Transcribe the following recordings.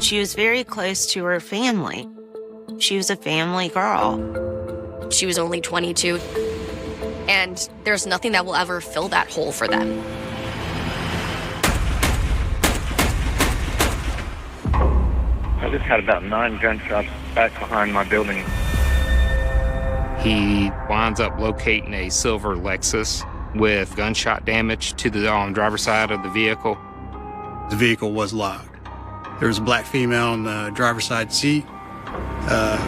She was very close to her family. She was a family girl. She was only 22, and there's nothing that will ever fill that hole for them. I just had about 9 gunshots back behind my building. He winds up locating a silver Lexus with gunshot damage to the driver's side of the vehicle. The vehicle was locked. There was a black female in the driver's side seat,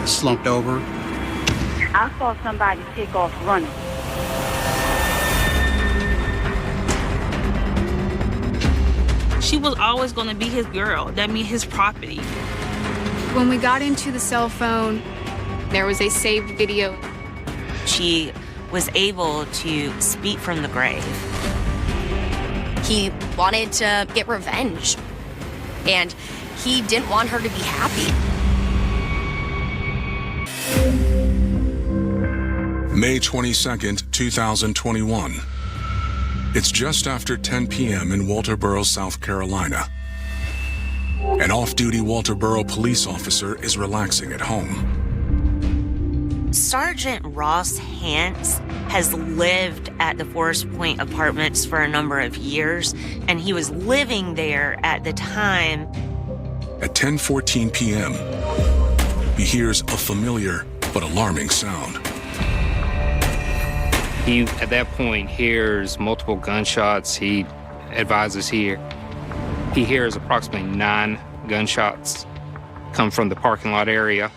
slumped over. I saw somebody take off running. She was always going to be his girl. That means his property. When we got into the cell phone, there was a saved video. She was able to speak from the grave. He wanted to get revenge, and he didn't want her to be happy. May 22nd, 2021. It's just after 10 p.m. in Walterboro, South Carolina. An off-duty Walterboro police officer is relaxing at home. Sergeant Ross Hance has lived at the Forest Point Apartments for a number of years, and he was living there at the time. At 10:14 p.m., he hears a familiar but alarming sound. He, at that point, hears multiple gunshots. He advises here. He hears approximately 9 gunshots come from the parking lot area.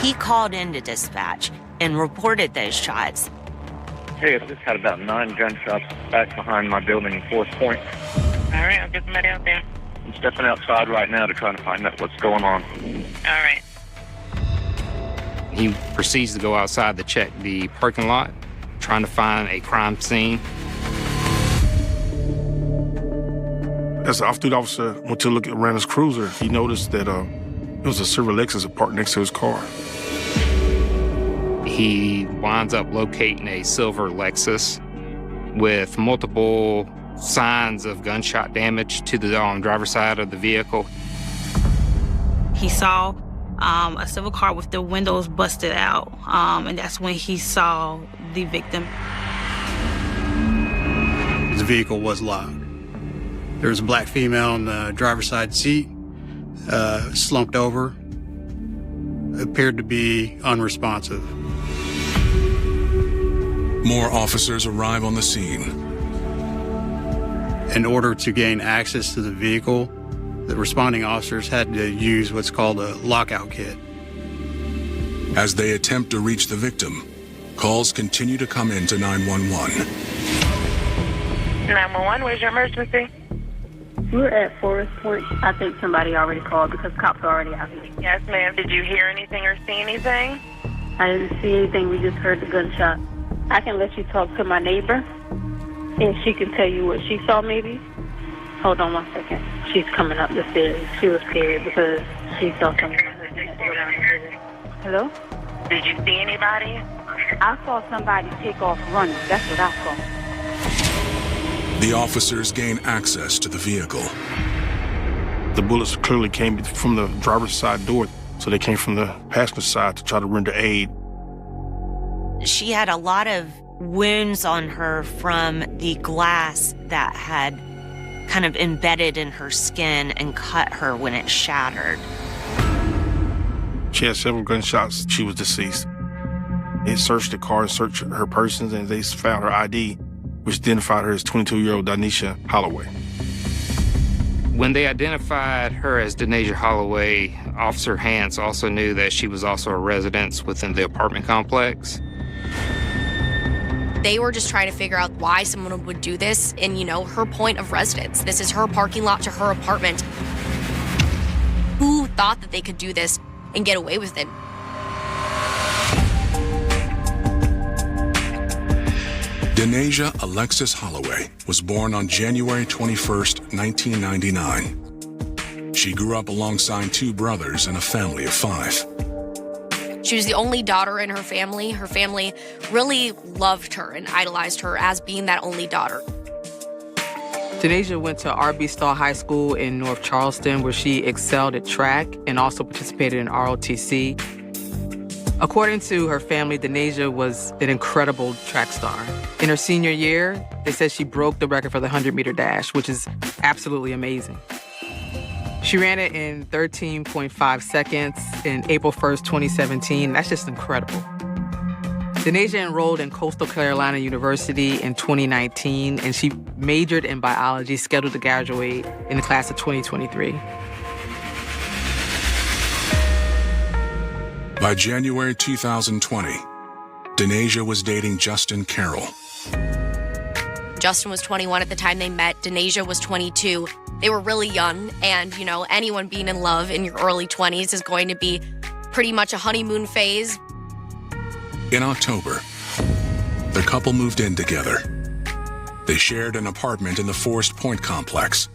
He called into dispatch and reported those shots. Hey, I just had about 9 gunshots back behind my building in Forest Point. All right, I'll get somebody out there. I'm stepping outside right now to try to find out what's going on. All right. He proceeds to go outside to check the parking lot, trying to find a crime scene. As the off-duty officer went to look at Randall's cruiser, he noticed that it was a silver Lexus parked next to his car. He winds up locating a silver Lexus with multiple signs of gunshot damage to the driver's side of the vehicle. He saw a silver car with the windows busted out, and that's when he saw the victim. The vehicle was locked. There was a black female in the driver's side seat, slumped over, appeared to be unresponsive. More officers arrive on the scene. In order to gain access to the vehicle, the responding officers had to use what's called a lockout kit. As they attempt to reach the victim, calls continue to come in to 911. 911, where's your emergency? We're at Forest Point. I think somebody already called because cops are already out here. Yes, ma'am. Did you hear anything or see anything? I didn't see anything. We just heard the gunshot. I can let you talk to my neighbor, and she can tell you what she saw maybe. Hold on 1 second. She's coming up the stairs. She was scared because she saw something. Hello? Did you see anybody? I saw somebody take off running. That's what I saw. The officers gain access to the vehicle. The bullets clearly came from the driver's side door, so they came from the passenger side to try to render aid. She had a lot of wounds on her from the glass that had kind of embedded in her skin and cut her when it shattered. She had several gunshots. She was deceased. They searched the car, searched her persons, and they found her ID, which identified her as 22-year-old Danisha Holloway. When they identified her as Denasia Holloway, Officer Hance also knew that she was also a resident within the apartment complex. They were just trying to figure out why someone would do this in, her point of residence. This is her parking lot to her apartment. Who thought that they could do this and get away with it? Denasia Alexis Holloway was born on January 21st, 1999. She grew up alongside 2 brothers and a family of 5. She was the only daughter in her family. Her family really loved her and idolized her as being that only daughter. Denasia went to R.B. Stahl High School in North Charleston, where she excelled at track and also participated in ROTC. According to her family, Denasia was an incredible track star. In her senior year, they said she broke the record for the 100-meter dash, which is absolutely amazing. She ran it in 13.5 seconds in April 1st, 2017. That's just incredible. Denasia enrolled in Coastal Carolina University in 2019, and she majored in biology, scheduled to graduate in the class of 2023. By January 2020, Denasia was dating Justin Carroll. Justin was 21 at the time they met. Denasia was 22. They were really young, and, anyone being in love in your early 20s is going to be pretty much a honeymoon phase. In October, the couple moved in together. They shared an apartment in the Forest Point complex,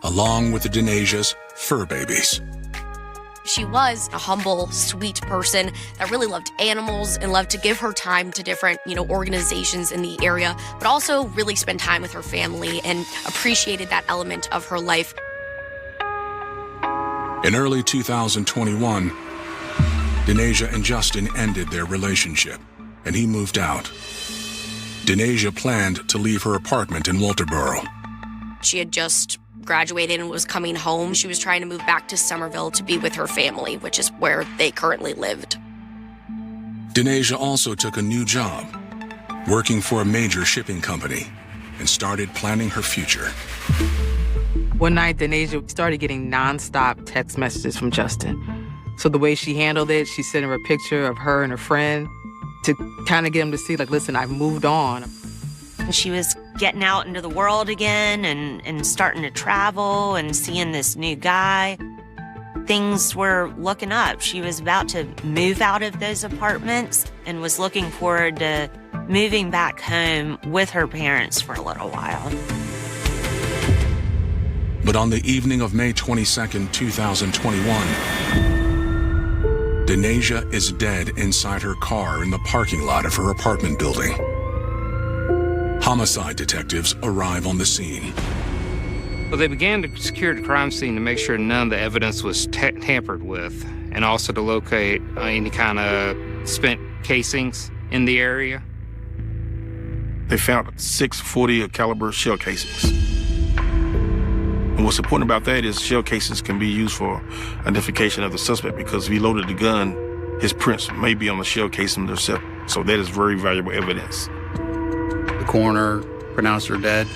along with the Denasia's fur babies. She was a humble, sweet person that really loved animals and loved to give her time to different, organizations in the area, but also really spend time with her family and appreciated that element of her life. In early 2021, Denasia and Justin ended their relationship, and he moved out. Denasia planned to leave her apartment in Walterboro. She had just graduated and was coming home. She was trying to move back to Somerville to be with her family, which is where they currently lived. Denasia also took a new job, working for a major shipping company, and started planning her future. One night, Denasia started getting nonstop text messages from Justin. So the way she handled it, she sent him a picture of her and her friend to kind of get him to see, listen, I've moved on. She was getting out into the world again and starting to travel and seeing this new guy. Things were looking up. She was about to move out of those apartments and was looking forward to moving back home with her parents for a little while. But on the evening of May 22nd, 2021, Denasia is dead inside her car in the parking lot of her apartment building. Homicide detectives arrive on the scene. Well, they began to secure the crime scene to make sure none of the evidence was tampered with, and also to locate any kind of spent casings in the area. They found 6 .40 caliber shell casings. And what's important about that is shell casings can be used for identification of the suspect, because if he loaded the gun, his prints may be on the shell casing themselves. So that is very valuable evidence. The coroner pronounced her dead.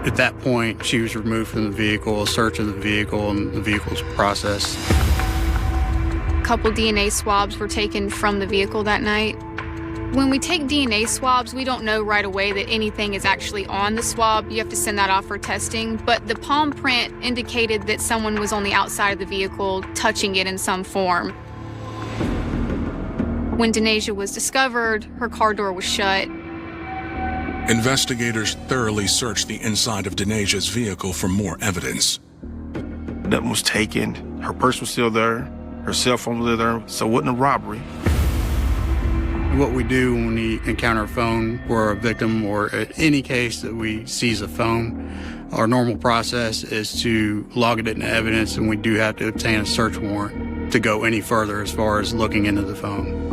At that point, she was removed from the vehicle. A search of the vehicle and the vehicle's processed. A couple DNA swabs were taken from the vehicle that night. When we take DNA swabs, we don't know right away that anything is actually on the swab. You have to send that off for testing. But the palm print indicated that someone was on the outside of the vehicle touching it in some form. When Denasia was discovered, her car door was shut. Investigators thoroughly searched the inside of Denasia's vehicle for more evidence. Nothing was taken. Her purse was still there. Her cell phone was there. So it wasn't a robbery. What we do when we encounter a phone for a victim, or in any case that we seize a phone, our normal process is to log it into evidence, and we do have to obtain a search warrant to go any further as far as looking into the phone.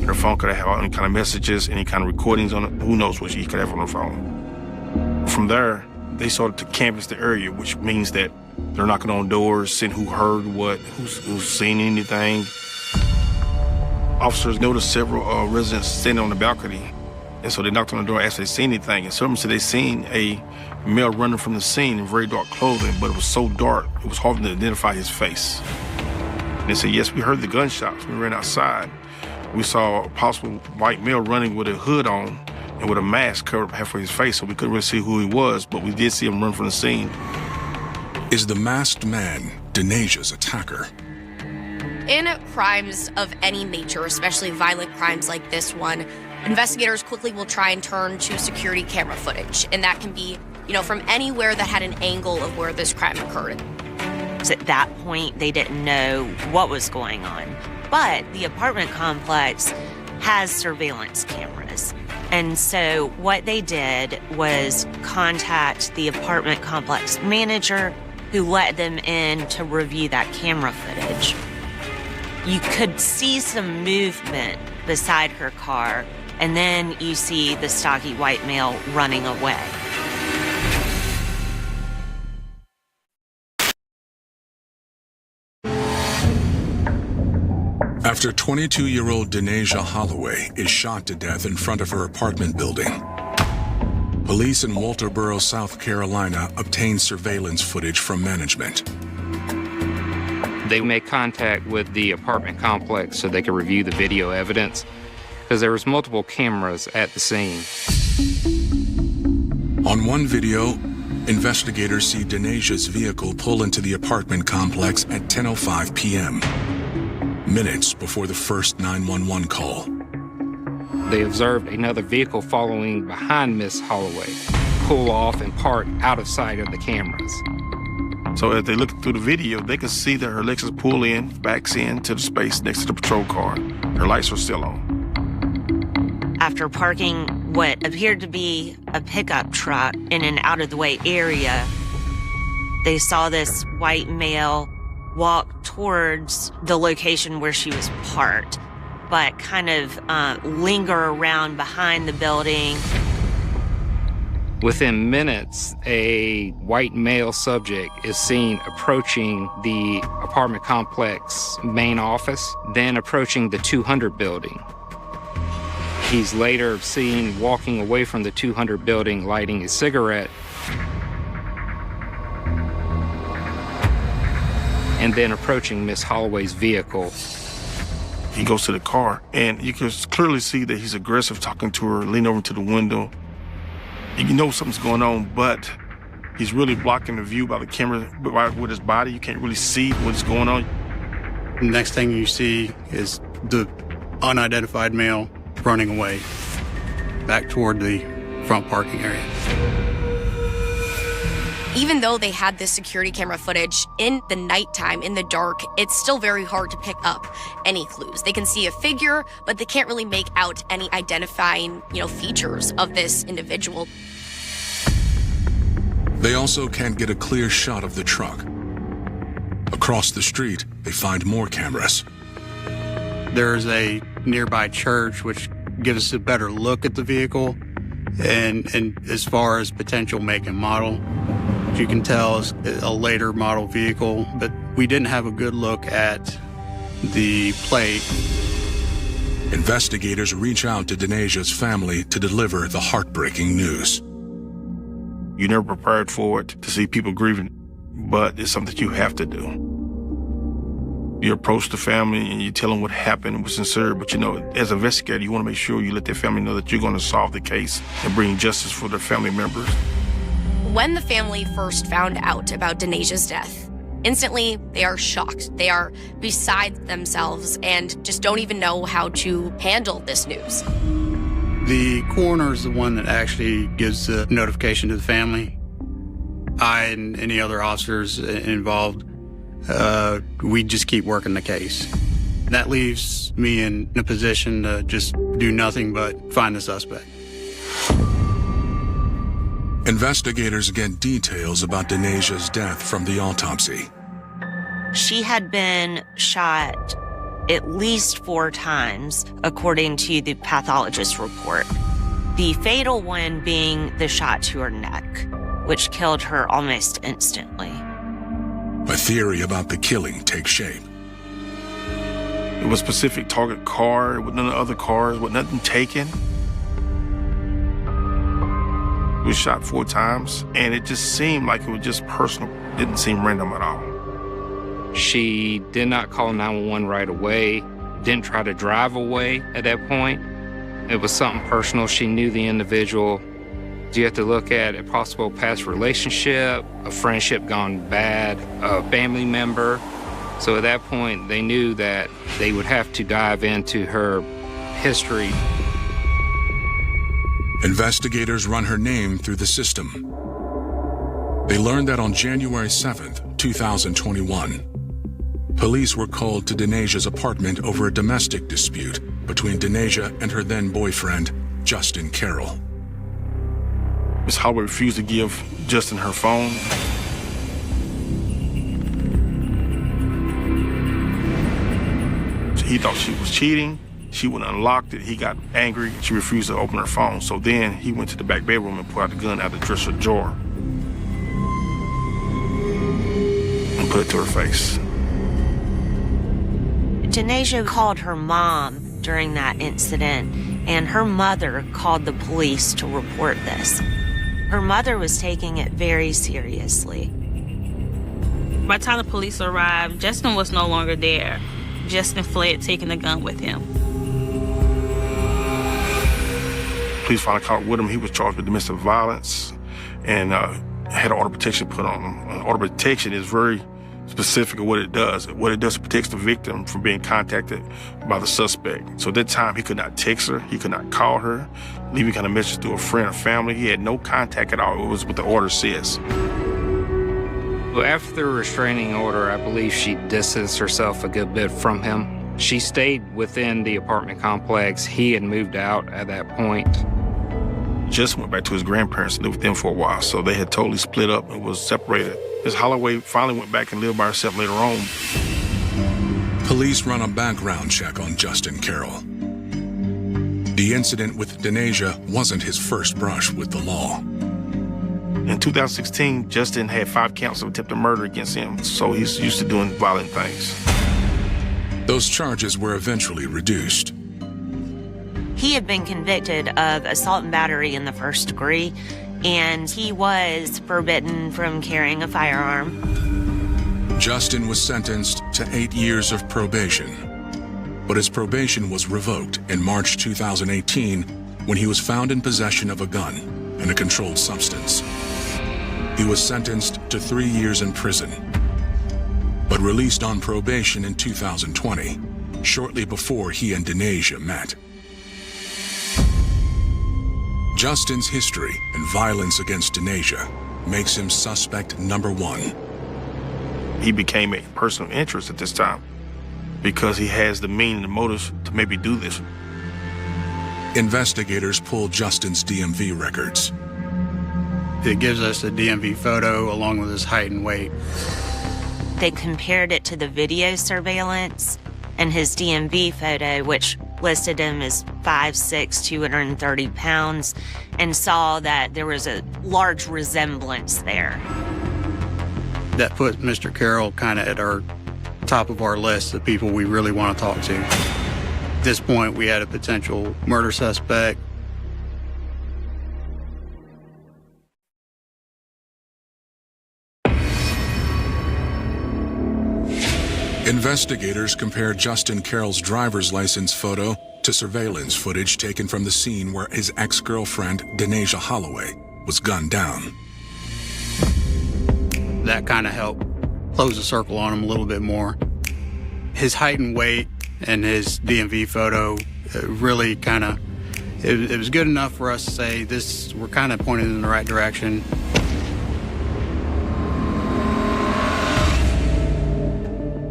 Her phone could have any kind of messages, any kind of recordings on it. Who knows what she could have on her phone. From there, they started to canvass the area, which means that they're knocking on doors, seeing who heard what, who's seen anything. Officers noticed several residents standing on the balcony, and so they knocked on the door, asked if they seen anything, and some of them said they seen a male running from the scene in very dark clothing, but it was so dark, it was hard to identify his face. And they said, yes, we heard the gunshots. We ran outside. We saw a possible white male running with a hood on and with a mask covered half of his face, so we couldn't really see who he was, but we did see him run from the scene. Is the masked man Denasia's attacker? In crimes of any nature, especially violent crimes like this one, investigators quickly will try and turn to security camera footage. And that can be, from anywhere that had an angle of where this crime occurred. So at that point, they didn't know what was going on. But the apartment complex has surveillance cameras. And so what they did was contact the apartment complex manager, who let them in to review that camera footage. You could see some movement beside her car, and then you see the stocky white male running away. After 22-year-old Denasia Holloway is shot to death in front of her apartment building, police in Walterboro, South Carolina obtained surveillance footage from management. They made contact with the apartment complex so they could review the video evidence, because there was multiple cameras at the scene. On one video, investigators see Denasia's vehicle pull into the apartment complex at 10:05 p.m., minutes before the first 911 call. They observed another vehicle following behind Miss Holloway pull off and park out of sight of the cameras. So as they look through the video, they can see that her Lexus pull in, backs in to the space next to the patrol car. Her lights are still on. After parking what appeared to be a pickup truck in an out-of-the-way area, they saw this white male walk towards the location where she was parked, but kind of linger around behind the building. Within minutes, a white male subject is seen approaching the apartment complex main office, then approaching the 200 building. He's later seen walking away from the 200 building, lighting a cigarette, and then approaching Miss Holloway's vehicle. He goes to the car, and you can clearly see that he's aggressive, talking to her, lean over to the window. You know something's going on, but he's really blocking the view by the camera, right with his body. You can't really see what's going on. The next thing you see is the unidentified male running away back toward the front parking area. Even though they had this security camera footage in the nighttime, in the dark, it's still very hard to pick up any clues. They can see a figure, but they can't really make out any identifying, features of this individual. They also can't get a clear shot of the truck. Across the street, they find more cameras. There's a nearby church which gives us a better look at the vehicle, and as far as potential make and model, you can tell it's a later model vehicle, but we didn't have a good look at the plate. Investigators reach out to Denasia's family to deliver the heartbreaking news. You're never prepared for it, to see people grieving, but it's something you have to do. You approach the family and you tell them what happened was sincere, but as an investigator, you want to make sure you let their family know that you're going to solve the case and bring justice for their family members. When the family first found out about Denasia's death, instantly they are shocked. They are beside themselves and just don't even know how to handle this news. The coroner is the one that actually gives the notification to the family. I and any other officers involved, we just keep working the case. That leaves me in a position to just do nothing but find the suspect. Investigators get details about Denasia's death from the autopsy. She had been shot at least 4 times, according to the pathologist report. The fatal one being the shot to her neck, which killed her almost instantly. A theory about the killing takes shape. It was a specific target car with none of the other cars, with nothing taken. It was shot 4 times, and it just seemed like it was just personal. It didn't seem random at all. She did not call 911 right away, didn't try to drive away at that point. It was something personal. She knew the individual. You have to look at a possible past relationship, a friendship gone bad, a family member. So at that point, they knew that they would have to dive into her history. Investigators run her name through the system. They learned that on January 7th, 2021, police were called to Denasia's apartment over a domestic dispute between Denasia and her then boyfriend, Justin Carroll. Ms. Holloway refused to give Justin her phone. He thought she was cheating. She wouldn't unlock it. He got angry. She refused to open her phone. So then he went to the back bedroom and pulled out the gun out of the dresser drawer and put it to her face. Denasia called her mom during that incident, and her mother called the police to report this. Her mother was taking it very seriously. By the time the police arrived, Justin was no longer there. Justin fled, taking the gun with him. Police finally caught with him. He was charged with domestic violence and had an order of protection put on him. Order of protection is very specific of what it does. What it does, it protects the victim from being contacted by the suspect. So at that time, he could not text her, he could not call her, leave any kind of message to a friend or family. He had no contact at all. It was what the order says. Well, after the restraining order, I believe she distanced herself a good bit from him. She stayed within the apartment complex. He had moved out at that point. Justin went back to his grandparents and lived with them for a while, so they had totally split up and was separated. Ms. Holloway finally went back and lived by herself later on. Police run a background check on Justin Carroll. The incident with Denasia wasn't his first brush with the law. In 2016, Justin had 5 counts of attempted murder against him, so he's used to doing violent things. Those charges were eventually reduced. He had been convicted of assault and battery in the first degree, and he was forbidden from carrying a firearm. Justin was sentenced to 8 years of probation, but his probation was revoked in March 2018 when he was found in possession of a gun and a controlled substance. He was sentenced to 3 years in prison, but released on probation in 2020, shortly before he and Denasia met. Justin's history and violence against Denasia makes him suspect number 1. He became a person of interest at this time because he has the means and the motives to maybe do this. Investigators pulled Justin's DMV records. It gives us a DMV photo along with his height and weight. They compared it to the video surveillance and his DMV photo, which listed him as 5'6", 230 pounds, and saw that there was a large resemblance there. That put Mr. Carroll kind of at our top of our list of people we really want to talk to. At this point, we had a potential murder suspect. Investigators compared Justin Carroll's driver's license photo to surveillance footage taken from the scene where his ex-girlfriend, Denasia Holloway, was gunned down. That kind of helped close the circle on him a little bit more. His height and weight and his DMV photo really kind of, it was good enough for us to say we're kind of pointed in the right direction.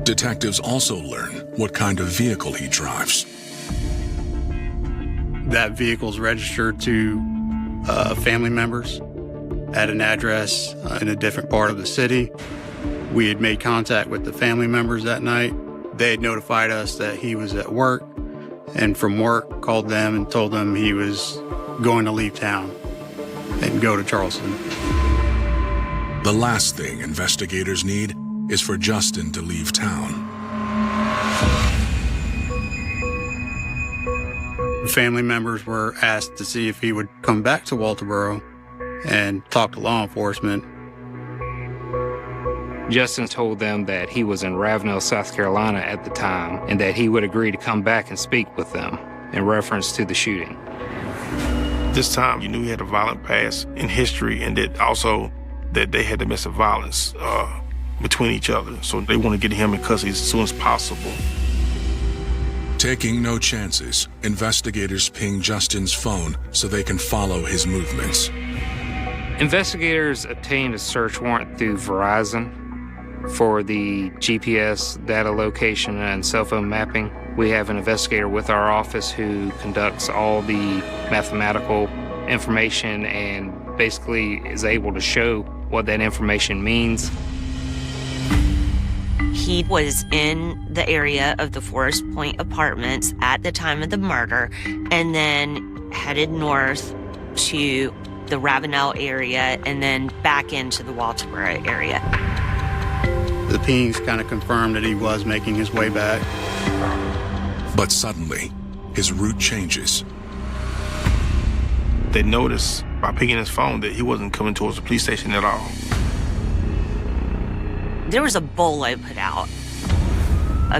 Detectives also learn what kind of vehicle he drives. That vehicle's registered to family members at an address in a different part of the city. We had made contact with the family members that night. They had notified us that he was at work, and from work called them and told them he was going to leave town and go to Charleston. The last thing investigators need is for Justin to leave town. Family members were asked to see if he would come back to Walterboro and talk to law enforcement. Justin told them that he was in Ravenel, South Carolina at the time, and that he would agree to come back and speak with them in reference to the shooting. This time, you knew he had a violent past in history, and that also that they had domestic violence between each other. So they want to get him in custody as soon as possible. Taking no chances, investigators ping Justin's phone so they can follow his movements. Investigators obtained a search warrant through Verizon for the GPS data location and cell phone mapping. We have an investigator with our office who conducts all the mathematical information and basically is able to show what that information means. He was in the area of the Forest Point Apartments at the time of the murder and then headed north to the Ravenel area and then back into the Walterboro area. The pings kind of confirmed that he was making his way back. But suddenly, his route changes. They noticed by picking his phone that he wasn't coming towards the police station at all. There was a bolo put out.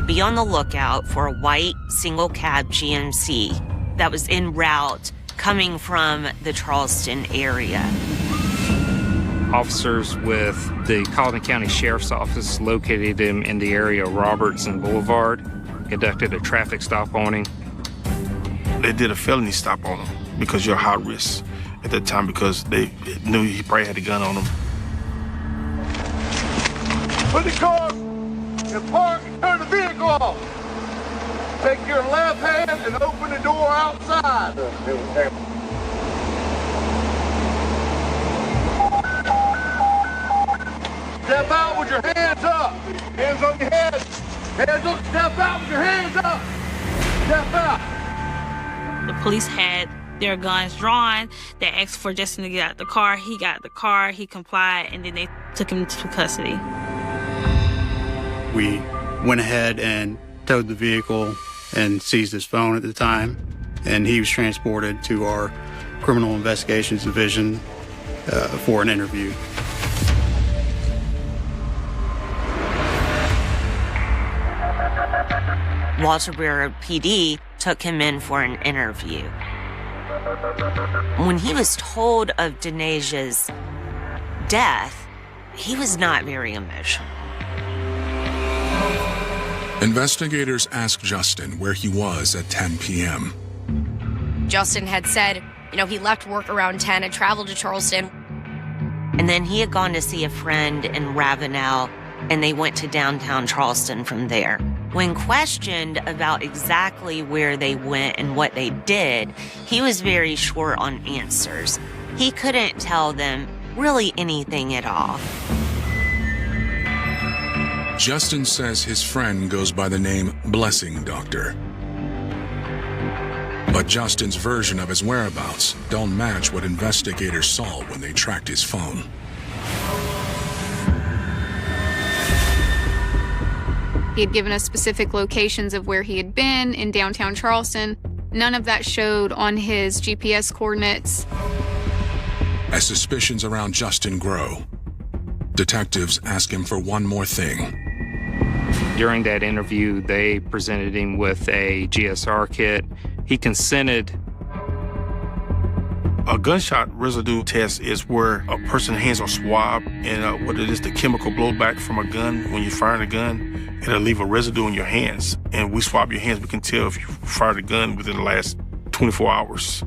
Be on the lookout for a white single cab GMC that was en route coming from the Charleston area. Officers with the Colleton County Sheriff's Office located him in the area of Roberts and Boulevard, conducted a traffic stop on him. They did a felony stop on him because you're high risk at that time because they knew he probably had a gun on him. Put the car and park and turn the vehicle off. Take your left hand and open the door outside. Step out with your hands up. Hands on your head. Hands up. Step out with your hands up. Step out. The police had their guns drawn. They asked for Justin to get out the car. He got out the car. He complied, and then they took him to custody. We went ahead and towed the vehicle and seized his phone at the time, and he was transported to our Criminal Investigations Division for an interview. Walterboro PD took him in for an interview. When he was told of Denaja's death, he was not very emotional. Investigators asked Justin where he was at 10 p.m. Justin had said, he left work around 10 and traveled to Charleston. And then he had gone to see a friend in Ravenel, and they went to downtown Charleston from there. When questioned about exactly where they went and what they did, he was very short on answers. He couldn't tell them really anything at all. Justin says his friend goes by the name Blessing Doctor. But Justin's version of his whereabouts don't match what investigators saw when they tracked his phone. He had given us specific locations of where he had been in downtown Charleston. None of that showed on his GPS coordinates. As suspicions around Justin grow, detectives ask him for one more thing. During that interview, they presented him with a GSR kit. He consented. A gunshot residue test is where a person's hands are swabbed, and what it is, the chemical blowback from a gun. When you're firing a gun, it'll leave a residue in your hands. And we swab your hands. We can tell if you fired a gun within the last 24 hours.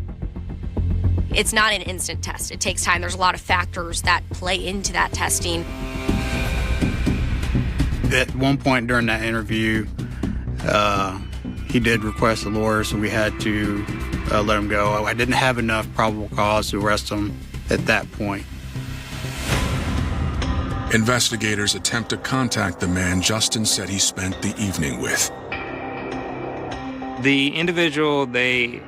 It's not an instant test. It takes time. There's a lot of factors that play into that testing. At one point during that interview, he did request a lawyer, so we had to let him go. I didn't have enough probable cause to arrest him at that point. Investigators attempt to contact the man Justin said he spent the evening with. The individual they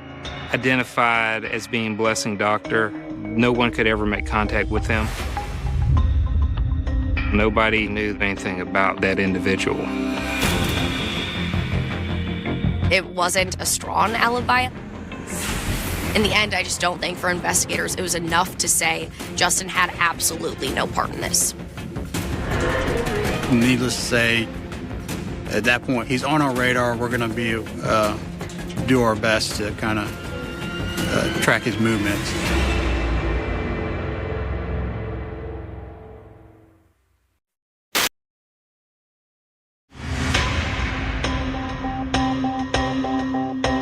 identified as being Blessing Doctor, no one could ever make contact with him. Nobody knew anything about that individual. It wasn't a strong alibi. In the end, I just don't think for investigators it was enough to say Justin had absolutely no part in this. Needless to say, at that point, he's on our radar. We're going to do our best to kind of track his movements.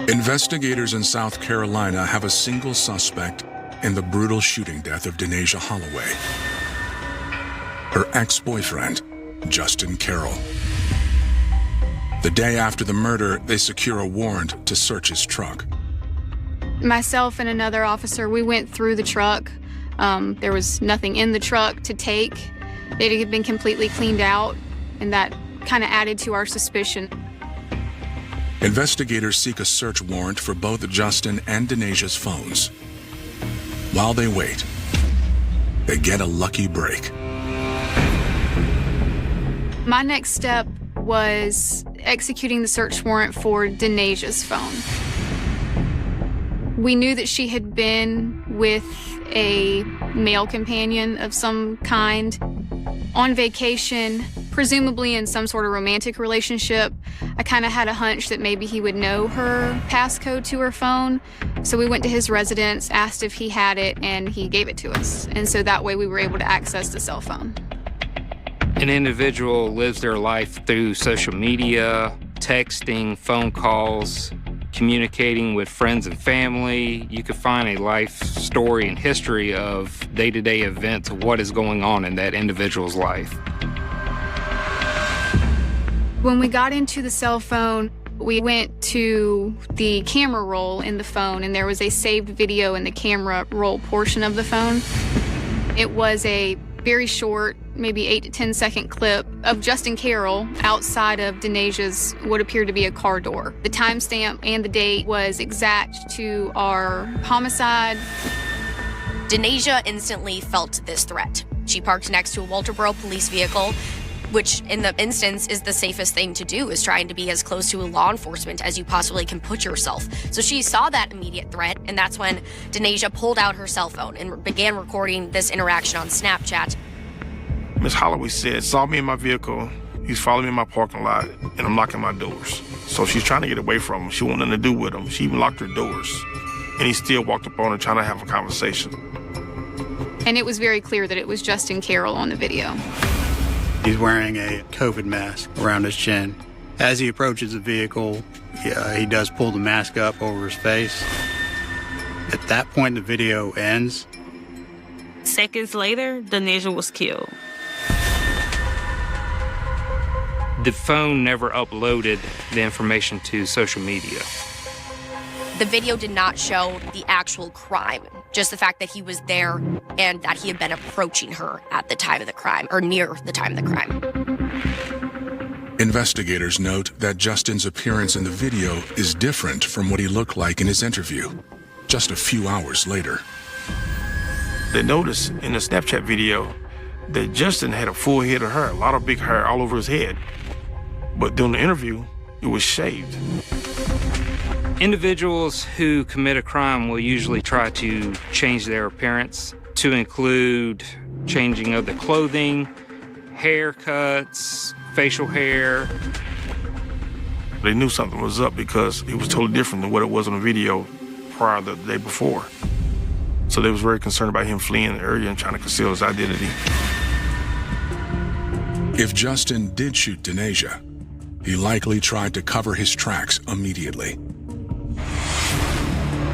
Investigators in South Carolina have a single suspect in the brutal shooting death of Denaja Holloway. Her ex-boyfriend, Justin Carroll. The day after the murder, they secure a warrant to search his truck. Myself and another officer, we went through the truck. There was nothing in the truck to take. It had been completely cleaned out, and that kind of added to our suspicion. Investigators seek a search warrant for both Justin and Denaja's phones. While they wait, they get a lucky break. My next step was executing the search warrant for Denaja's phone. We knew that she had been with a male companion of some kind on vacation, presumably in some sort of romantic relationship. I kind of had a hunch that maybe he would know her passcode to her phone. So we went to his residence, asked if he had it, and he gave it to us. And so that way we were able to access the cell phone. An individual lives their life through social media, texting, phone calls, communicating with friends and family. You could find a life story and history of day-to-day events of what is going on in that individual's life. When we got into the cell phone, we went to the camera roll in the phone, and there was a saved video in the camera roll portion of the phone. It was a very short, maybe 8 to 10 second clip of Justin Carroll outside of Denaja's what appeared to be a car door. The timestamp and the date was exact to our homicide. Denaja instantly felt this threat. She parked next to a Walterboro police vehicle, which in the instance is the safest thing to do, is trying to be as close to law enforcement as you possibly can put yourself. So she saw that immediate threat, and that's when Denaja pulled out her cell phone and began recording this interaction on Snapchat. Miss Holloway said, saw me in my vehicle, he's following me in my parking lot, and I'm locking my doors. So she's trying to get away from him. She wanted nothing to do with him. She even locked her doors. And he still walked up on her trying to have a conversation. And it was very clear that it was Justin Carroll on the video. He's wearing a COVID mask around his chin. As he approaches the vehicle, he does pull the mask up over his face. At that point, the video ends. Seconds later, Denaja was killed. The phone never uploaded the information to social media. The video did not show the actual crime, just the fact that he was there and that he had been approaching her at the time of the crime, or near the time of the crime. Investigators note that Justin's appearance in the video is different from what he looked like in his interview, just a few hours later. They noticed in the Snapchat video that Justin had a full head of hair, a lot of big hair all over his head. But during the interview, it was shaved. Individuals who commit a crime will usually try to change their appearance to include changing of the clothing, haircuts, facial hair. They knew something was up because it was totally different than what it was on the video prior to the day before. So they was very concerned about him fleeing the area and trying to conceal his identity. If Justin did shoot Denaja, he likely tried to cover his tracks immediately.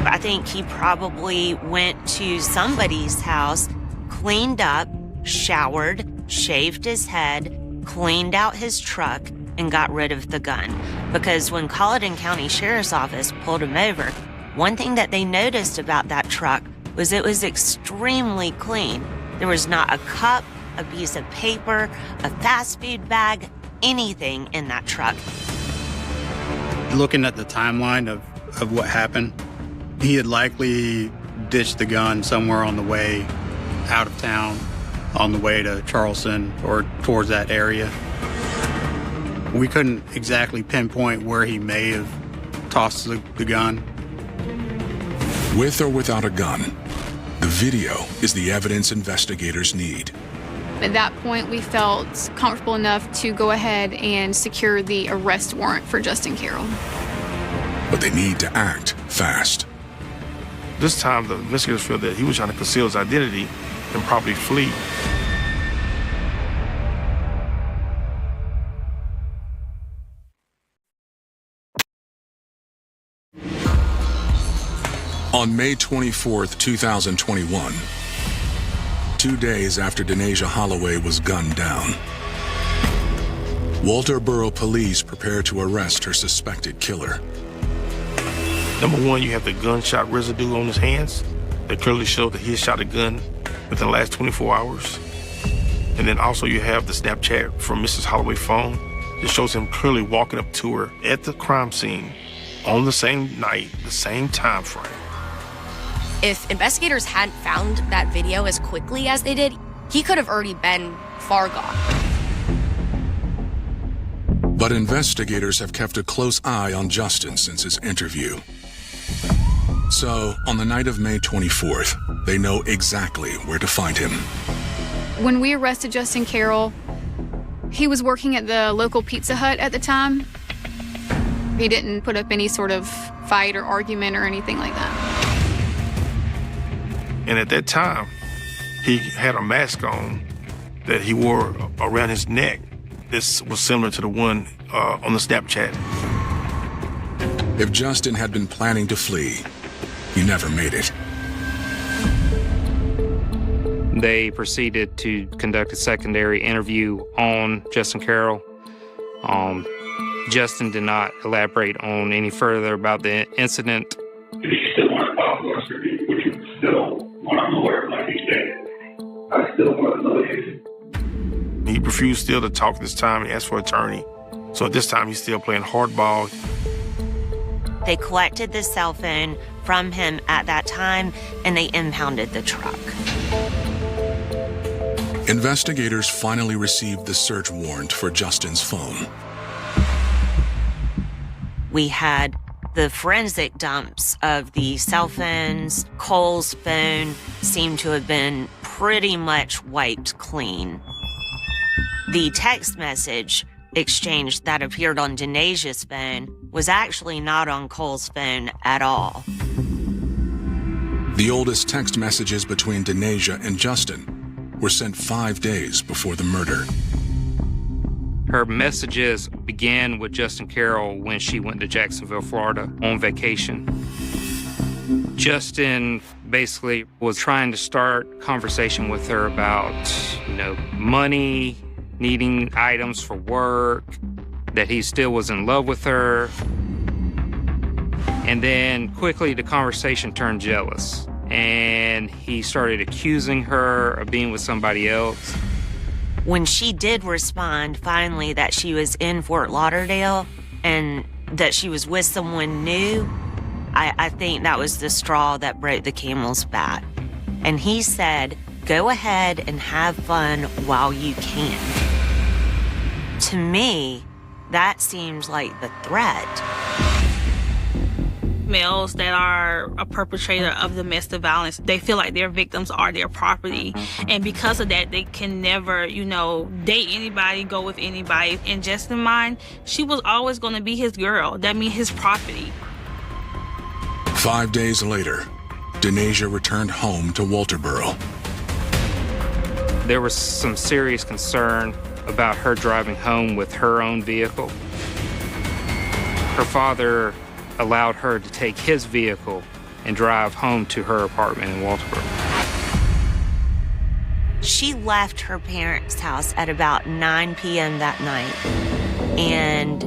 I think he probably went to somebody's house, cleaned up, showered, shaved his head, cleaned out his truck, and got rid of the gun. Because when Colleton County Sheriff's Office pulled him over, one thing that they noticed about that truck was it was extremely clean. There was not a cup, a piece of paper, a fast food bag, anything in that truck. Looking at the timeline of what happened, he had likely ditched the gun somewhere on the way out of town, on the way to Charleston or towards that area. We couldn't exactly pinpoint where he may have tossed the gun. With or without a gun, the video is the evidence investigators need. At that point, we felt comfortable enough to go ahead and secure the arrest warrant for Justin Carroll. But they need to act fast. This time, the investigators feel that he was trying to conceal his identity and probably flee. On May 24th, 2021, 2 days after Denaja Holloway was gunned down, Walterboro police prepare to arrest her suspected killer. Number one, you have the gunshot residue on his hands that clearly show that he shot a gun within the last 24 hours. And then also you have the Snapchat from Mrs. Holloway's phone that shows him clearly walking up to her at the crime scene on the same night, the same time frame. If investigators hadn't found that video as quickly as they did, he could have already been far gone. But investigators have kept a close eye on Justin since his interview. So, on the night of May 24th, they know exactly where to find him. When we arrested Justin Carroll, he was working at the local Pizza Hut at the time. He didn't put up any sort of fight or argument or anything like that. And at that time, he had a mask on that he wore around his neck. This was similar to the one on the Snapchat. If Justin had been planning to flee, he never made it. They proceeded to conduct a secondary interview on Justin Carroll. Justin did not elaborate on any further about the incident. If you still want to talk to us, would you still want to know where like he's dead? I still want to know his. He refused still to talk this time. He asked for an attorney. So at this time, he's still playing hardball. They collected the cell phone from him at that time, and they impounded the truck. Investigators finally received the search warrant for Justin's phone. We had the forensic dumps of the cell phones. Cole's phone seemed to have been pretty much wiped clean. The text message exchange that appeared on Denasia's phone was actually not on Cole's phone at all. The oldest text messages between Denasia and Justin were sent 5 days before the murder. Her messages began with Justin Carroll when she went to Jacksonville, Florida on vacation. Justin basically was trying to start conversation with her about, money, needing items for work, that he still was in love with her. And then quickly the conversation turned jealous, and he started accusing her of being with somebody else. When she did respond finally that she was in Fort Lauderdale and that she was with someone new, I think that was the straw that broke the camel's back. And he said, go ahead and have fun while you can. To me, that seems like the threat. Males that are a perpetrator of domestic violence, they feel like their victims are their property. And because of that, they can never, date anybody, go with anybody. And Justin's mind, she was always going to be his girl. That means his property. 5 days later, Denasia returned home to Walterboro. There was some serious concern about her driving home with her own vehicle. Her father allowed her to take his vehicle and drive home to her apartment in Walterboro. She left her parents' house at about 9 p.m. that night, and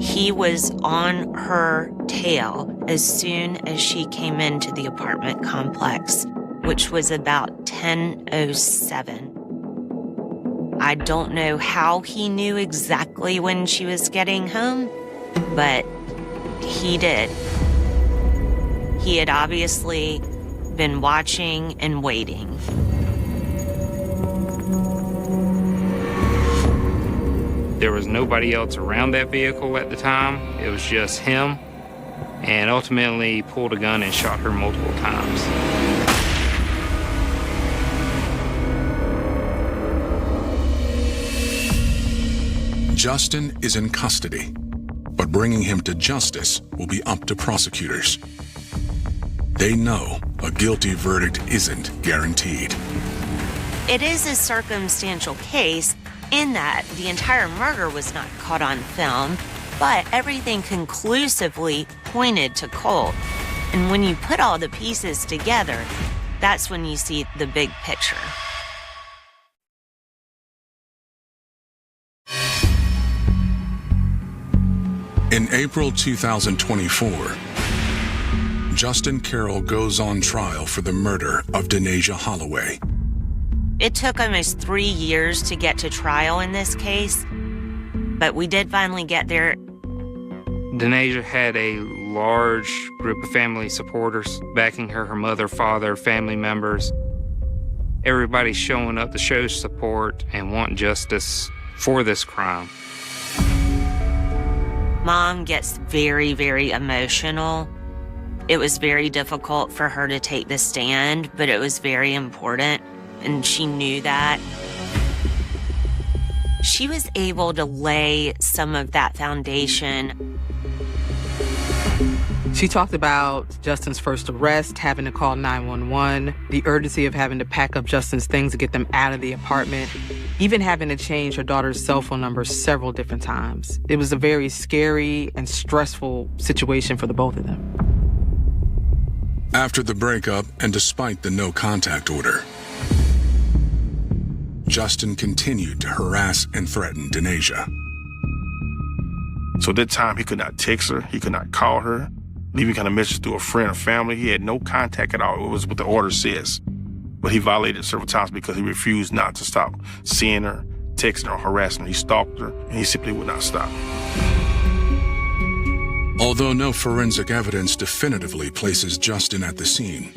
he was on her tail as soon as she came into the apartment complex, which was about 10:07. I don't know how he knew exactly when she was getting home, but he did. He had obviously been watching and waiting. There was nobody else around that vehicle at the time. It was just him, and ultimately he pulled a gun and shot her multiple times. Justin is in custody, but bringing him to justice will be up to prosecutors. They know a guilty verdict isn't guaranteed. It is a circumstantial case in that the entire murder was not caught on film, but everything conclusively pointed to Cole. And when you put all the pieces together, that's when you see the big picture. In April 2024, Justin Carroll goes on trial for the murder of Denasia Holloway. It took almost 3 years to get to trial in this case, but we did finally get there. Denasia had a large group of family supporters backing her, her mother, father, family members. Everybody showing up to show support and want justice for this crime. Mom gets very, very emotional. It was very difficult for her to take the stand, but it was very important, and she knew that. She was able to lay some of that foundation. She talked about Justin's first arrest, having to call 911, the urgency of having to pack up Justin's things to get them out of the apartment, even having to change her daughter's cell phone number several different times. It was a very scary and stressful situation for the both of them. After the breakup and despite the no contact order, Justin continued to harass and threaten Denasia. So at that time, he could not text her, he could not call her, leaving kind of message to a friend or family. He had no contact at all. It was what the order says. But he violated several times because he refused not to stop seeing her, texting her, harassing her. He stalked her, and he simply would not stop. Although no forensic evidence definitively places Justin at the scene,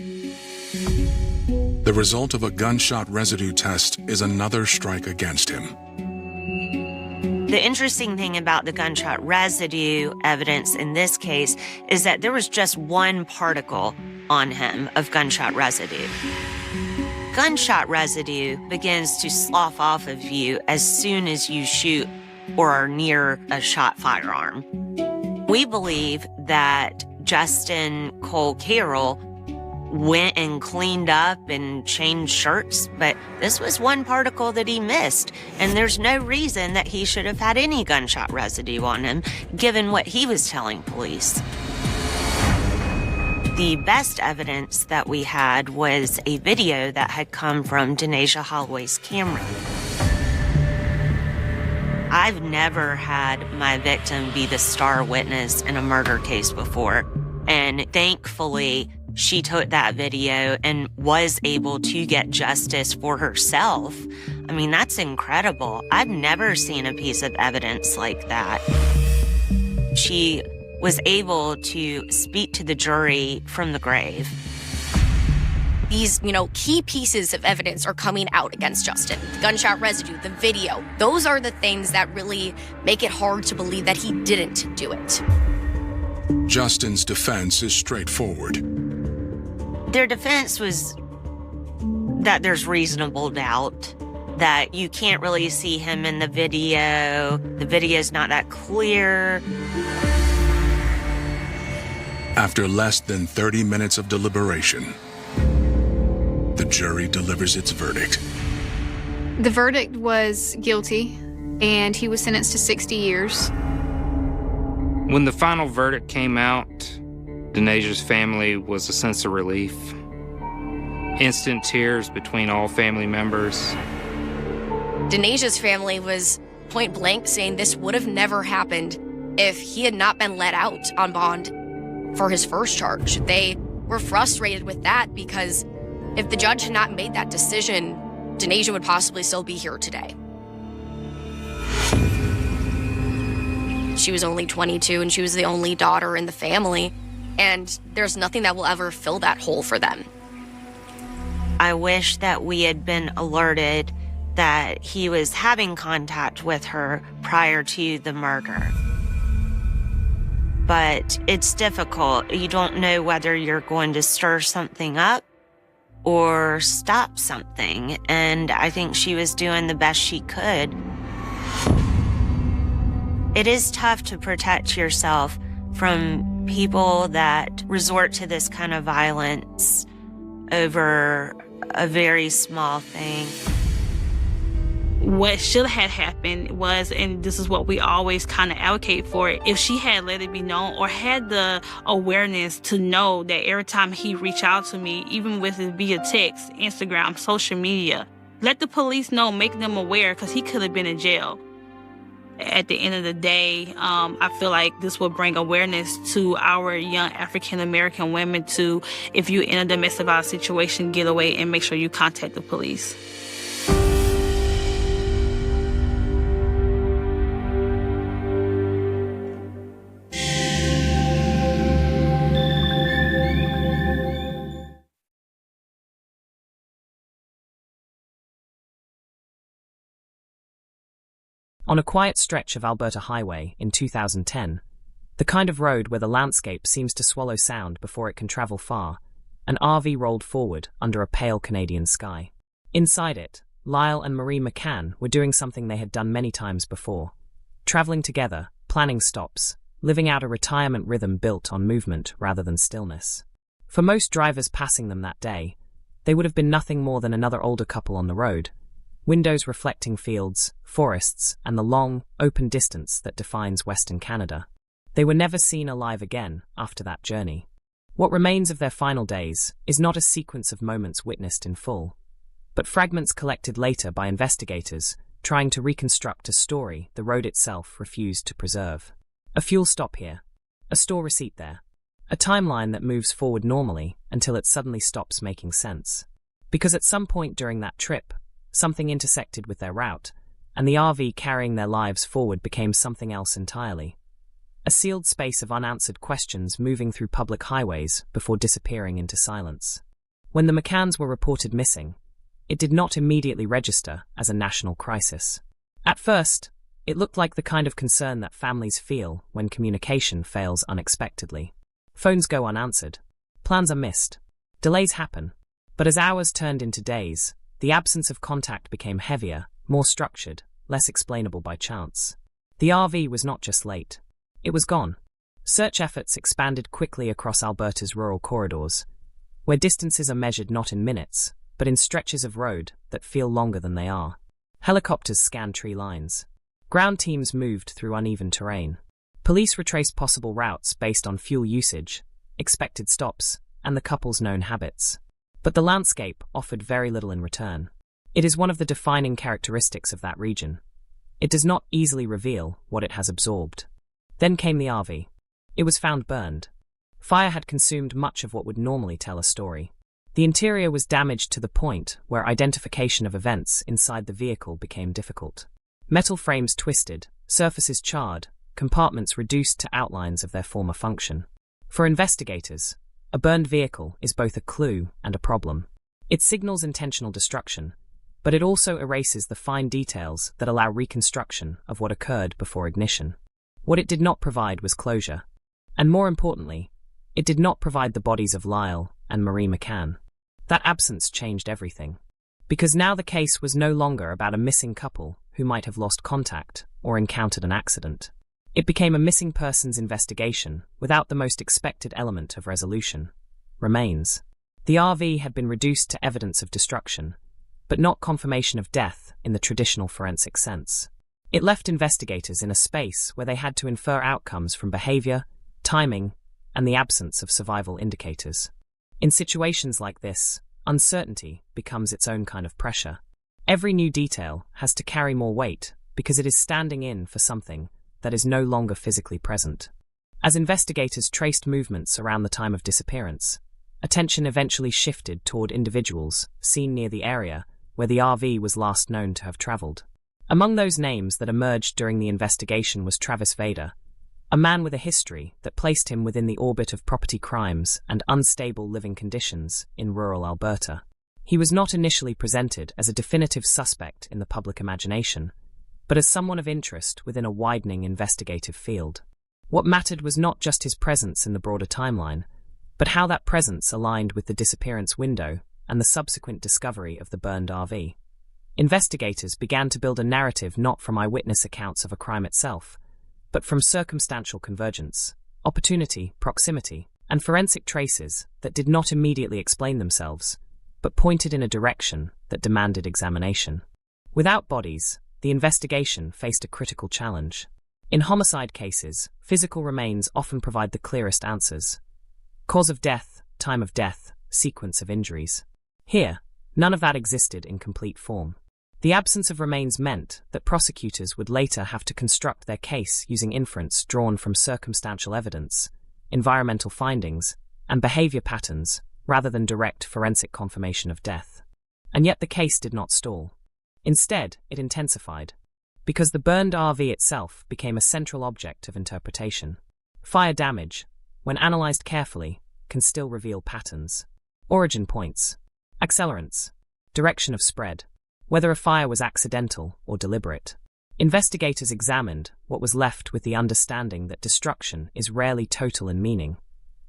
the result of a gunshot residue test is another strike against him. The interesting thing about the gunshot residue evidence in this case is that there was just one particle on him of gunshot residue. Gunshot residue begins to slough off of you as soon as you shoot or are near a shot firearm. We believe that Justin Cole Carroll went and cleaned up and changed shirts, but this was one particle that he missed, and there's no reason that he should have had any gunshot residue on him, given what he was telling police. The best evidence that we had was a video that had come from Denasia Holloway's camera. I've never had my victim be the star witness in a murder case before, and thankfully, she took that video and was able to get justice for herself. I mean, that's incredible. I've never seen a piece of evidence like that. She was able to speak to the jury from the grave. These, key pieces of evidence are coming out against Justin. The gunshot residue, the video. Those are the things that really make it hard to believe that he didn't do it. Justin's defense is straightforward. Their defense was that there's reasonable doubt, that you can't really see him in the video's not that clear. After less than 30 minutes of deliberation, the jury delivers its verdict. The verdict was guilty, and he was sentenced to 60 years. When the final verdict came out, Denasia's family was a sense of relief. Instant tears between all family members. Denasia's family was point blank saying this would have never happened if he had not been let out on bond for his first charge. They were frustrated with that because if the judge had not made that decision, Denasia would possibly still be here today. She was only 22 and she was the only daughter in the family. And there's nothing that will ever fill that hole for them. I wish that we had been alerted that he was having contact with her prior to the murder. But it's difficult. You don't know whether you're going to stir something up or stop something. And I think she was doing the best she could. It is tough to protect yourself from people that resort to this kind of violence over a very small thing. What should have happened was, and this is what we always kind of advocate for, if she had let it be known or had the awareness to know that every time he reached out to me, even with it via text, Instagram, social media, let the police know, make them aware, because he could have been in jail. At the end of the day, I feel like this will bring awareness to our young African American women to, if you're in a domestic violence situation, get away and make sure you contact the police. On a quiet stretch of Alberta Highway in 2010, the kind of road where the landscape seems to swallow sound before it can travel far, an RV rolled forward under a pale Canadian sky. Inside it, Lyle and Marie McCann were doing something they had done many times before, traveling together, planning stops, living out a retirement rhythm built on movement rather than stillness. For most drivers passing them that day, they would have been nothing more than another older couple on the road, windows reflecting fields, forests, and the long, open distance that defines Western Canada. They were never seen alive again after that journey. What remains of their final days is not a sequence of moments witnessed in full, but fragments collected later by investigators trying to reconstruct a story the road itself refused to preserve. A fuel stop here, a store receipt there, a timeline that moves forward normally until it suddenly stops making sense. Because at some point during that trip, something intersected with their route, and the RV carrying their lives forward became something else entirely. A sealed space of unanswered questions moving through public highways before disappearing into silence. When the McCanns were reported missing, it did not immediately register as a national crisis. At first, it looked like the kind of concern that families feel when communication fails unexpectedly. Phones go unanswered. Plans are missed. Delays happen. But as hours turned into days, the absence of contact became heavier, more structured, less explainable by chance. The RV was not just late. It was gone. Search efforts expanded quickly across Alberta's rural corridors, where distances are measured not in minutes, but in stretches of road that feel longer than they are. Helicopters scanned tree lines. Ground teams moved through uneven terrain. Police retraced possible routes based on fuel usage, expected stops, and the couple's known habits. But the landscape offered very little in return. It is one of the defining characteristics of that region. It does not easily reveal what it has absorbed. Then came the RV. It was found burned. Fire had consumed much of what would normally tell a story. The interior was damaged to the point where identification of events inside the vehicle became difficult. Metal frames twisted, surfaces charred, compartments reduced to outlines of their former function. For investigators, a burned vehicle is both a clue and a problem. It signals intentional destruction, but it also erases the fine details that allow reconstruction of what occurred before ignition. What it did not provide was closure. And more importantly, it did not provide the bodies of Lyle and Marie McCann. That absence changed everything. Because now the case was no longer about a missing couple who might have lost contact or encountered an accident. It became a missing persons investigation without the most expected element of resolution: remains. The RV had been reduced to evidence of destruction, but not confirmation of death in the traditional forensic sense. It left investigators in a space where they had to infer outcomes from behavior, timing, and the absence of survival indicators. In situations like this, uncertainty becomes its own kind of pressure. Every new detail has to carry more weight because it is standing in for something that is no longer physically present. As investigators traced movements around the time of disappearance, attention eventually shifted toward individuals seen near the area where the RV was last known to have traveled. Among those names that emerged during the investigation was Travis Vader, a man with a history that placed him within the orbit of property crimes and unstable living conditions in rural Alberta. He was not initially presented as a definitive suspect in the public imagination, but as someone of interest within a widening investigative field. What mattered was not just his presence in the broader timeline, but how that presence aligned with the disappearance window and the subsequent discovery of the burned RV. Investigators began to build a narrative not from eyewitness accounts of a crime itself, but from circumstantial convergence, opportunity, proximity, and forensic traces that did not immediately explain themselves, but pointed in a direction that demanded examination. Without bodies, the investigation faced a critical challenge. In homicide cases, physical remains often provide the clearest answers. Cause of death, time of death, sequence of injuries. Here, none of that existed in complete form. The absence of remains meant that prosecutors would later have to construct their case using inference drawn from circumstantial evidence, environmental findings, and behavior patterns, rather than direct forensic confirmation of death. And yet the case did not stall. Instead, it intensified, because the burned RV itself became a central object of interpretation. Fire damage, when analyzed carefully, can still reveal patterns. Origin points, accelerants, direction of spread, whether a fire was accidental or deliberate. Investigators examined what was left with the understanding that destruction is rarely total in meaning,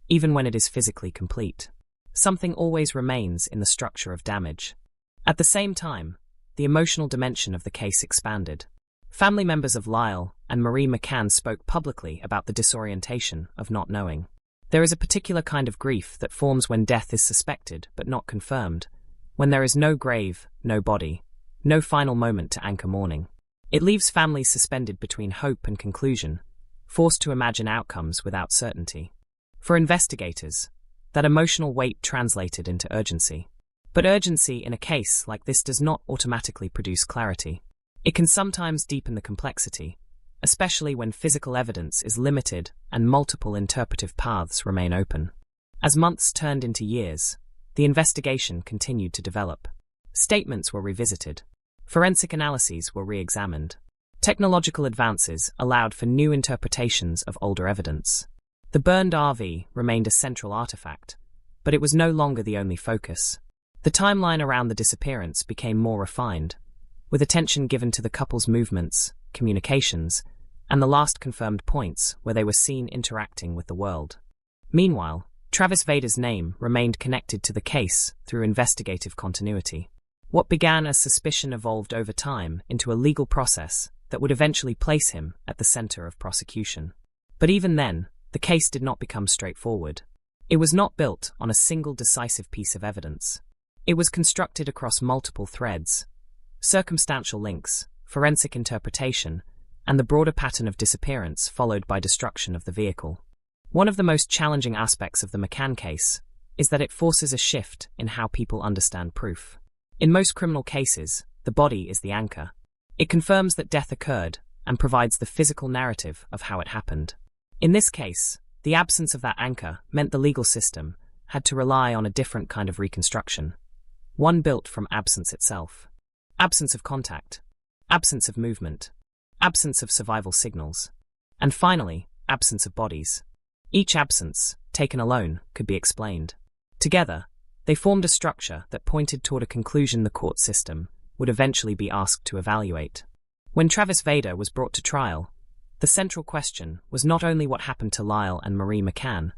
even when it is physically complete. Something always remains in the structure of damage. At the same time, the emotional dimension of the case expanded. Family members of Lyle and Marie McCann spoke publicly about the disorientation of not knowing. There is a particular kind of grief that forms when death is suspected but not confirmed, when there is no grave, no body, no final moment to anchor mourning. It leaves families suspended between hope and conclusion, forced to imagine outcomes without certainty. For investigators, that emotional weight translated into urgency. But urgency in a case like this does not automatically produce clarity. It can sometimes deepen the complexity, especially when physical evidence is limited and multiple interpretive paths remain open. As months turned into years, the investigation continued to develop. Statements were revisited. Forensic analyses were re-examined. Technological advances allowed for new interpretations of older evidence. The burned RV remained a central artifact, but it was no longer the only focus. The timeline around the disappearance became more refined, with attention given to the couple's movements, communications, and the last confirmed points where they were seen interacting with the world. Meanwhile, Travis Vader's name remained connected to the case through investigative continuity. What began as suspicion evolved over time into a legal process that would eventually place him at the center of prosecution. But even then, the case did not become straightforward. It was not built on a single decisive piece of evidence. It was constructed across multiple threads: circumstantial links, forensic interpretation, and the broader pattern of disappearance followed by destruction of the vehicle. One of the most challenging aspects of the McCann case is that it forces a shift in how people understand proof. In most criminal cases, the body is the anchor. It confirms that death occurred and provides the physical narrative of how it happened. In this case, the absence of that anchor meant the legal system had to rely on a different kind of reconstruction, one built from absence itself. Absence of contact, absence of movement, absence of survival signals, and finally, absence of bodies. Each absence, taken alone, could be explained. Together, they formed a structure that pointed toward a conclusion the court system would eventually be asked to evaluate. When Travis Vader was brought to trial, the central question was not only what happened to Lyle and Marie McCann,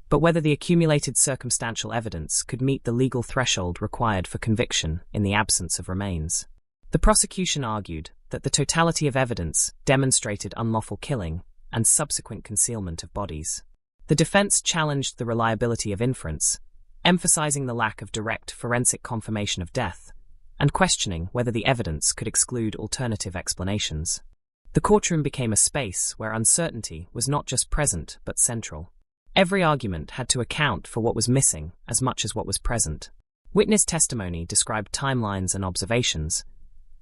but whether the accumulated circumstantial evidence could meet the legal threshold required for conviction in the absence of remains. The prosecution argued that the totality of evidence demonstrated unlawful killing and subsequent concealment of bodies. The defense challenged the reliability of inference, emphasizing the lack of direct forensic confirmation of death, and questioning whether the evidence could exclude alternative explanations. The courtroom became a space where uncertainty was not just present but central. Every argument had to account for what was missing as much as what was present. Witness testimony described timelines and observations,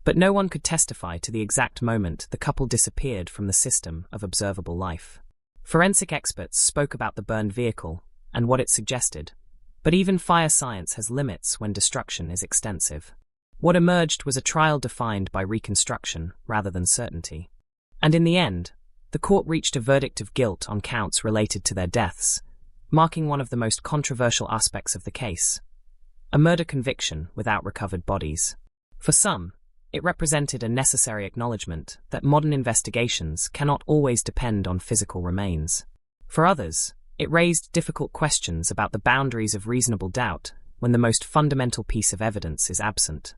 but no one could testify to the exact moment the couple disappeared from the system of observable life. Forensic experts spoke about the burned vehicle and what it suggested, but even fire science has limits when destruction is extensive. What emerged was a trial defined by reconstruction rather than certainty. And in the end, the court reached a verdict of guilt on counts related to their deaths, marking one of the most controversial aspects of the case: a murder conviction without recovered bodies. For some, it represented a necessary acknowledgement that modern investigations cannot always depend on physical remains. For others, it raised difficult questions about the boundaries of reasonable doubt when the most fundamental piece of evidence is absent.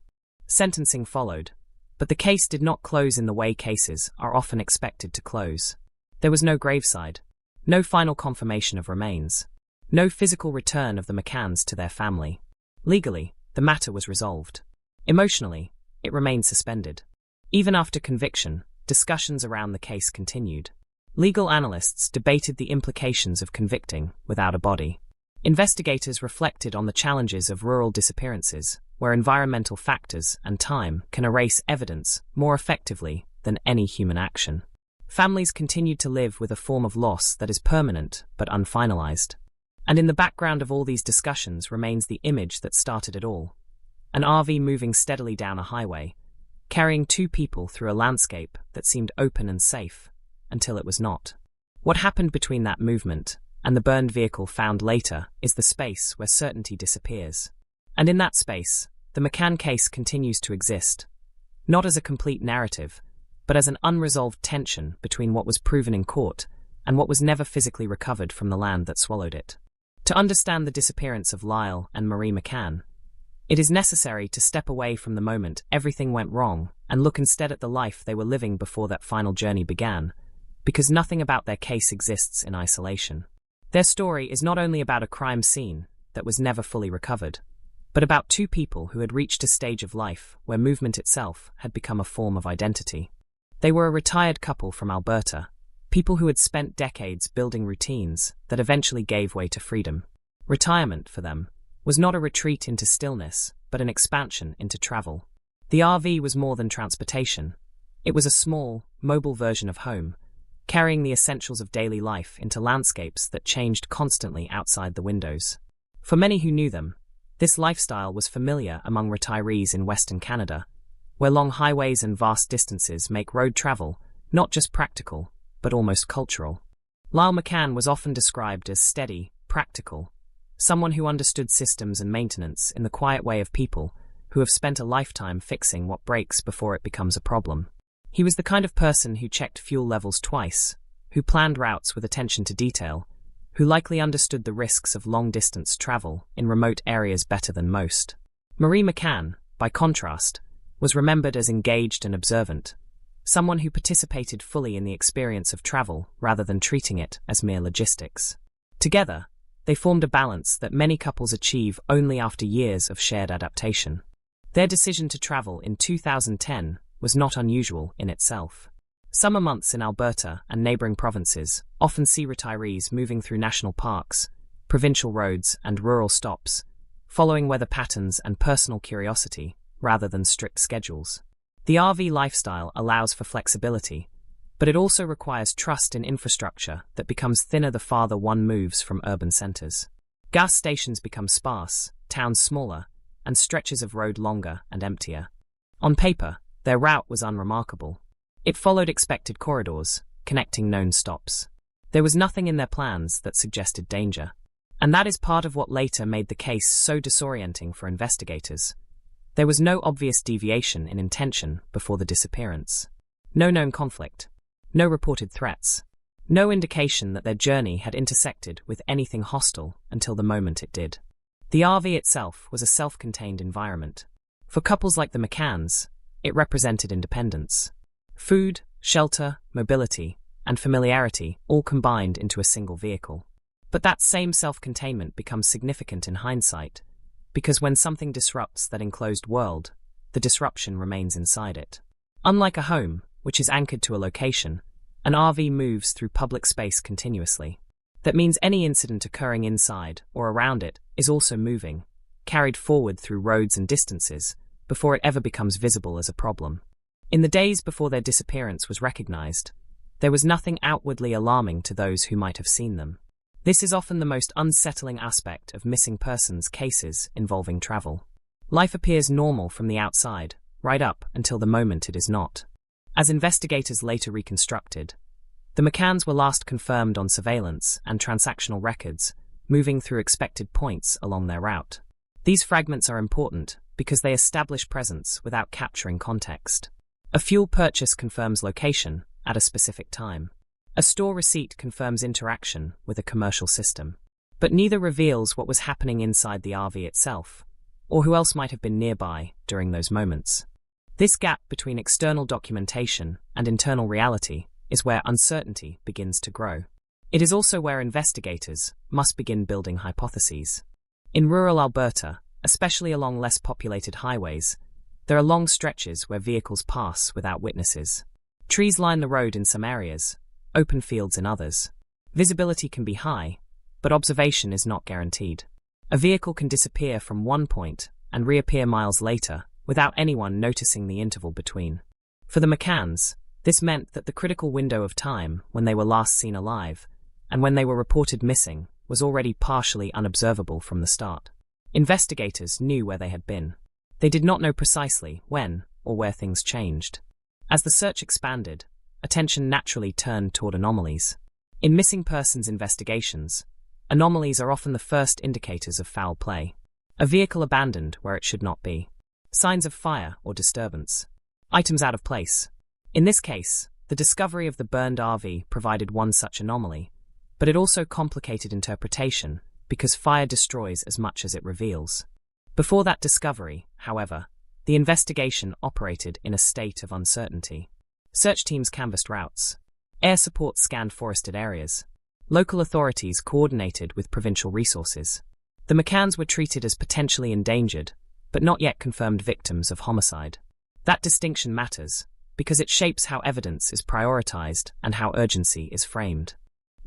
Sentencing followed, but the case did not close in the way cases are often expected to close. There was no graveside, no final confirmation of remains, no physical return of the McCanns to their family. Legally, the matter was resolved. Emotionally, it remained suspended. Even after conviction, discussions around the case continued. Legal analysts debated the implications of convicting without a body. Investigators reflected on the challenges of rural disappearances, where environmental factors and time can erase evidence more effectively than any human action. Families continued to live with a form of loss that is permanent but unfinalized. And in the background of all these discussions remains the image that started it all. An RV moving steadily down a highway, carrying two people through a landscape that seemed open and safe, until it was not. What happened between that movement and the burned vehicle found later is the space where certainty disappears. And in that space, the McCann case continues to exist, not as a complete narrative, but as an unresolved tension between what was proven in court and what was never physically recovered from the land that swallowed it. To understand the disappearance of Lyle and Marie McCann, it is necessary to step away from the moment everything went wrong and look instead at the life they were living before that final journey began, because nothing about their case exists in isolation. Their story is not only about a crime scene that was never fully recovered, but about two people who had reached a stage of life where movement itself had become a form of identity. They were a retired couple from Alberta, people who had spent decades building routines that eventually gave way to freedom. Retirement, for them, was not a retreat into stillness, but an expansion into travel. The RV was more than transportation. It was a small, mobile version of home, carrying the essentials of daily life into landscapes that changed constantly outside the windows. For many who knew them, this lifestyle was familiar among retirees in Western Canada, where long highways and vast distances make road travel not just practical, but almost cultural. Lyle McCann was often described as steady, practical, someone who understood systems and maintenance in the quiet way of people who have spent a lifetime fixing what breaks before it becomes a problem. He was the kind of person who checked fuel levels twice, who planned routes with attention to detail, who likely understood the risks of long-distance travel in remote areas better than most. Marie McCann, by contrast, was remembered as engaged and observant, someone who participated fully in the experience of travel rather than treating it as mere logistics. Together, they formed a balance that many couples achieve only after years of shared adaptation. Their decision to travel in 2010 was not unusual in itself. Summer months in Alberta and neighboring provinces often see retirees moving through national parks, provincial roads, and rural stops, following weather patterns and personal curiosity rather than strict schedules. The RV lifestyle allows for flexibility, but it also requires trust in infrastructure that becomes thinner the farther one moves from urban centers. Gas stations become sparse, towns smaller, and stretches of road longer and emptier. On paper, their route was unremarkable. It followed expected corridors, connecting known stops. There was nothing in their plans that suggested danger. And that is part of what later made the case so disorienting for investigators. There was no obvious deviation in intention before the disappearance. No known conflict. No reported threats. No indication that their journey had intersected with anything hostile until the moment it did. The RV itself was a self-contained environment. For couples like the McCanns, it represented independence. Food, shelter, mobility, and familiarity all combined into a single vehicle. But that same self-containment becomes significant in hindsight, because when something disrupts that enclosed world, the disruption remains inside it. Unlike a home, which is anchored to a location, an RV moves through public space continuously. That means any incident occurring inside or around it is also moving, carried forward through roads and distances, before it ever becomes visible as a problem. In the days before their disappearance was recognized, there was nothing outwardly alarming to those who might have seen them. This is often the most unsettling aspect of missing persons cases involving travel. Life appears normal from the outside, right up until the moment it is not. As investigators later reconstructed, the McCanns were last confirmed on surveillance and transactional records, moving through expected points along their route. These fragments are important because they establish presence without capturing context. A fuel purchase confirms location at a specific time. A store receipt confirms interaction with a commercial system. But neither reveals what was happening inside the RV itself, or who else might have been nearby during those moments. This gap between external documentation and internal reality is where uncertainty begins to grow. It is also where investigators must begin building hypotheses. In rural Alberta, especially along less populated highways, there are long stretches where vehicles pass without witnesses. Trees line the road in some areas, open fields in others. Visibility can be high, but observation is not guaranteed. A vehicle can disappear from one point and reappear miles later without anyone noticing the interval between. For the McCanns, this meant that the critical window of time when they were last seen alive and when they were reported missing was already partially unobservable from the start. Investigators knew where they had been. They did not know precisely when or where things changed. As the search expanded, attention naturally turned toward anomalies. In missing persons investigations, anomalies are often the first indicators of foul play. A vehicle abandoned where it should not be. Signs of fire or disturbance. Items out of place. In this case, the discovery of the burned RV provided one such anomaly, but it also complicated interpretation because fire destroys as much as it reveals. Before that discovery, however, the investigation operated in a state of uncertainty. Search teams canvassed routes. Air support scanned forested areas. Local authorities coordinated with provincial resources. The McCanns were treated as potentially endangered, but not yet confirmed victims of homicide. That distinction matters, because it shapes how evidence is prioritized and how urgency is framed.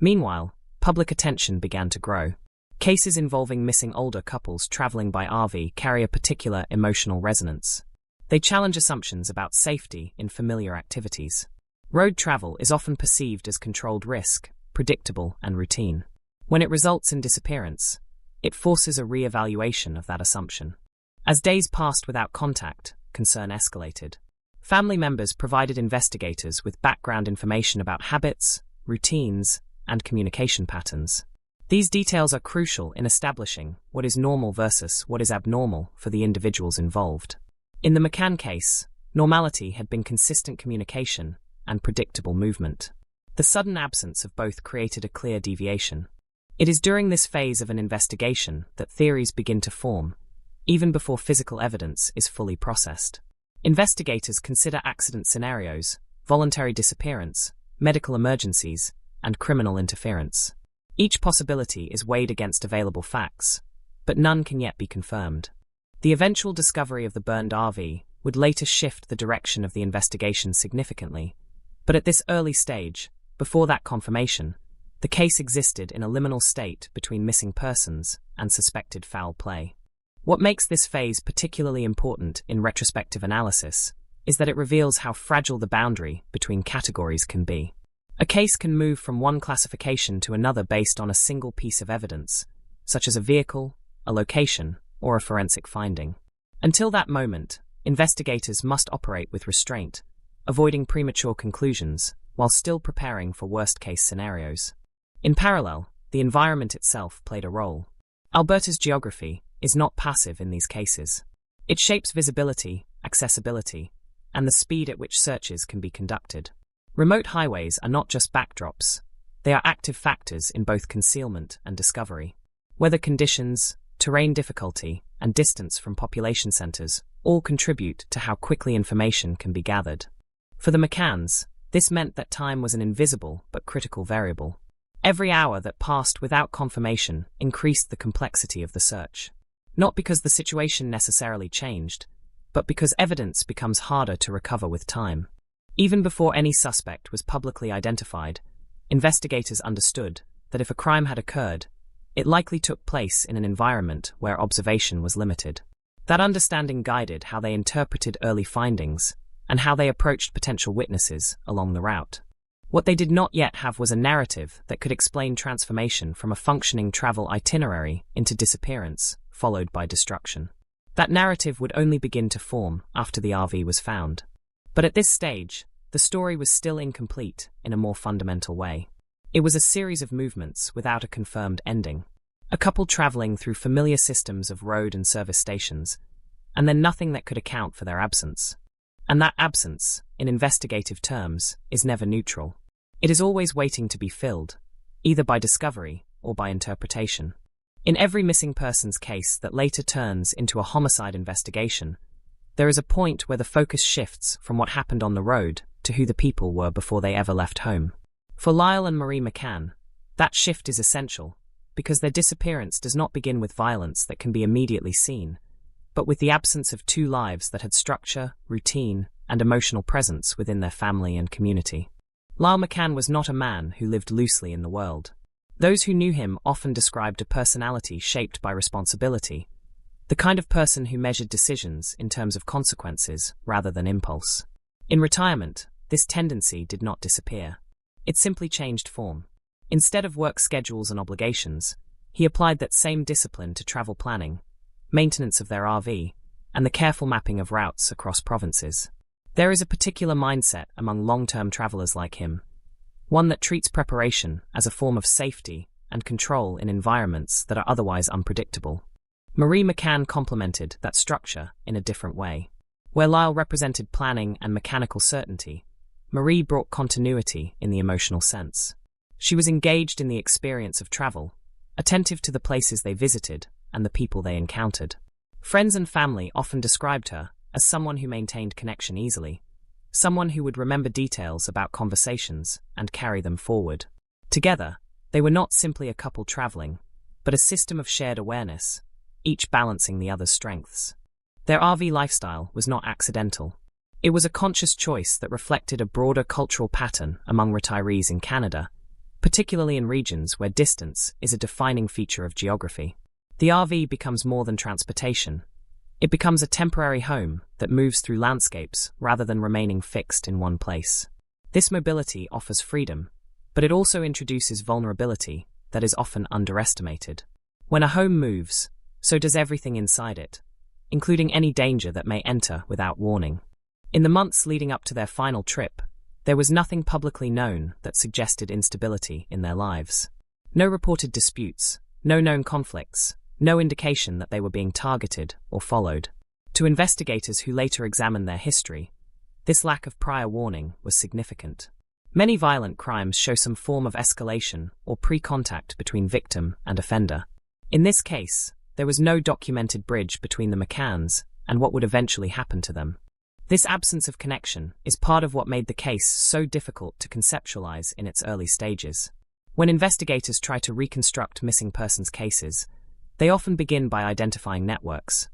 Meanwhile, public attention began to grow. Cases involving missing older couples traveling by RV carry a particular emotional resonance. They challenge assumptions about safety in familiar activities. Road travel is often perceived as controlled risk, predictable and routine. When it results in disappearance, it forces a re-evaluation of that assumption. As days passed without contact, concern escalated. Family members provided investigators with background information about habits, routines, and communication patterns. These details are crucial in establishing what is normal versus what is abnormal for the individuals involved. In the McCann case, normality had been consistent communication and predictable movement. The sudden absence of both created a clear deviation. It is during this phase of an investigation that theories begin to form, even before physical evidence is fully processed. Investigators consider accident scenarios, voluntary disappearance, medical emergencies, and criminal interference. Each possibility is weighed against available facts, but none can yet be confirmed. The eventual discovery of the burned RV would later shift the direction of the investigation significantly, but at this early stage, before that confirmation, the case existed in a liminal state between missing persons and suspected foul play. What makes this phase particularly important in retrospective analysis is that it reveals how fragile the boundary between categories can be. A case can move from one classification to another based on a single piece of evidence, such as a vehicle, a location, or a forensic finding. Until that moment, investigators must operate with restraint, avoiding premature conclusions while still preparing for worst-case scenarios. In parallel, the environment itself played a role. Alberta's geography is not passive in these cases. It shapes visibility, accessibility, and the speed at which searches can be conducted. Remote highways are not just backdrops, they are active factors in both concealment and discovery. Weather conditions, terrain difficulty, and distance from population centers all contribute to how quickly information can be gathered. For the McCanns, this meant that time was an invisible but critical variable. Every hour that passed without confirmation increased the complexity of the search. Not because the situation necessarily changed, but because evidence becomes harder to recover with time. Even before any suspect was publicly identified, investigators understood that if a crime had occurred, it likely took place in an environment where observation was limited. That understanding guided how they interpreted early findings and how they approached potential witnesses along the route. What they did not yet have was a narrative that could explain transformation from a functioning travel itinerary into disappearance, followed by destruction. That narrative would only begin to form after the RV was found. But at this stage, the story was still incomplete in a more fundamental way. It was a series of movements without a confirmed ending. A couple traveling through familiar systems of road and service stations, and then nothing that could account for their absence. And that absence, in investigative terms, is never neutral. It is always waiting to be filled, either by discovery or by interpretation. In every missing persons case that later turns into a homicide investigation, there is a point where the focus shifts from what happened on the road to who the people were before they ever left home. For Lyle and Marie McCann, that shift is essential, because their disappearance does not begin with violence that can be immediately seen, but with the absence of two lives that had structure, routine, and emotional presence within their family and community. Lyle McCann was not a man who lived loosely in the world. Those who knew him often described a personality shaped by responsibility, the kind of person who measured decisions in terms of consequences rather than impulse. In retirement, this tendency did not disappear. It simply changed form. Instead of work schedules and obligations, he applied that same discipline to travel planning, maintenance of their RV, and the careful mapping of routes across provinces. There is a particular mindset among long-term travelers like him, one that treats preparation as a form of safety and control in environments that are otherwise unpredictable. Marie McCann complemented that structure in a different way. Where Lyle represented planning and mechanical certainty, Marie brought continuity in the emotional sense. She was engaged in the experience of travel, attentive to the places they visited and the people they encountered. Friends and family often described her as someone who maintained connection easily, someone who would remember details about conversations and carry them forward. Together, they were not simply a couple traveling, but a system of shared awareness, each balancing the other's strengths. Their RV lifestyle was not accidental. It was a conscious choice that reflected a broader cultural pattern among retirees in Canada, particularly in regions where distance is a defining feature of geography. The RV becomes more than transportation. It becomes a temporary home that moves through landscapes rather than remaining fixed in one place. This mobility offers freedom, but it also introduces vulnerability that is often underestimated. When a home moves, so does everything inside it, including any danger that may enter without warning. In the months leading up to their final trip, there was nothing publicly known that suggested instability in their lives. No reported disputes, no known conflicts, no indication that they were being targeted or followed. To investigators who later examined their history, this lack of prior warning was significant. Many violent crimes show some form of escalation or pre-contact between victim and offender. In this case, there was no documented bridge between the McCanns and what would eventually happen to them. This absence of connection is part of what made the case so difficult to conceptualize in its early stages. When investigators try to reconstruct missing persons cases, they often begin by identifying networks: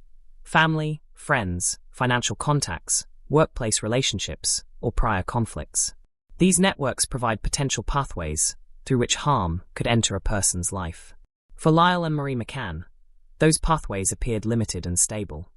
family, friends, financial contacts, workplace relationships, or prior conflicts. These networks provide potential pathways through which harm could enter a person's life. For Lyle and Marie McCann, those pathways appeared limited and stable.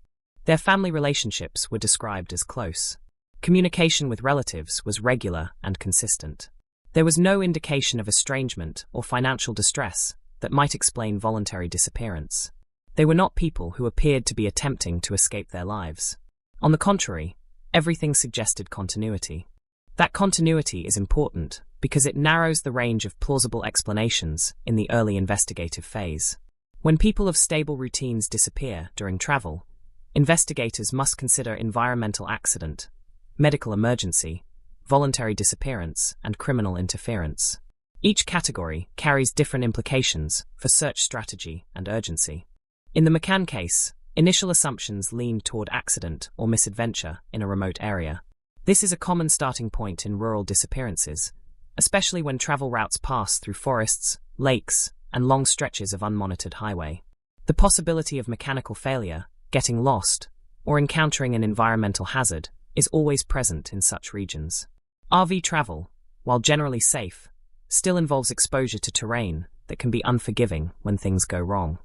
Their family relationships were described as close. Communication with relatives was regular and consistent. There was no indication of estrangement or financial distress that might explain voluntary disappearance. They were not people who appeared to be attempting to escape their lives. On the contrary, everything suggested continuity. That continuity is important because it narrows the range of plausible explanations in the early investigative phase. When people of stable routines disappear during travel, investigators must consider environmental accident, medical emergency, voluntary disappearance, and criminal interference. Each category carries different implications for search strategy and urgency. In the McCann case, initial assumptions leaned toward accident or misadventure in a remote area. This is a common starting point in rural disappearances, especially when travel routes pass through forests, lakes, and long stretches of unmonitored highway. The possibility of mechanical failure, getting lost, or encountering an environmental hazard is always present in such regions. RV travel, while generally safe, still involves exposure to terrain that can be unforgiving when things go wrong.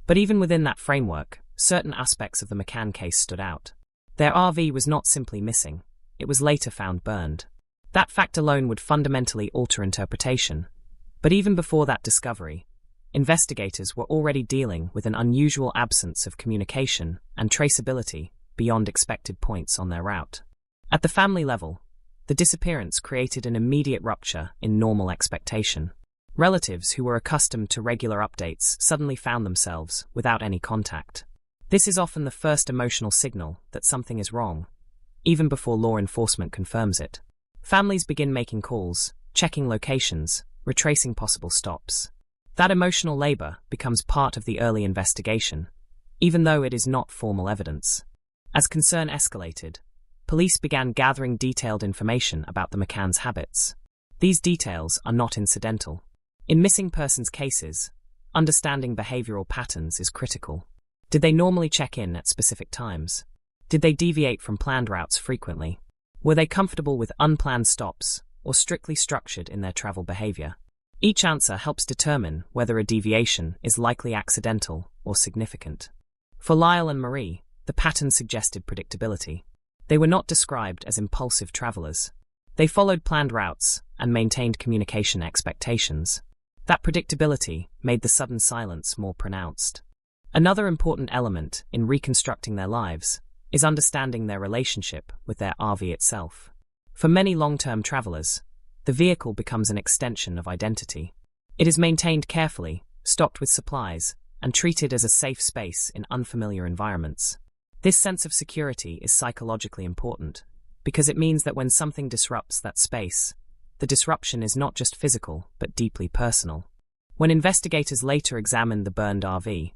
But even within that framework, certain aspects of the McCann case stood out. Their RV was not simply missing, it was later found burned. That fact alone would fundamentally alter interpretation. But even before that discovery, investigators were already dealing with an unusual absence of communication and traceability beyond expected points on their route. At the family level, the disappearance created an immediate rupture in normal expectation. Relatives who were accustomed to regular updates suddenly found themselves without any contact. This is often the first emotional signal that something is wrong, even before law enforcement confirms it. Families begin making calls, checking locations, retracing possible stops. That emotional labor becomes part of the early investigation, even though it is not formal evidence. As concern escalated, police began gathering detailed information about the McCann's habits. These details are not incidental. In missing persons cases, understanding behavioral patterns is critical. Did they normally check in at specific times? Did they deviate from planned routes frequently? Were they comfortable with unplanned stops or strictly structured in their travel behavior? Each answer helps determine whether a deviation is likely accidental or significant. For Lyle and Marie, the pattern suggested predictability. They were not described as impulsive travelers. They followed planned routes and maintained communication expectations. That predictability made the sudden silence more pronounced. Another important element in reconstructing their lives is understanding their relationship with their RV itself. For many long-term travelers, the vehicle becomes an extension of identity. It is maintained carefully, stocked with supplies, and treated as a safe space in unfamiliar environments. This sense of security is psychologically important, because it means that when something disrupts that space, the disruption is not just physical, but deeply personal. When investigators later examined the burned RV,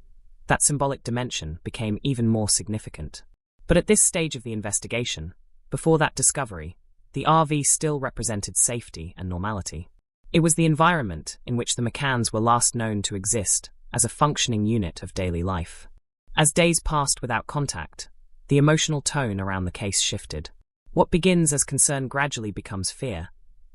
that symbolic dimension became even more significant. But at this stage of the investigation, before that discovery, the RV still represented safety and normality. It was the environment in which the McCanns were last known to exist as a functioning unit of daily life. As days passed without contact, the emotional tone around the case shifted. What begins as concern gradually becomes fear,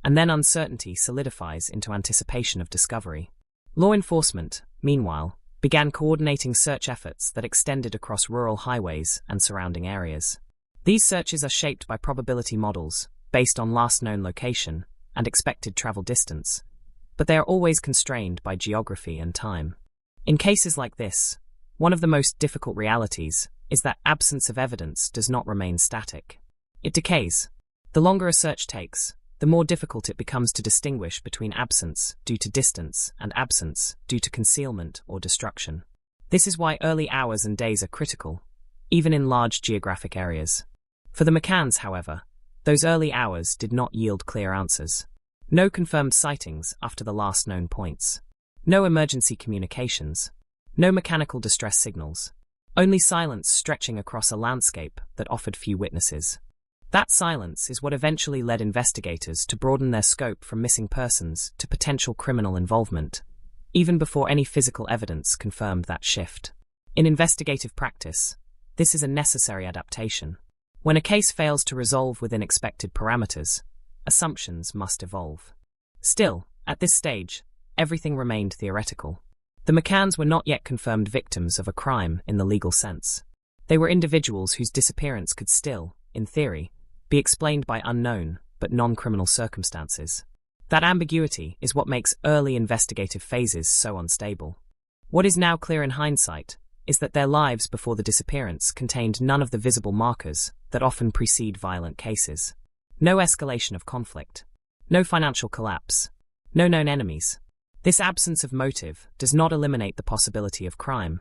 and then uncertainty solidifies into anticipation of discovery. Law enforcement, meanwhile, began coordinating search efforts that extended across rural highways and surrounding areas. These searches are shaped by probability models, based on last known location and expected travel distance, but they are always constrained by geography and time. In cases like this, one of the most difficult realities is that absence of evidence does not remain static. It decays. The longer a search takes, the more difficult it becomes to distinguish between absence due to distance and absence due to concealment or destruction. This is why early hours and days are critical, even in large geographic areas. For the McCanns, however, those early hours did not yield clear answers. No confirmed sightings after the last known points. No emergency communications. No mechanical distress signals. Only silence stretching across a landscape that offered few witnesses. That silence is what eventually led investigators to broaden their scope from missing persons to potential criminal involvement, even before any physical evidence confirmed that shift. In investigative practice, this is a necessary adaptation. When a case fails to resolve within expected parameters, assumptions must evolve. Still, at this stage, everything remained theoretical. The McCanns were not yet confirmed victims of a crime in the legal sense. They were individuals whose disappearance could still, in theory, be explained by unknown but non-criminal circumstances. That ambiguity is what makes early investigative phases so unstable. What is now clear in hindsight is that their lives before the disappearance contained none of the visible markers that often precede violent cases. No escalation of conflict. No financial collapse. No known enemies. This absence of motive does not eliminate the possibility of crime,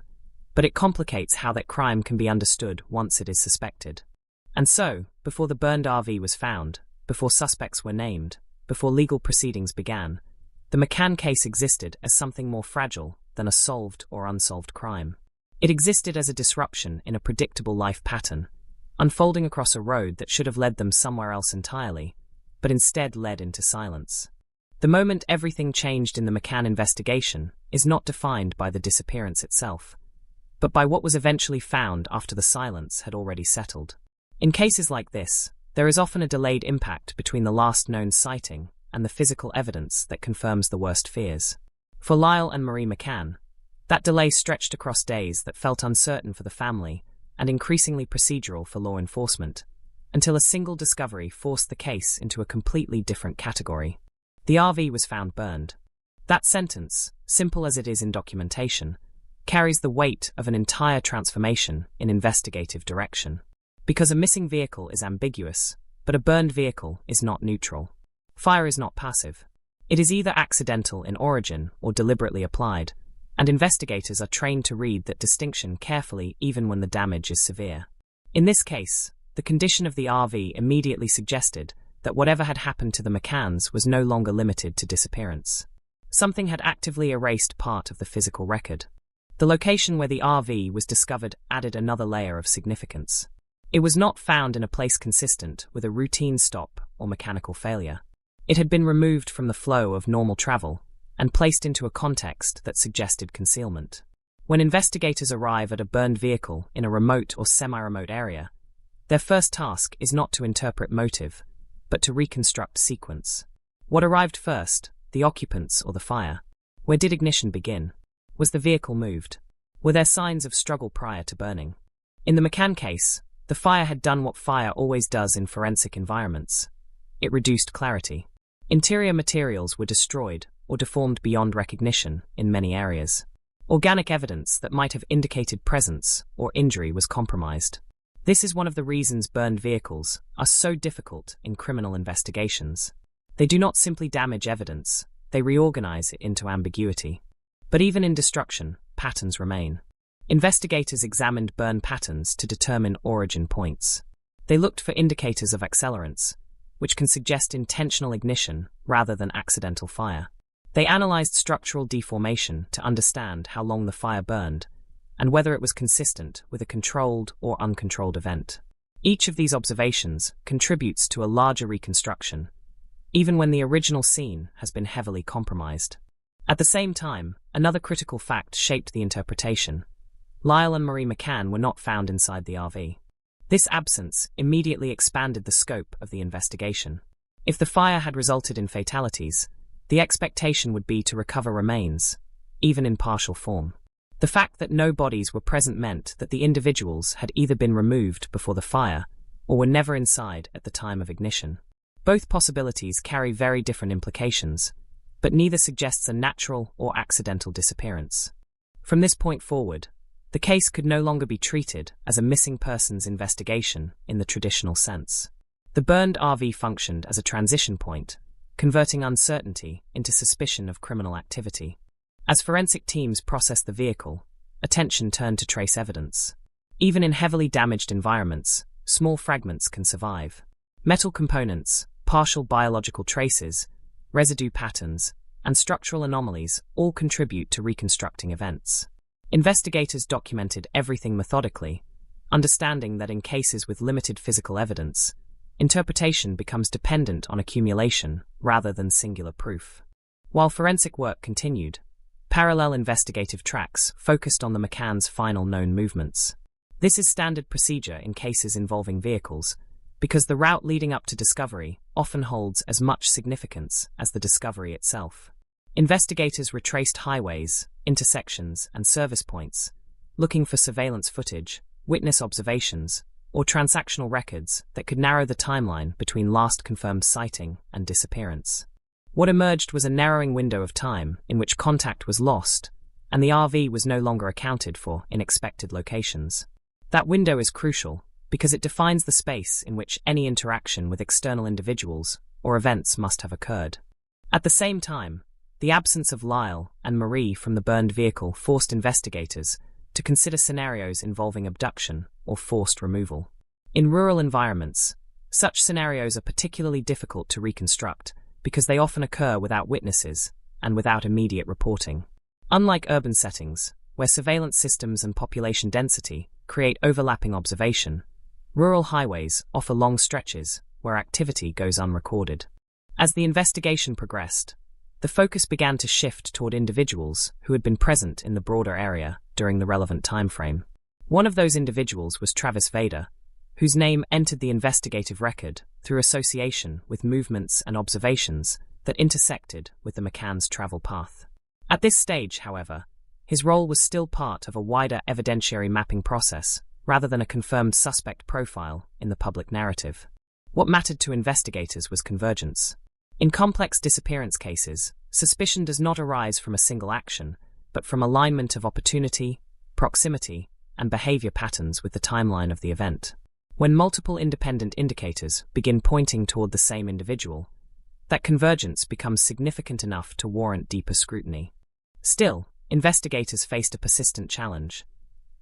but it complicates how that crime can be understood once it is suspected. And so, before the burned RV was found, before suspects were named, before legal proceedings began, the McCann case existed as something more fragile than a solved or unsolved crime. It existed as a disruption in a predictable life pattern, unfolding across a road that should have led them somewhere else entirely, but instead led into silence. The moment everything changed in the McCann investigation is not defined by the disappearance itself, but by what was eventually found after the silence had already settled. In cases like this, there is often a delayed impact between the last known sighting and the physical evidence that confirms the worst fears. For Lyle and Marie McCann, that delay stretched across days that felt uncertain for the family and increasingly procedural for law enforcement, until a single discovery forced the case into a completely different category. The RV was found burned. That sentence, simple as it is in documentation, carries the weight of an entire transformation in investigative direction. Because a missing vehicle is ambiguous, but a burned vehicle is not neutral. Fire is not passive. It is either accidental in origin or deliberately applied, and investigators are trained to read that distinction carefully even when the damage is severe. In this case, the condition of the RV immediately suggested that whatever had happened to the McCanns was no longer limited to disappearance. Something had actively erased part of the physical record. The location where the RV was discovered added another layer of significance. It was not found in a place consistent with a routine stop or mechanical failure. It had been removed from the flow of normal travel and placed into a context that suggested concealment. When investigators arrive at a burned vehicle in a remote or semi-remote area, their first task is not to interpret motive, but to reconstruct sequence. What arrived first, the occupants, or the fire? Where did ignition begin? Was the vehicle moved? Were there signs of struggle prior to burning? In the McCann case, the fire had done what fire always does in forensic environments. It reduced clarity. Interior materials were destroyed or deformed beyond recognition in many areas. Organic evidence that might have indicated presence or injury was compromised. This is one of the reasons burned vehicles are so difficult in criminal investigations. They do not simply damage evidence, they reorganize it into ambiguity. But even in destruction, patterns remain. Investigators examined burn patterns to determine origin points. They looked for indicators of accelerants, which can suggest intentional ignition rather than accidental fire. They analyzed structural deformation to understand how long the fire burned and whether it was consistent with a controlled or uncontrolled event. Each of these observations contributes to a larger reconstruction, even when the original scene has been heavily compromised. At the same time, another critical fact shaped the interpretation. Lyle and Marie McCann were not found inside the RV. This absence immediately expanded the scope of the investigation. If the fire had resulted in fatalities, the expectation would be to recover remains, even in partial form. The fact that no bodies were present meant that the individuals had either been removed before the fire or were never inside at the time of ignition. Both possibilities carry very different implications, but neither suggests a natural or accidental disappearance. From this point forward, the case could no longer be treated as a missing persons investigation in the traditional sense. The burned RV functioned as a transition point, converting uncertainty into suspicion of criminal activity. As forensic teams processed the vehicle, attention turned to trace evidence. Even in heavily damaged environments, small fragments can survive. Metal components, partial biological traces, residue patterns, and structural anomalies all contribute to reconstructing events. Investigators documented everything methodically, understanding that in cases with limited physical evidence, interpretation becomes dependent on accumulation rather than singular proof. While forensic work continued, parallel investigative tracks focused on the McCann's final known movements. This is standard procedure in cases involving vehicles, because the route leading up to discovery often holds as much significance as the discovery itself. Investigators retraced highways, intersections, and service points, looking for surveillance footage, witness observations, or transactional records that could narrow the timeline between last confirmed sighting and disappearance. What emerged was a narrowing window of time in which contact was lost, and the RV was no longer accounted for in expected locations. That window is crucial because it defines the space in which any interaction with external individuals or events must have occurred. At the same time, the absence of Lyle and Marie from the burned vehicle forced investigators to consider scenarios involving abduction or forced removal. In rural environments, such scenarios are particularly difficult to reconstruct because they often occur without witnesses and without immediate reporting. Unlike urban settings, where surveillance systems and population density create overlapping observation, rural highways offer long stretches where activity goes unrecorded. As the investigation progressed, the focus began to shift toward individuals who had been present in the broader area during the relevant timeframe. One of those individuals was Travis Vader, whose name entered the investigative record through association with movements and observations that intersected with the McCann's travel path. At this stage, however, his role was still part of a wider evidentiary mapping process rather than a confirmed suspect profile in the public narrative. What mattered to investigators was convergence. In complex disappearance cases, suspicion does not arise from a single action, but from alignment of opportunity, proximity, and behavior patterns with the timeline of the event. When multiple independent indicators begin pointing toward the same individual, that convergence becomes significant enough to warrant deeper scrutiny. Still, investigators faced a persistent challenge: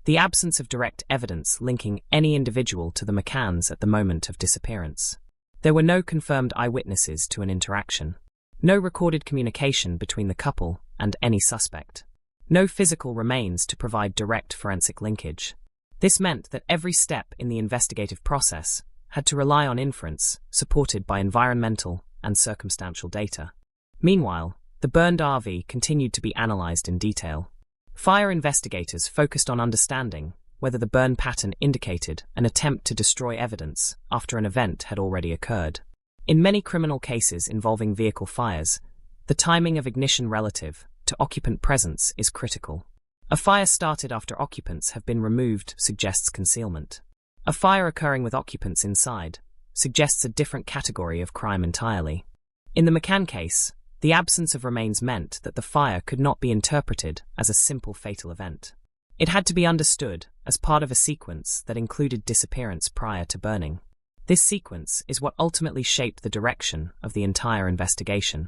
the absence of direct evidence linking any individual to the McCanns at the moment of disappearance. There were no confirmed eyewitnesses to an interaction, no recorded communication between the couple and any suspect, no physical remains to provide direct forensic linkage. This meant that every step in the investigative process had to rely on inference supported by environmental and circumstantial data. Meanwhile, the burned RV continued to be analyzed in detail. Fire investigators focused on understanding whether the burn pattern indicated an attempt to destroy evidence after an event had already occurred. In many criminal cases involving vehicle fires, The timing of ignition relative to occupant presence is critical. A fire started after occupants have been removed suggests concealment. A fire occurring with occupants inside suggests a different category of crime entirely. In the McCann case, the absence of remains meant that the fire could not be interpreted as a simple fatal event. It had to be understood as part of a sequence that included disappearance prior to burning. This sequence is what ultimately shaped the direction of the entire investigation.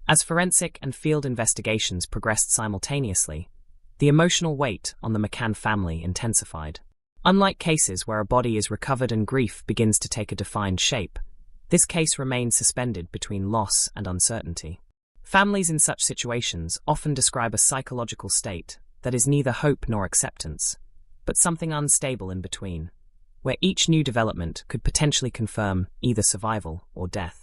As forensic and field investigations progressed simultaneously, the emotional weight on the McCann family intensified. Unlike cases where a body is recovered and grief begins to take a defined shape, this case remained suspended between loss and uncertainty. Families in such situations often describe a psychological state that is neither hope nor acceptance, but something unstable in between, where each new development could potentially confirm either survival or death.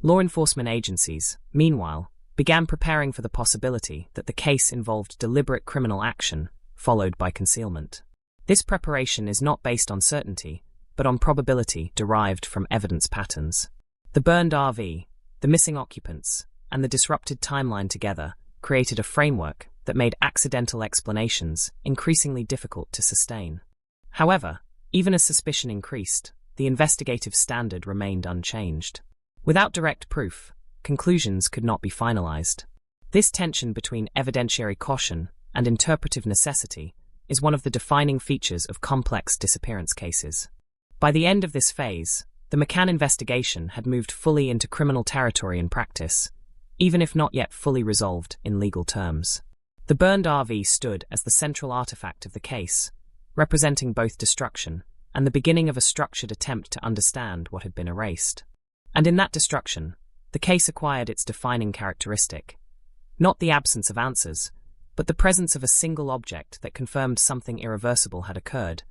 Law enforcement agencies, meanwhile, began preparing for the possibility that the case involved deliberate criminal action, followed by concealment. This preparation is not based on certainty, but on probability derived from evidence patterns. The burned RV, the missing occupants, and the disrupted timeline together created a framework that made accidental explanations increasingly difficult to sustain. However, even as suspicion increased, the investigative standard remained unchanged. Without direct proof, conclusions could not be finalized. This tension between evidentiary caution and interpretive necessity is one of the defining features of complex disappearance cases. By the end of this phase, the McCann investigation had moved fully into criminal territory in practice, even if not yet fully resolved in legal terms. The burned RV stood as the central artifact of the case, representing both destruction and the beginning of a structured attempt to understand what had been erased. And in that destruction, the case acquired its defining characteristic. Not the absence of answers, but the presence of a single object that confirmed something irreversible had occurred,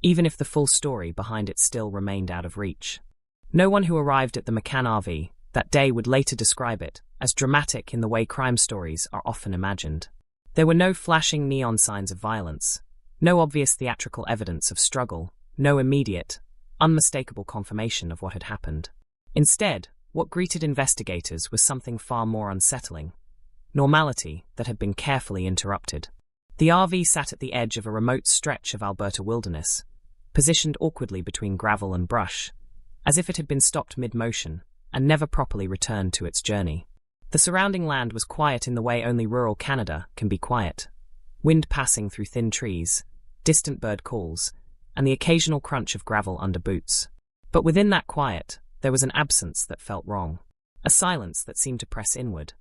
even if the full story behind it still remained out of reach. No one who arrived at the McCann RV that day would later describe it as dramatic in the way crime stories are often imagined. There were no flashing neon signs of violence, no obvious theatrical evidence of struggle, no immediate, unmistakable confirmation of what had happened. Instead, what greeted investigators was something far more unsettling: normality that had been carefully interrupted. The RV sat at the edge of a remote stretch of Alberta wilderness, positioned awkwardly between gravel and brush, as if it had been stopped mid-motion and never properly returned to its journey. The surrounding land was quiet in the way only rural Canada can be quiet: wind passing through thin trees, distant bird calls, and the occasional crunch of gravel under boots. But within that quiet, there was an absence that felt wrong, a silence that seemed to press inward.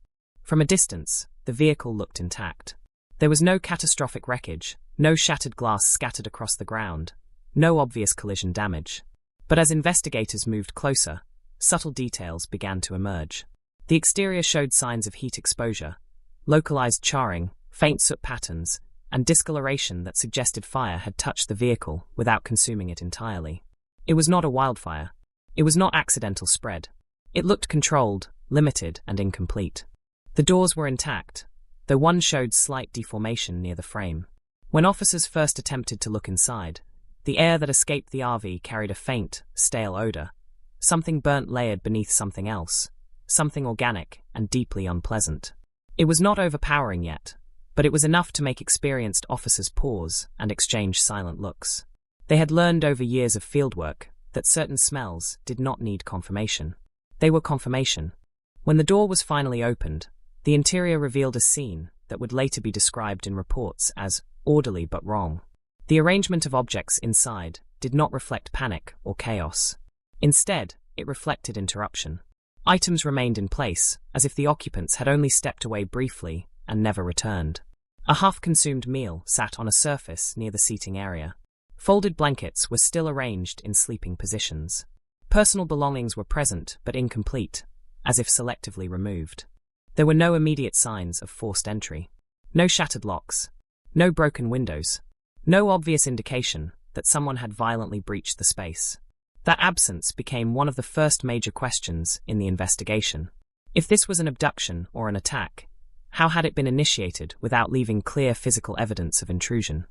From a distance, the vehicle looked intact. There was no catastrophic wreckage, no shattered glass scattered across the ground, no obvious collision damage. But as investigators moved closer, subtle details began to emerge. The exterior showed signs of heat exposure, localized charring, faint soot patterns, and discoloration that suggested fire had touched the vehicle without consuming it entirely. It was not a wildfire. It was not accidental spread. It looked controlled, limited, and incomplete. The doors were intact, though one showed slight deformation near the frame. When officers first attempted to look inside, the air that escaped the RV carried a faint, stale odor, something burnt layered beneath something else, something organic and deeply unpleasant. It was not overpowering yet, but it was enough to make experienced officers pause and exchange silent looks. They had learned over years of fieldwork that certain smells did not need confirmation. They were confirmation. When the door was finally opened, the interior revealed a scene that would later be described in reports as orderly but wrong. The arrangement of objects inside did not reflect panic or chaos. Instead, it reflected interruption. Items remained in place, as if the occupants had only stepped away briefly and never returned. A half-consumed meal sat on a surface near the seating area. Folded blankets were still arranged in sleeping positions. Personal belongings were present but incomplete, as if selectively removed. There were no immediate signs of forced entry. No shattered locks. No broken windows. No obvious indication that someone had violently breached the space. That absence became one of the first major questions in the investigation. If this was an abduction or an attack, how had it been initiated without leaving clear physical evidence of intrusion?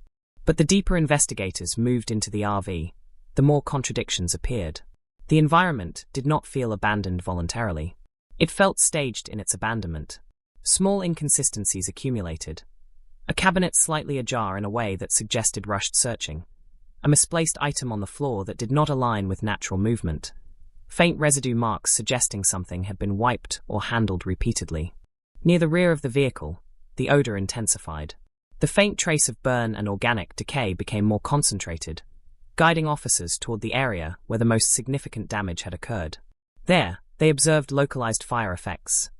But the deeper investigators moved into the RV, the more contradictions appeared. The environment did not feel abandoned voluntarily. It felt staged in its abandonment. small inconsistencies accumulated. A cabinet slightly ajar in a way that suggested rushed searching. A misplaced item on the floor that did not align with natural movement. Faint residue marks suggesting something had been wiped or handled repeatedly. Near the rear of the vehicle, the odor intensified. The faint trace of burn and organic decay became more concentrated, guiding officers toward the area where the most significant damage had occurred. There, they observed localized fire effects.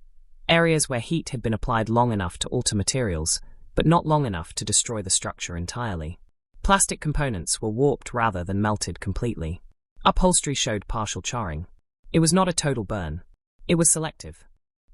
Areas where heat had been applied long enough to alter materials, but not long enough to destroy the structure entirely. Plastic components were warped rather than melted completely. Upholstery showed partial charring. It was not a total burn. It was selective.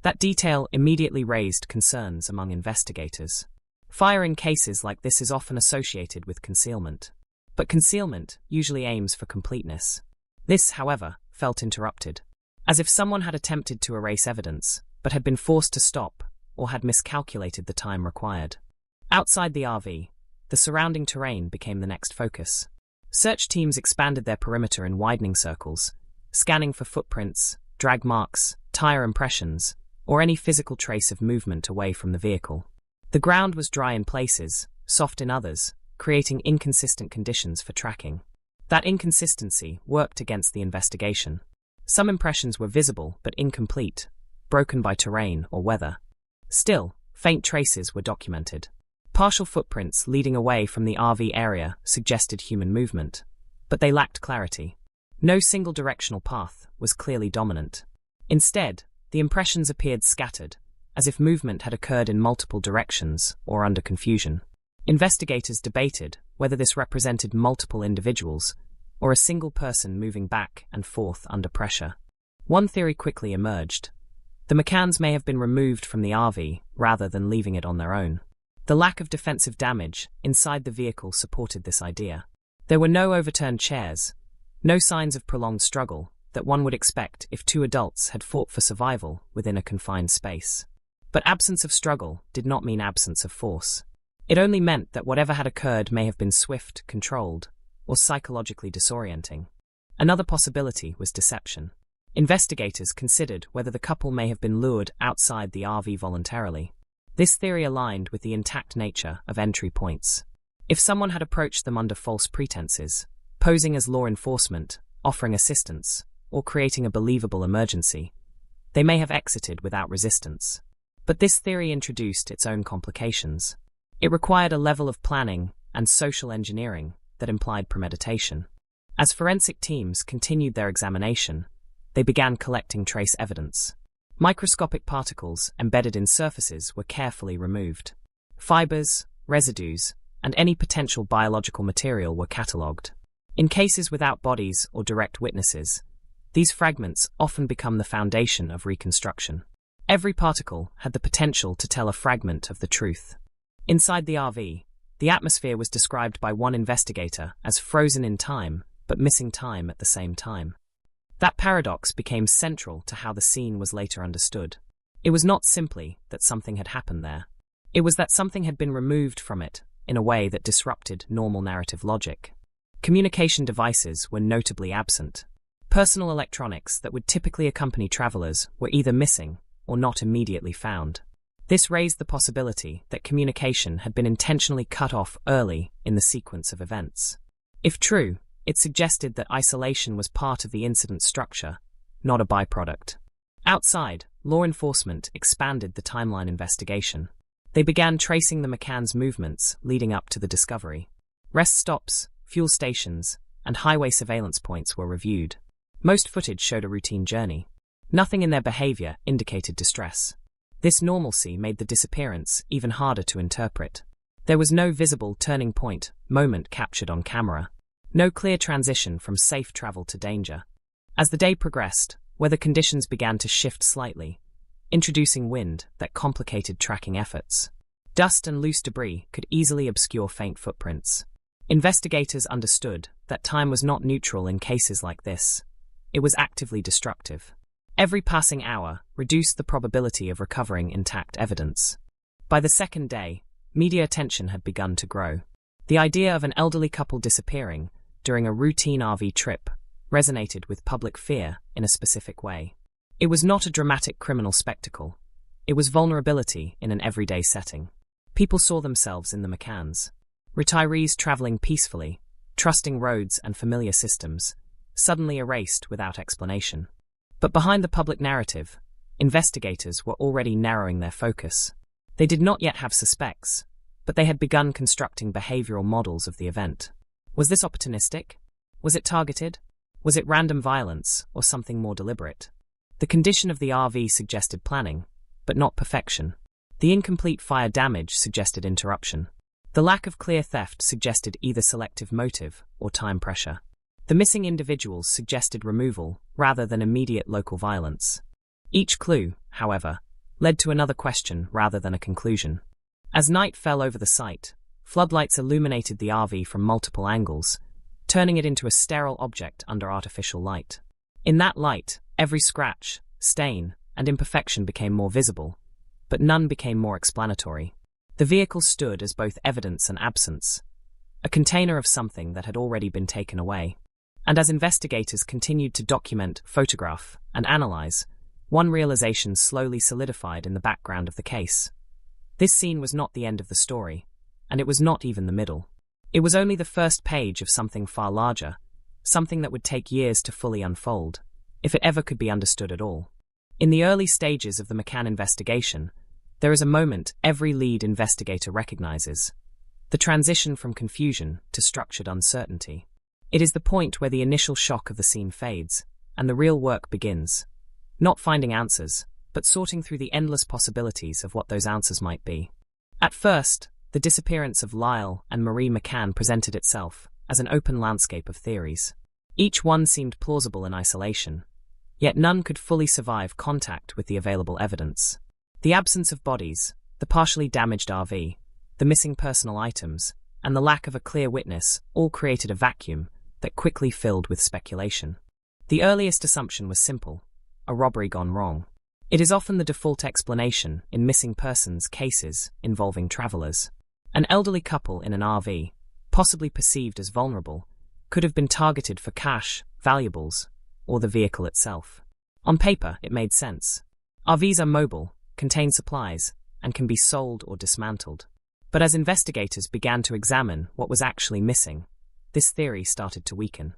That detail immediately raised concerns among investigators. Fire in cases like this is often associated with concealment. But concealment usually aims for completeness. This, however, felt interrupted. As if someone had attempted to erase evidence, but had been forced to stop, or had miscalculated the time required. Outside the RV, the surrounding terrain became the next focus. Search teams expanded their perimeter in widening circles, scanning for footprints, drag marks, tire impressions, or any physical trace of movement away from the vehicle. The ground was dry in places, soft in others, creating inconsistent conditions for tracking. That inconsistency worked against the investigation. Some impressions were visible but incomplete, broken by terrain or weather. Still, faint traces were documented. Partial footprints leading away from the RV area suggested human movement, but they lacked clarity. No single directional path was clearly dominant. Instead, the impressions appeared scattered, as if movement had occurred in multiple directions or under confusion. Investigators debated whether this represented multiple individuals or a single person moving back and forth under pressure. One theory quickly emerged. The McCanns may have been removed from the RV rather than leaving it on their own. The lack of defensive damage inside the vehicle supported this idea. There were no overturned chairs, no signs of prolonged struggle that one would expect if two adults had fought for survival within a confined space. But absence of struggle did not mean absence of force. It only meant that whatever had occurred may have been swift, controlled, or psychologically disorienting. Another possibility was deception. Investigators considered whether the couple may have been lured outside the RV voluntarily. This theory aligned with the intact nature of entry points. If someone had approached them under false pretenses, posing as law enforcement, offering assistance, or creating a believable emergency, they may have exited without resistance. But this theory introduced its own complications. It required a level of planning and social engineering that implied premeditation. As forensic teams continued their examination, they began collecting trace evidence. Microscopic particles embedded in surfaces were carefully removed. Fibers, residues, and any potential biological material were catalogued. In cases without bodies or direct witnesses, these fragments often become the foundation of reconstruction. Every particle had the potential to tell a fragment of the truth. Inside the RV, the atmosphere was described by one investigator as frozen in time, but missing time at the same time. That paradox became central to how the scene was later understood. It was not simply that something had happened there. It was that something had been removed from it in a way that disrupted normal narrative logic. Communication devices were notably absent. Personal electronics that would typically accompany travelers were either missing or not immediately found. This raised the possibility that communication had been intentionally cut off early in the sequence of events. If true, it suggested that isolation was part of the incident structure, not a byproduct. Outside, law enforcement expanded the timeline investigation. They began tracing the McCann's movements leading up to the discovery. Rest stops, fuel stations, and highway surveillance points were reviewed. Most footage showed a routine journey. Nothing in their behavior indicated distress. This normalcy made the disappearance even harder to interpret. There was no visible turning point moment captured on camera. No clear transition from safe travel to danger. As the day progressed, weather conditions began to shift slightly, introducing wind that complicated tracking efforts. Dust and loose debris could easily obscure faint footprints. Investigators understood that time was not neutral in cases like this. It was actively destructive. Every passing hour reduced the probability of recovering intact evidence. By the second day, media attention had begun to grow. The idea of an elderly couple disappearing during a routine RV trip resonated with public fear in a specific way. It was not a dramatic criminal spectacle. It was vulnerability in an everyday setting. People saw themselves in the McCanns. Retirees traveling peacefully, trusting roads and familiar systems, suddenly erased without explanation. But behind the public narrative, investigators were already narrowing their focus. They did not yet have suspects, but they had begun constructing behavioral models of the event. Was this opportunistic? Was it targeted? Was it random violence or something more deliberate? The condition of the RV suggested planning, but not perfection. The incomplete fire damage suggested interruption. The lack of clear theft suggested either selective motive or time pressure. The missing individuals suggested removal rather than immediate local violence. Each clue, however, led to another question rather than a conclusion. As night fell over the site, floodlights illuminated the RV from multiple angles, turning it into a sterile object under artificial light. In that light, every scratch, stain, and imperfection became more visible, but none became more explanatory. The vehicle stood as both evidence and absence, a container of something that had already been taken away. And as investigators continued to document, photograph, and analyze, one realization slowly solidified in the background of the case. This scene was not the end of the story, and it was not even the middle. It was only the first page of something far larger, something that would take years to fully unfold, if it ever could be understood at all. In the early stages of the McCann investigation, there is a moment every lead investigator recognizes: the transition from confusion to structured uncertainty. It is the point where the initial shock of the scene fades, and the real work begins. Not finding answers, but sorting through the endless possibilities of what those answers might be. At first, the disappearance of Lyle and Marie McCann presented itself as an open landscape of theories. Each one seemed plausible in isolation, yet none could fully survive contact with the available evidence. The absence of bodies, the partially damaged RV, the missing personal items, and the lack of a clear witness all created a vacuum that quickly filled with speculation. The earliest assumption was simple: a robbery gone wrong. It is often the default explanation in missing persons cases involving travelers. An elderly couple in an RV, possibly perceived as vulnerable, could have been targeted for cash, valuables, or the vehicle itself. On paper, it made sense. RVs are mobile, contain supplies, and can be sold or dismantled. But as investigators began to examine what was actually missing, this theory started to weaken.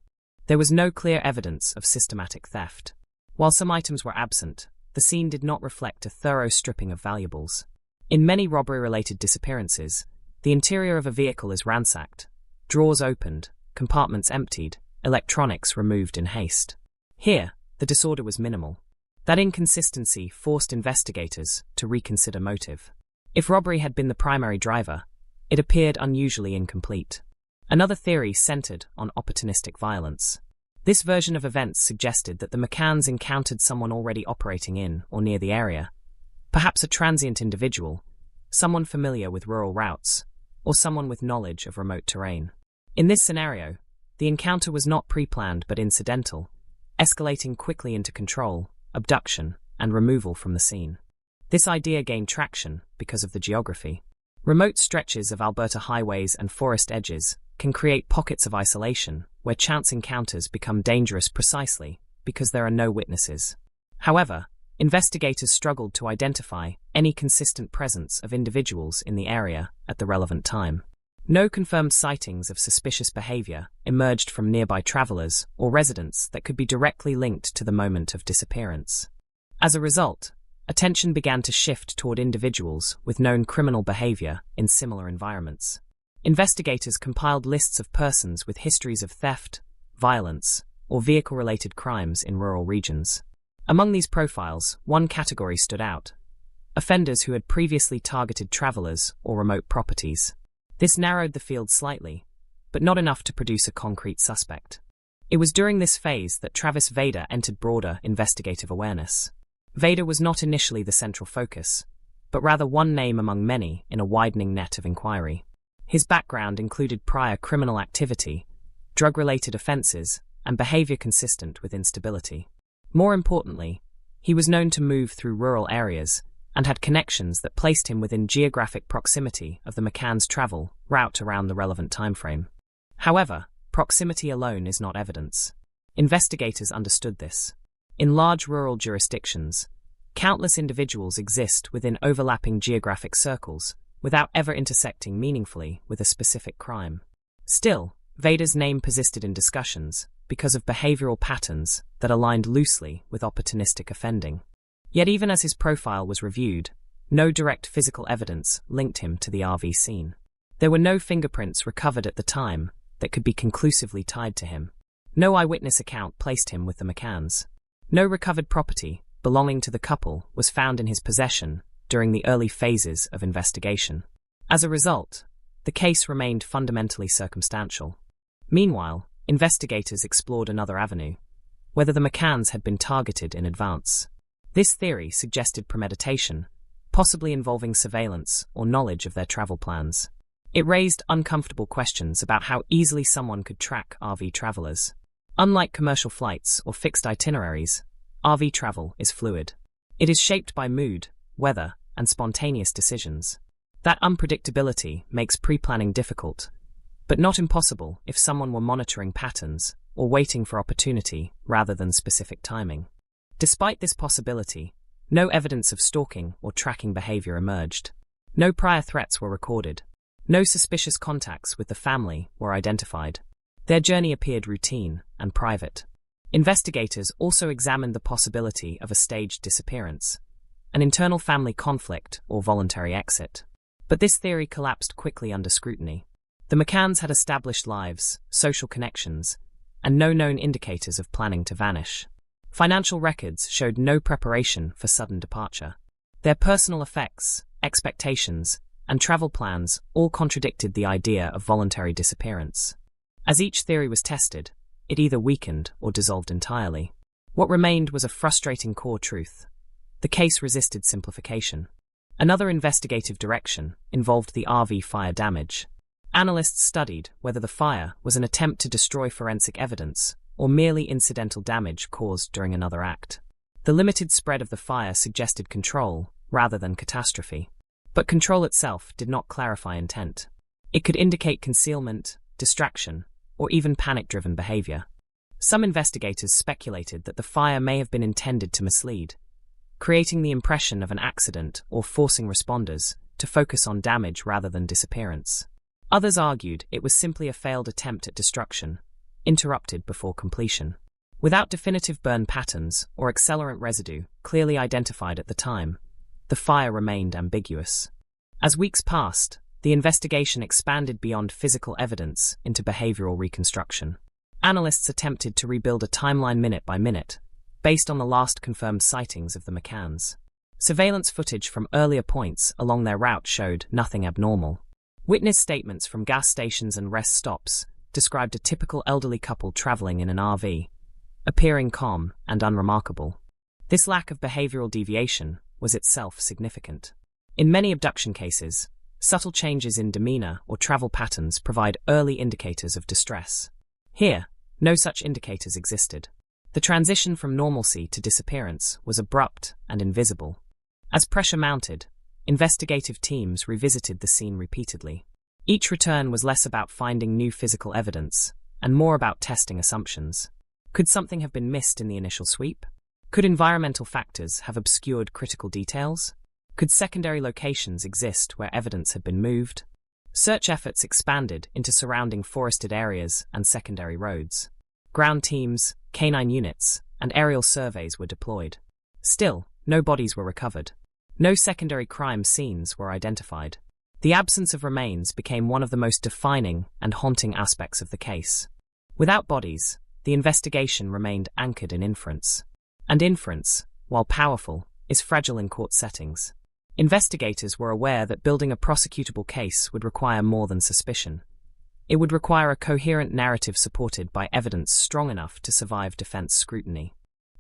There was no clear evidence of systematic theft. While some items were absent, the scene did not reflect a thorough stripping of valuables. In many robbery-related disappearances, the interior of a vehicle is ransacked, drawers opened, compartments emptied, electronics removed in haste. Here, the disorder was minimal. That inconsistency forced investigators to reconsider motive. If robbery had been the primary driver, it appeared unusually incomplete. Another theory centered on opportunistic violence. This version of events suggested that the McCanns encountered someone already operating in or near the area, perhaps a transient individual, someone familiar with rural routes, or someone with knowledge of remote terrain. In this scenario, the encounter was not pre-planned but incidental, escalating quickly into control, abduction, and removal from the scene. This idea gained traction because of the geography. Remote stretches of Alberta highways and forest edges can create pockets of isolation where chance encounters become dangerous precisely because there are no witnesses. However, investigators struggled to identify any consistent presence of individuals in the area at the relevant time. No confirmed sightings of suspicious behavior emerged from nearby travelers or residents that could be directly linked to the moment of disappearance. As a result, attention began to shift toward individuals with known criminal behavior in similar environments. Investigators compiled lists of persons with histories of theft, violence, or vehicle-related crimes in rural regions. Among these profiles, one category stood out: offenders who had previously targeted travelers or remote properties. This narrowed the field slightly, but not enough to produce a concrete suspect. It was during this phase that Travis Vader entered broader investigative awareness. Vader was not initially the central focus, but rather one name among many in a widening net of inquiry. His background included prior criminal activity, drug-related offenses, and behavior consistent with instability. More importantly, he was known to move through rural areas and had connections that placed him within geographic proximity of the McCann's travel route around the relevant timeframe. However, proximity alone is not evidence. Investigators understood this. In large rural jurisdictions, Countless individuals exist within overlapping geographic circles, without ever intersecting meaningfully with a specific crime. Still, Vader's name persisted in discussions because of behavioral patterns that aligned loosely with opportunistic offending. Yet even as his profile was reviewed, no direct physical evidence linked him to the RV scene. There were no fingerprints recovered at the time that could be conclusively tied to him. No eyewitness account placed him with the McCanns. No recovered property belonging to the couple was found in his possession during the early phases of investigation. As a result, the case remained fundamentally circumstantial. Meanwhile, investigators explored another avenue: whether the McCanns had been targeted in advance. This theory suggested premeditation, possibly involving surveillance or knowledge of their travel plans. It raised uncomfortable questions about how easily someone could track RV travelers. Unlike commercial flights or fixed itineraries, RV travel is fluid. It is shaped by mood, weather, and spontaneous decisions. That unpredictability makes pre-planning difficult, but not impossible if someone were monitoring patterns or waiting for opportunity rather than specific timing. Despite this possibility, no evidence of stalking or tracking behavior emerged. No prior threats were recorded. No suspicious contacts with the family were identified. Their journey appeared routine and private. Investigators also examined the possibility of a staged disappearance, an internal family conflict or voluntary exit. But this theory collapsed quickly under scrutiny. The McCanns had established lives, social connections, and no known indicators of planning to vanish. Financial records showed no preparation for sudden departure. Their personal effects, expectations, and travel plans all contradicted the idea of voluntary disappearance. As each theory was tested, it either weakened or dissolved entirely. What remained was a frustrating core truth. The case resisted simplification. Another investigative direction involved the RV fire damage. Analysts studied whether the fire was an attempt to destroy forensic evidence or merely incidental damage caused during another act. The limited spread of the fire suggested control rather than catastrophe. But control itself did not clarify intent. It could indicate concealment, distraction, or even panic-driven behavior. Some investigators speculated that the fire may have been intended to mislead, creating the impression of an accident or forcing responders to focus on damage rather than disappearance. Others argued it was simply a failed attempt at destruction, interrupted before completion. Without definitive burn patterns or accelerant residue clearly identified at the time, the fire remained ambiguous. As weeks passed, the investigation expanded beyond physical evidence into behavioral reconstruction. Analysts attempted to rebuild a timeline minute by minute, based on the last confirmed sightings of the McCanns. Surveillance footage from earlier points along their route showed nothing abnormal. Witness statements from gas stations and rest stops described a typical elderly couple traveling in an RV, appearing calm and unremarkable. This lack of behavioral deviation was itself significant. In many abduction cases, subtle changes in demeanor or travel patterns provide early indicators of distress. Here, no such indicators existed. The transition from normalcy to disappearance was abrupt and invisible. As pressure mounted, investigative teams revisited the scene repeatedly. Each return was less about finding new physical evidence and more about testing assumptions. Could something have been missed in the initial sweep? Could environmental factors have obscured critical details? Could secondary locations exist where evidence had been moved? Search efforts expanded into surrounding forested areas and secondary roads. Ground teams, canine units, and aerial surveys were deployed. Still, no bodies were recovered. No secondary crime scenes were identified. The absence of remains became one of the most defining and haunting aspects of the case. Without bodies, the investigation remained anchored in inference. And inference, while powerful, is fragile in court settings. Investigators were aware that building a prosecutable case would require more than suspicion. It would require a coherent narrative supported by evidence strong enough to survive defense scrutiny.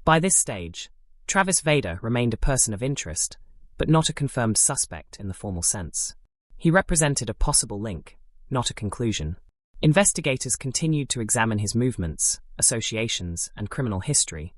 By this stage, Travis Vader remained a person of interest, but not a confirmed suspect in the formal sense. He represented a possible link, not a conclusion. Investigators continued to examine his movements, associations, and criminal history,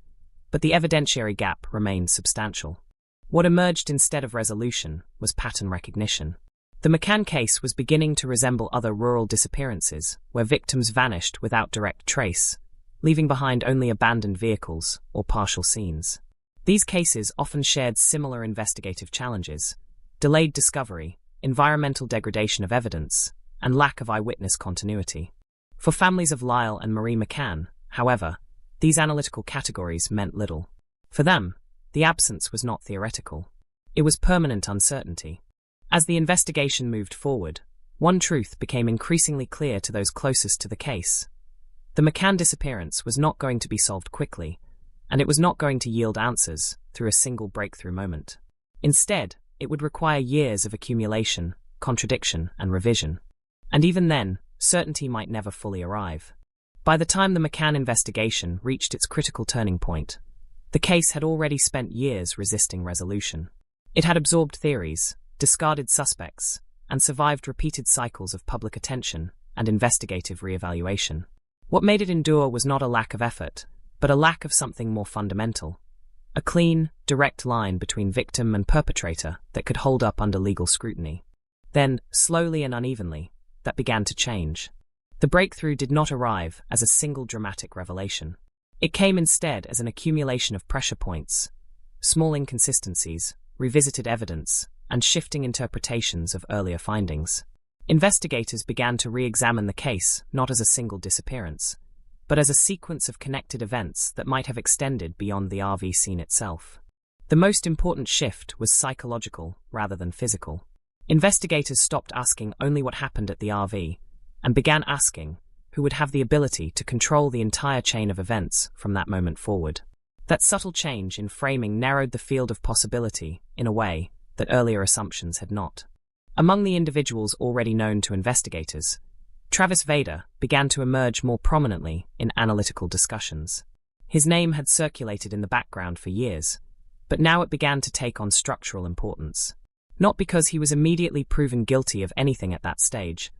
but the evidentiary gap remained substantial. What emerged instead of resolution was pattern recognition. The McCann case was beginning to resemble other rural disappearances, where victims vanished without direct trace, leaving behind only abandoned vehicles or partial scenes. These cases often shared similar investigative challenges: delayed discovery, environmental degradation of evidence, and lack of eyewitness continuity. For families of Lyle and Marie McCann, however, these analytical categories meant little. For them, the absence was not theoretical. It was permanent uncertainty. As the investigation moved forward, one truth became increasingly clear to those closest to the case. The McCann disappearance was not going to be solved quickly, and it was not going to yield answers through a single breakthrough moment. Instead, it would require years of accumulation, contradiction, and revision. And even then, certainty might never fully arrive. By the time the McCann investigation reached its critical turning point, the case had already spent years resisting resolution. It had absorbed theories, discarded suspects, and survived repeated cycles of public attention and investigative re-evaluation. What made it endure was not a lack of effort, but a lack of something more fundamental: a clean, direct line between victim and perpetrator that could hold up under legal scrutiny. Then, slowly and unevenly, that began to change. The breakthrough did not arrive as a single dramatic revelation. It came instead as an accumulation of pressure points, small inconsistencies, revisited evidence, and shifting interpretations of earlier findings. Investigators began to re-examine the case not as a single disappearance, but as a sequence of connected events that might have extended beyond the RV scene itself. The most important shift was psychological rather than physical. Investigators stopped asking only what happened at the RV and began asking who would have the ability to control the entire chain of events from that moment forward. That subtle change in framing narrowed the field of possibility in a way that earlier assumptions had not. Among the individuals already known to investigators, Travis Vader began to emerge more prominently in analytical discussions. His name had circulated in the background for years, but now it began to take on structural importance. Not because he was immediately proven guilty of anything at that stage,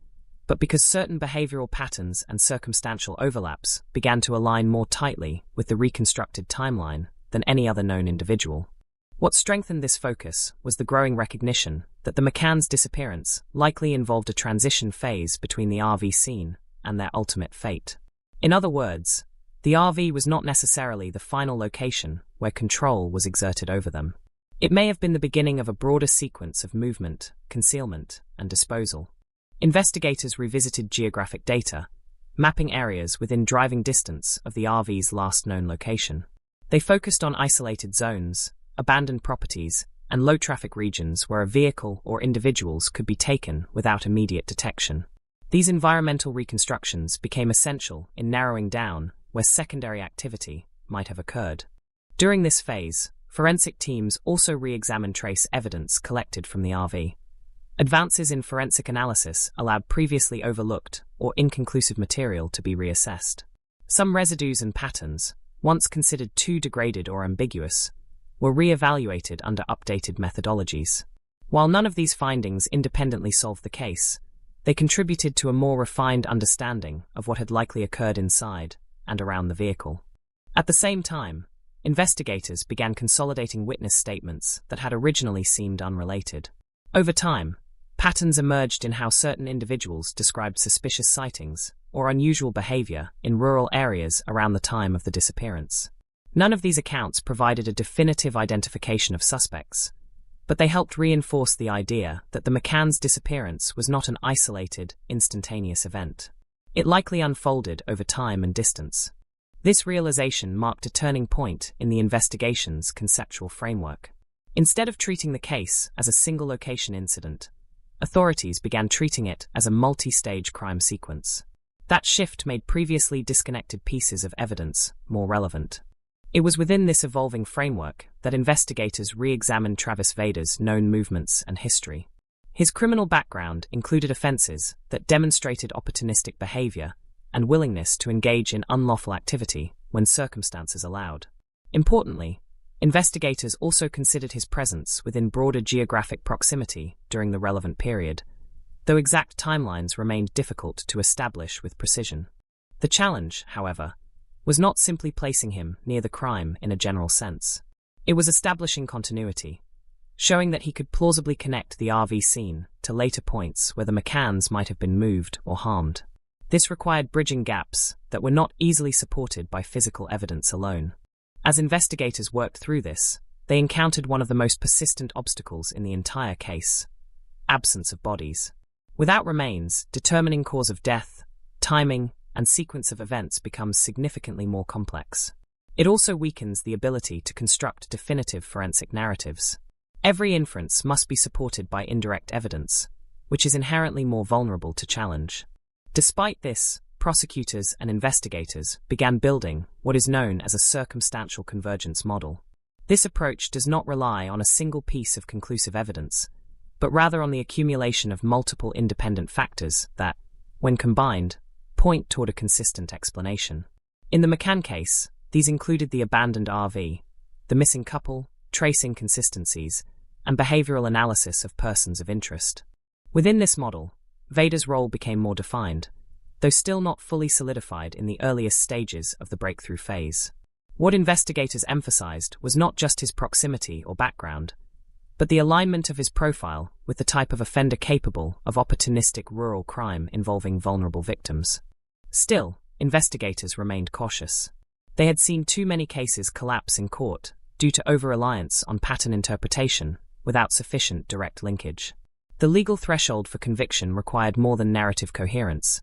but because certain behavioral patterns and circumstantial overlaps began to align more tightly with the reconstructed timeline than any other known individual. What strengthened this focus was the growing recognition that the McCann's disappearance likely involved a transition phase between the RV scene and their ultimate fate. In other words, the RV was not necessarily the final location where control was exerted over them. It may have been the beginning of a broader sequence of movement, concealment, and disposal. Investigators revisited geographic data, mapping areas within driving distance of the RV's last known location. They focused on isolated zones, abandoned properties, and low-traffic regions where a vehicle or individuals could be taken without immediate detection. These environmental reconstructions became essential in narrowing down where secondary activity might have occurred. During this phase, forensic teams also re-examined trace evidence collected from the RV. Advances in forensic analysis allowed previously overlooked or inconclusive material to be reassessed. Some residues and patterns, once considered too degraded or ambiguous, were re-evaluated under updated methodologies. While none of these findings independently solved the case, they contributed to a more refined understanding of what had likely occurred inside and around the vehicle. At the same time, investigators began consolidating witness statements that had originally seemed unrelated. Over time, patterns emerged in how certain individuals described suspicious sightings or unusual behavior in rural areas around the time of the disappearance. None of these accounts provided a definitive identification of suspects, but they helped reinforce the idea that the McCann's disappearance was not an isolated, instantaneous event. It likely unfolded over time and distance. This realization marked a turning point in the investigation's conceptual framework. Instead of treating the case as a single location incident, authorities began treating it as a multi-stage crime sequence. That shift made previously disconnected pieces of evidence more relevant. It was within this evolving framework that investigators re-examined Travis Vader's known movements and history. His criminal background included offenses that demonstrated opportunistic behavior and willingness to engage in unlawful activity when circumstances allowed. Importantly, investigators also considered his presence within broader geographic proximity during the relevant period, though exact timelines remained difficult to establish with precision. The challenge, however, was not simply placing him near the crime in a general sense. It was establishing continuity, showing that he could plausibly connect the RV scene to later points where the McCanns might have been moved or harmed. This required bridging gaps that were not easily supported by physical evidence alone. As investigators worked through this, they encountered one of the most persistent obstacles in the entire case: absence of bodies. Without remains, determining cause of death, timing, and sequence of events becomes significantly more complex. It also weakens the ability to construct definitive forensic narratives. Every inference must be supported by indirect evidence, which is inherently more vulnerable to challenge. Despite this, prosecutors and investigators began building what is known as a circumstantial convergence model. This approach does not rely on a single piece of conclusive evidence, but rather on the accumulation of multiple independent factors that, when combined, point toward a consistent explanation. In the McCann case, these included the abandoned RV, the missing couple, trace inconsistencies, and behavioral analysis of persons of interest. Within this model, Vader's role became more defined, though still not fully solidified in the earliest stages of the breakthrough phase. What investigators emphasized was not just his proximity or background, but the alignment of his profile with the type of offender capable of opportunistic rural crime involving vulnerable victims. Still, investigators remained cautious. They had seen too many cases collapse in court due to over-reliance on pattern interpretation without sufficient direct linkage. The legal threshold for conviction required more than narrative coherence.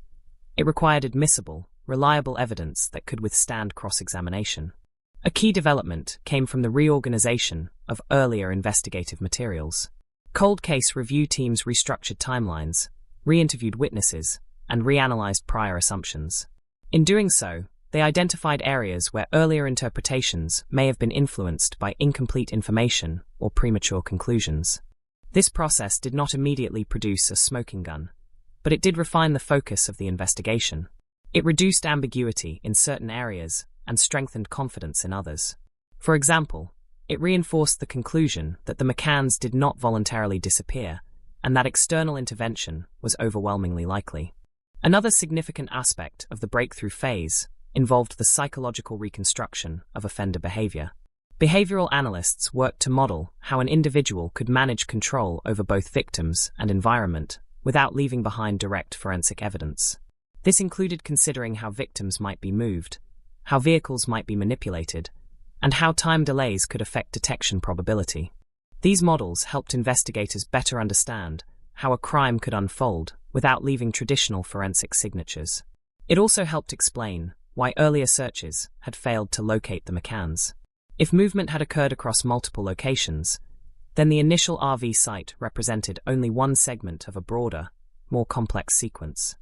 It required admissible, reliable evidence that could withstand cross-examination. A key development came from the reorganization of earlier investigative materials. Cold case review teams restructured timelines, re-interviewed witnesses, and reanalyzed prior assumptions. In doing so, they identified areas where earlier interpretations may have been influenced by incomplete information or premature conclusions. This process did not immediately produce a smoking gun, but it did refine the focus of the investigation. It reduced ambiguity in certain areas and strengthened confidence in others. For example, it reinforced the conclusion that the McCanns did not voluntarily disappear, and that external intervention was overwhelmingly likely. Another significant aspect of the breakthrough phase involved the psychological reconstruction of offender behavior. Behavioral analysts worked to model how an individual could manage control over both victims and environment without leaving behind direct forensic evidence. This included considering how victims might be moved, how vehicles might be manipulated, and how time delays could affect detection probability. These models helped investigators better understand how a crime could unfold without leaving traditional forensic signatures. It also helped explain why earlier searches had failed to locate the McCanns. If movement had occurred across multiple locations, then the initial RV site represented only one segment of a broader, more complex sequence.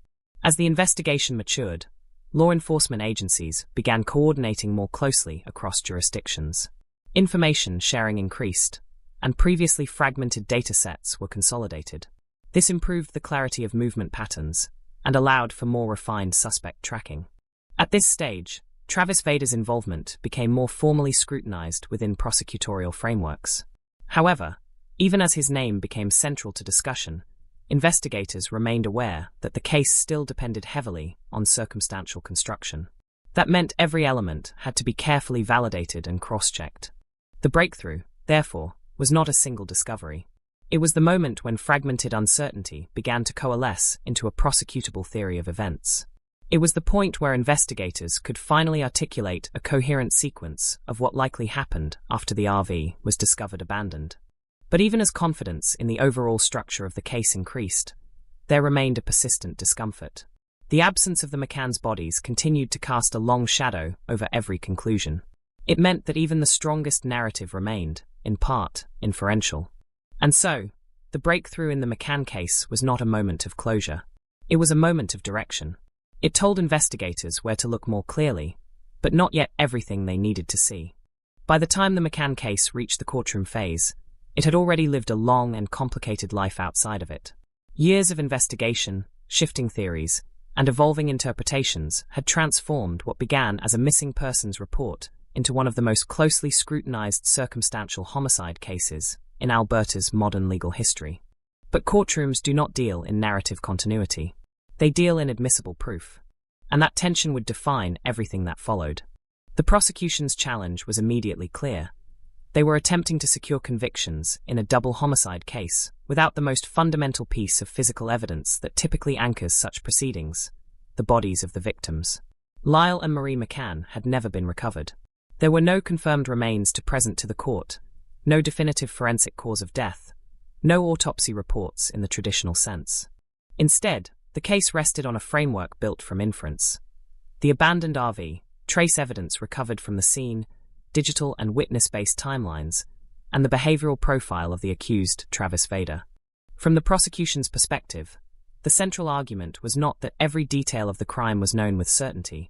As the investigation matured, law enforcement agencies began coordinating more closely across jurisdictions. Information sharing increased, and previously fragmented datasets were consolidated. This improved the clarity of movement patterns and allowed for more refined suspect tracking. At this stage, Travis Vader's involvement became more formally scrutinized within prosecutorial frameworks. However, even as his name became central to discussion, investigators remained aware that the case still depended heavily on circumstantial construction. That meant every element had to be carefully validated and cross-checked. The breakthrough, therefore, was not a single discovery. It was the moment when fragmented uncertainty began to coalesce into a prosecutable theory of events. It was the point where investigators could finally articulate a coherent sequence of what likely happened after the RV was discovered abandoned. But even as confidence in the overall structure of the case increased, there remained a persistent discomfort. The absence of the McCann's bodies continued to cast a long shadow over every conclusion. It meant that even the strongest narrative remained, in part, inferential. And so, the breakthrough in the McCann case was not a moment of closure. It was a moment of direction. It told investigators where to look more clearly, but not yet everything they needed to see. By the time the McCann case reached the courtroom phase, it had already lived a long and complicated life outside of it. Years of investigation, shifting theories, and evolving interpretations had transformed what began as a missing persons report into one of the most closely scrutinized circumstantial homicide cases in Alberta's modern legal history. But courtrooms do not deal in narrative continuity. They deal in admissible proof. And that tension would define everything that followed. The prosecution's challenge was immediately clear. They were attempting to secure convictions in a double homicide case without the most fundamental piece of physical evidence that typically anchors such proceedings: the bodies of the victims. Lyle and Marie McCann had never been recovered. There were no confirmed remains to present to the court, no definitive forensic cause of death, no autopsy reports in the traditional sense. Instead, the case rested on a framework built from inference. The abandoned RV, trace evidence recovered from the scene, digital and witness-based timelines, and the behavioral profile of the accused, Travis Vader. From the prosecution's perspective, the central argument was not that every detail of the crime was known with certainty,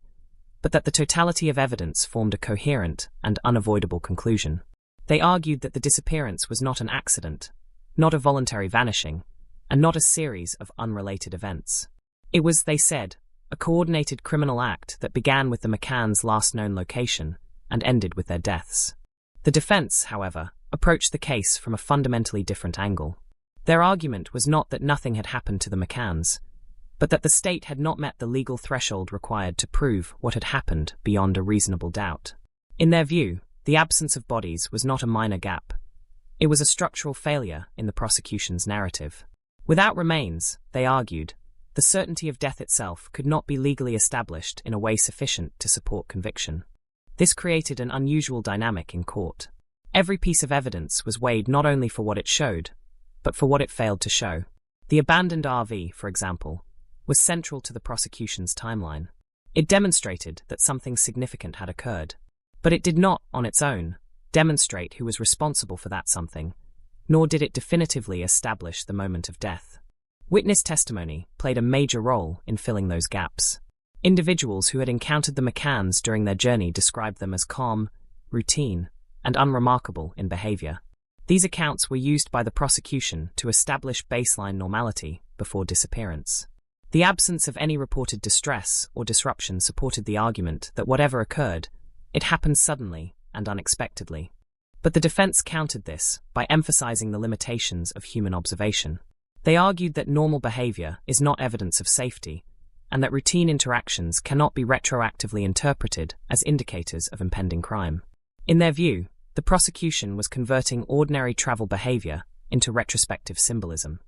but that the totality of evidence formed a coherent and unavoidable conclusion. They argued that the disappearance was not an accident, not a voluntary vanishing, and not a series of unrelated events. It was, they said, a coordinated criminal act that began with the McCanns' last known location and ended with their deaths. The defense, however, approached the case from a fundamentally different angle. Their argument was not that nothing had happened to the McCanns, but that the state had not met the legal threshold required to prove what had happened beyond a reasonable doubt. In their view, the absence of bodies was not a minor gap. It was a structural failure in the prosecution's narrative. Without remains, they argued, the certainty of death itself could not be legally established in a way sufficient to support conviction. This created an unusual dynamic in court. Every piece of evidence was weighed not only for what it showed, but for what it failed to show. The abandoned RV, for example, was central to the prosecution's timeline. It demonstrated that something significant had occurred, but it did not, on its own, demonstrate who was responsible for that something, nor did it definitively establish the moment of death. Witness testimony played a major role in filling those gaps. Individuals who had encountered the McCanns during their journey described them as calm, routine, and unremarkable in behavior. These accounts were used by the prosecution to establish baseline normality before disappearance. The absence of any reported distress or disruption supported the argument that whatever occurred, it happened suddenly and unexpectedly. But the defense countered this by emphasizing the limitations of human observation. They argued that normal behavior is not evidence of safety, and that routine interactions cannot be retroactively interpreted as indicators of impending crime. In their view, the prosecution was converting ordinary travel behavior into retrospective symbolism.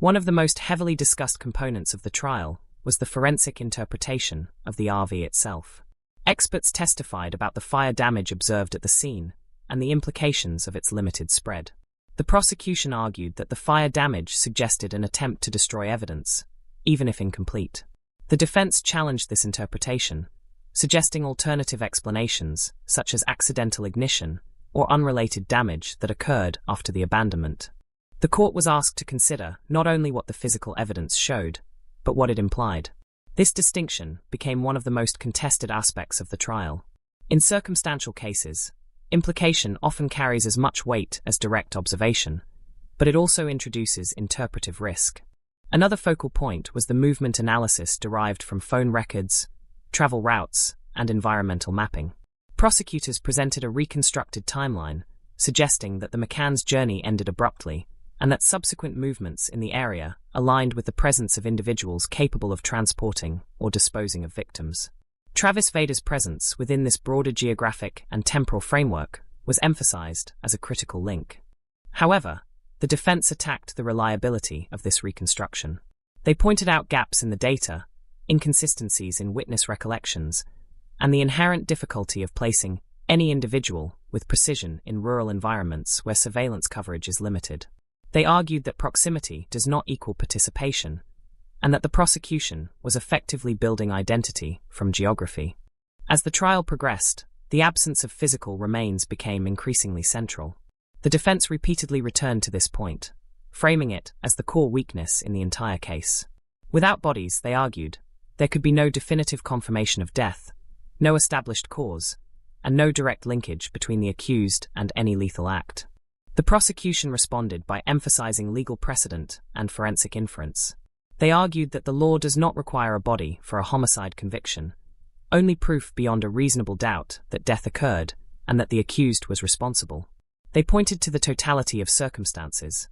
One of the most heavily discussed components of the trial was the forensic interpretation of the RV itself. Experts testified about the fire damage observed at the scene and the implications of its limited spread. The prosecution argued that the fire damage suggested an attempt to destroy evidence, even if incomplete. The defense challenged this interpretation, suggesting alternative explanations, such as accidental ignition or unrelated damage that occurred after the abandonment. The court was asked to consider not only what the physical evidence showed, but what it implied. This distinction became one of the most contested aspects of the trial. In circumstantial cases, implication often carries as much weight as direct observation, but it also introduces interpretive risk. Another focal point was the movement analysis derived from phone records, travel routes, and environmental mapping. Prosecutors presented a reconstructed timeline, suggesting that the McCann's journey ended abruptly, and that subsequent movements in the area aligned with the presence of individuals capable of transporting or disposing of victims. Travis Vader's presence within this broader geographic and temporal framework was emphasized as a critical link. However, the defense attacked the reliability of this reconstruction. They pointed out gaps in the data, inconsistencies in witness recollections, and the inherent difficulty of placing any individual with precision in rural environments where surveillance coverage is limited. They argued that proximity does not equal participation, and that the prosecution was effectively building identity from geography. As the trial progressed, the absence of physical remains became increasingly central. The defense repeatedly returned to this point, framing it as the core weakness in the entire case. Without bodies, they argued, there could be no definitive confirmation of death, no established cause, and no direct linkage between the accused and any lethal act. The prosecution responded by emphasizing legal precedent and forensic inference. They argued that the law does not require a body for a homicide conviction, only proof beyond a reasonable doubt that death occurred and that the accused was responsible. They pointed to the totality of circumstances,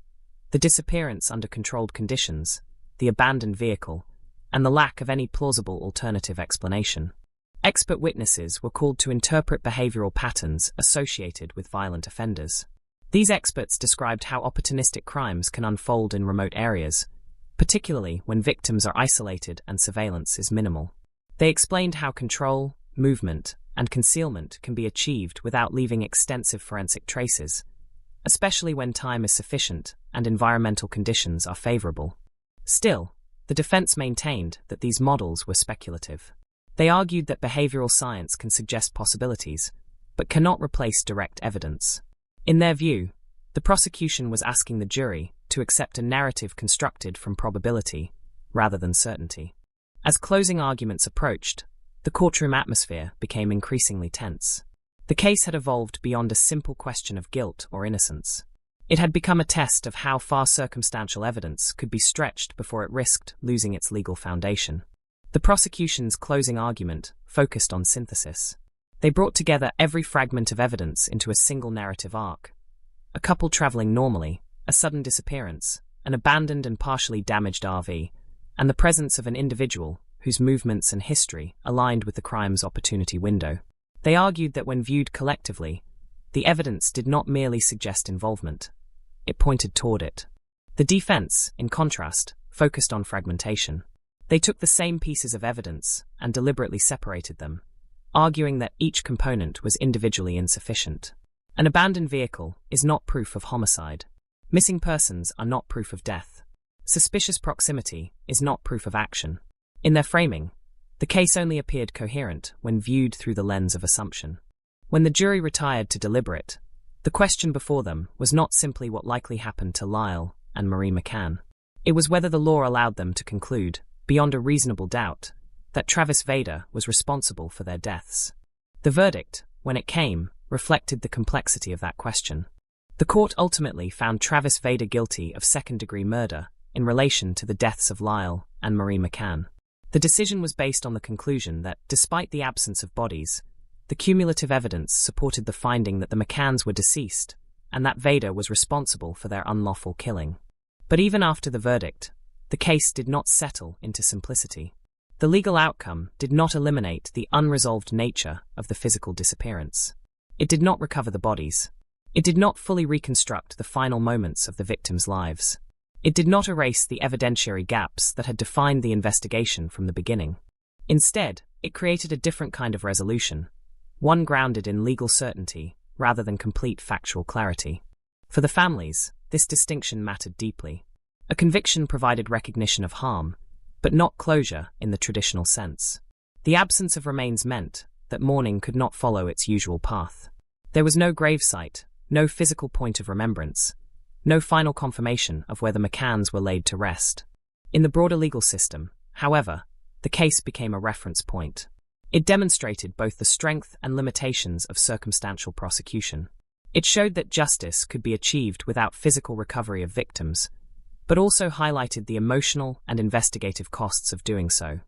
the disappearance under controlled conditions, the abandoned vehicle, and the lack of any plausible alternative explanation. Expert witnesses were called to interpret behavioral patterns associated with violent offenders. These experts described how opportunistic crimes can unfold in remote areas, particularly when victims are isolated and surveillance is minimal. They explained how control, movement, and concealment can be achieved without leaving extensive forensic traces, especially when time is sufficient and environmental conditions are favorable. Still, the defense maintained that these models were speculative. They argued that behavioral science can suggest possibilities, but cannot replace direct evidence. In their view, the prosecution was asking the jury to accept a narrative constructed from probability rather than certainty. As closing arguments approached, the courtroom atmosphere became increasingly tense. The case had evolved beyond a simple question of guilt or innocence. It had become a test of how far circumstantial evidence could be stretched before it risked losing its legal foundation. The prosecution's closing argument focused on synthesis. They brought together every fragment of evidence into a single narrative arc. A couple traveling normally, a sudden disappearance, an abandoned and partially damaged RV, and the presence of an individual whose movements and history aligned with the crime's opportunity window. They argued that when viewed collectively, the evidence did not merely suggest involvement. It pointed toward it. The defense, in contrast, focused on fragmentation. They took the same pieces of evidence and deliberately separated them, arguing that each component was individually insufficient. An abandoned vehicle is not proof of homicide. Missing persons are not proof of death. Suspicious proximity is not proof of action. In their framing, the case only appeared coherent when viewed through the lens of assumption. When the jury retired to deliberate, the question before them was not simply what likely happened to Lyle and Marie McCann. It was whether the law allowed them to conclude, beyond a reasonable doubt, that Travis Vader was responsible for their deaths. The verdict, when it came, reflected the complexity of that question. The court ultimately found Travis Vader guilty of second-degree murder in relation to the deaths of Lyle and Marie McCann. The decision was based on the conclusion that, despite the absence of bodies, the cumulative evidence supported the finding that the McCanns were deceased and that Vader was responsible for their unlawful killing. But even after the verdict, the case did not settle into simplicity. The legal outcome did not eliminate the unresolved nature of the physical disappearance. It did not recover the bodies. It did not fully reconstruct the final moments of the victims' lives. It did not erase the evidentiary gaps that had defined the investigation from the beginning. Instead, it created a different kind of resolution, one grounded in legal certainty rather than complete factual clarity. For the families, this distinction mattered deeply. A conviction provided recognition of harm, but not closure in the traditional sense. The absence of remains meant that mourning could not follow its usual path. There was no gravesite, no physical point of remembrance, no final confirmation of where the McCanns were laid to rest. In the broader legal system, however, the case became a reference point. It demonstrated both the strength and limitations of circumstantial prosecution. It showed that justice could be achieved without physical recovery of victims, but also highlighted the emotional and investigative costs of doing so.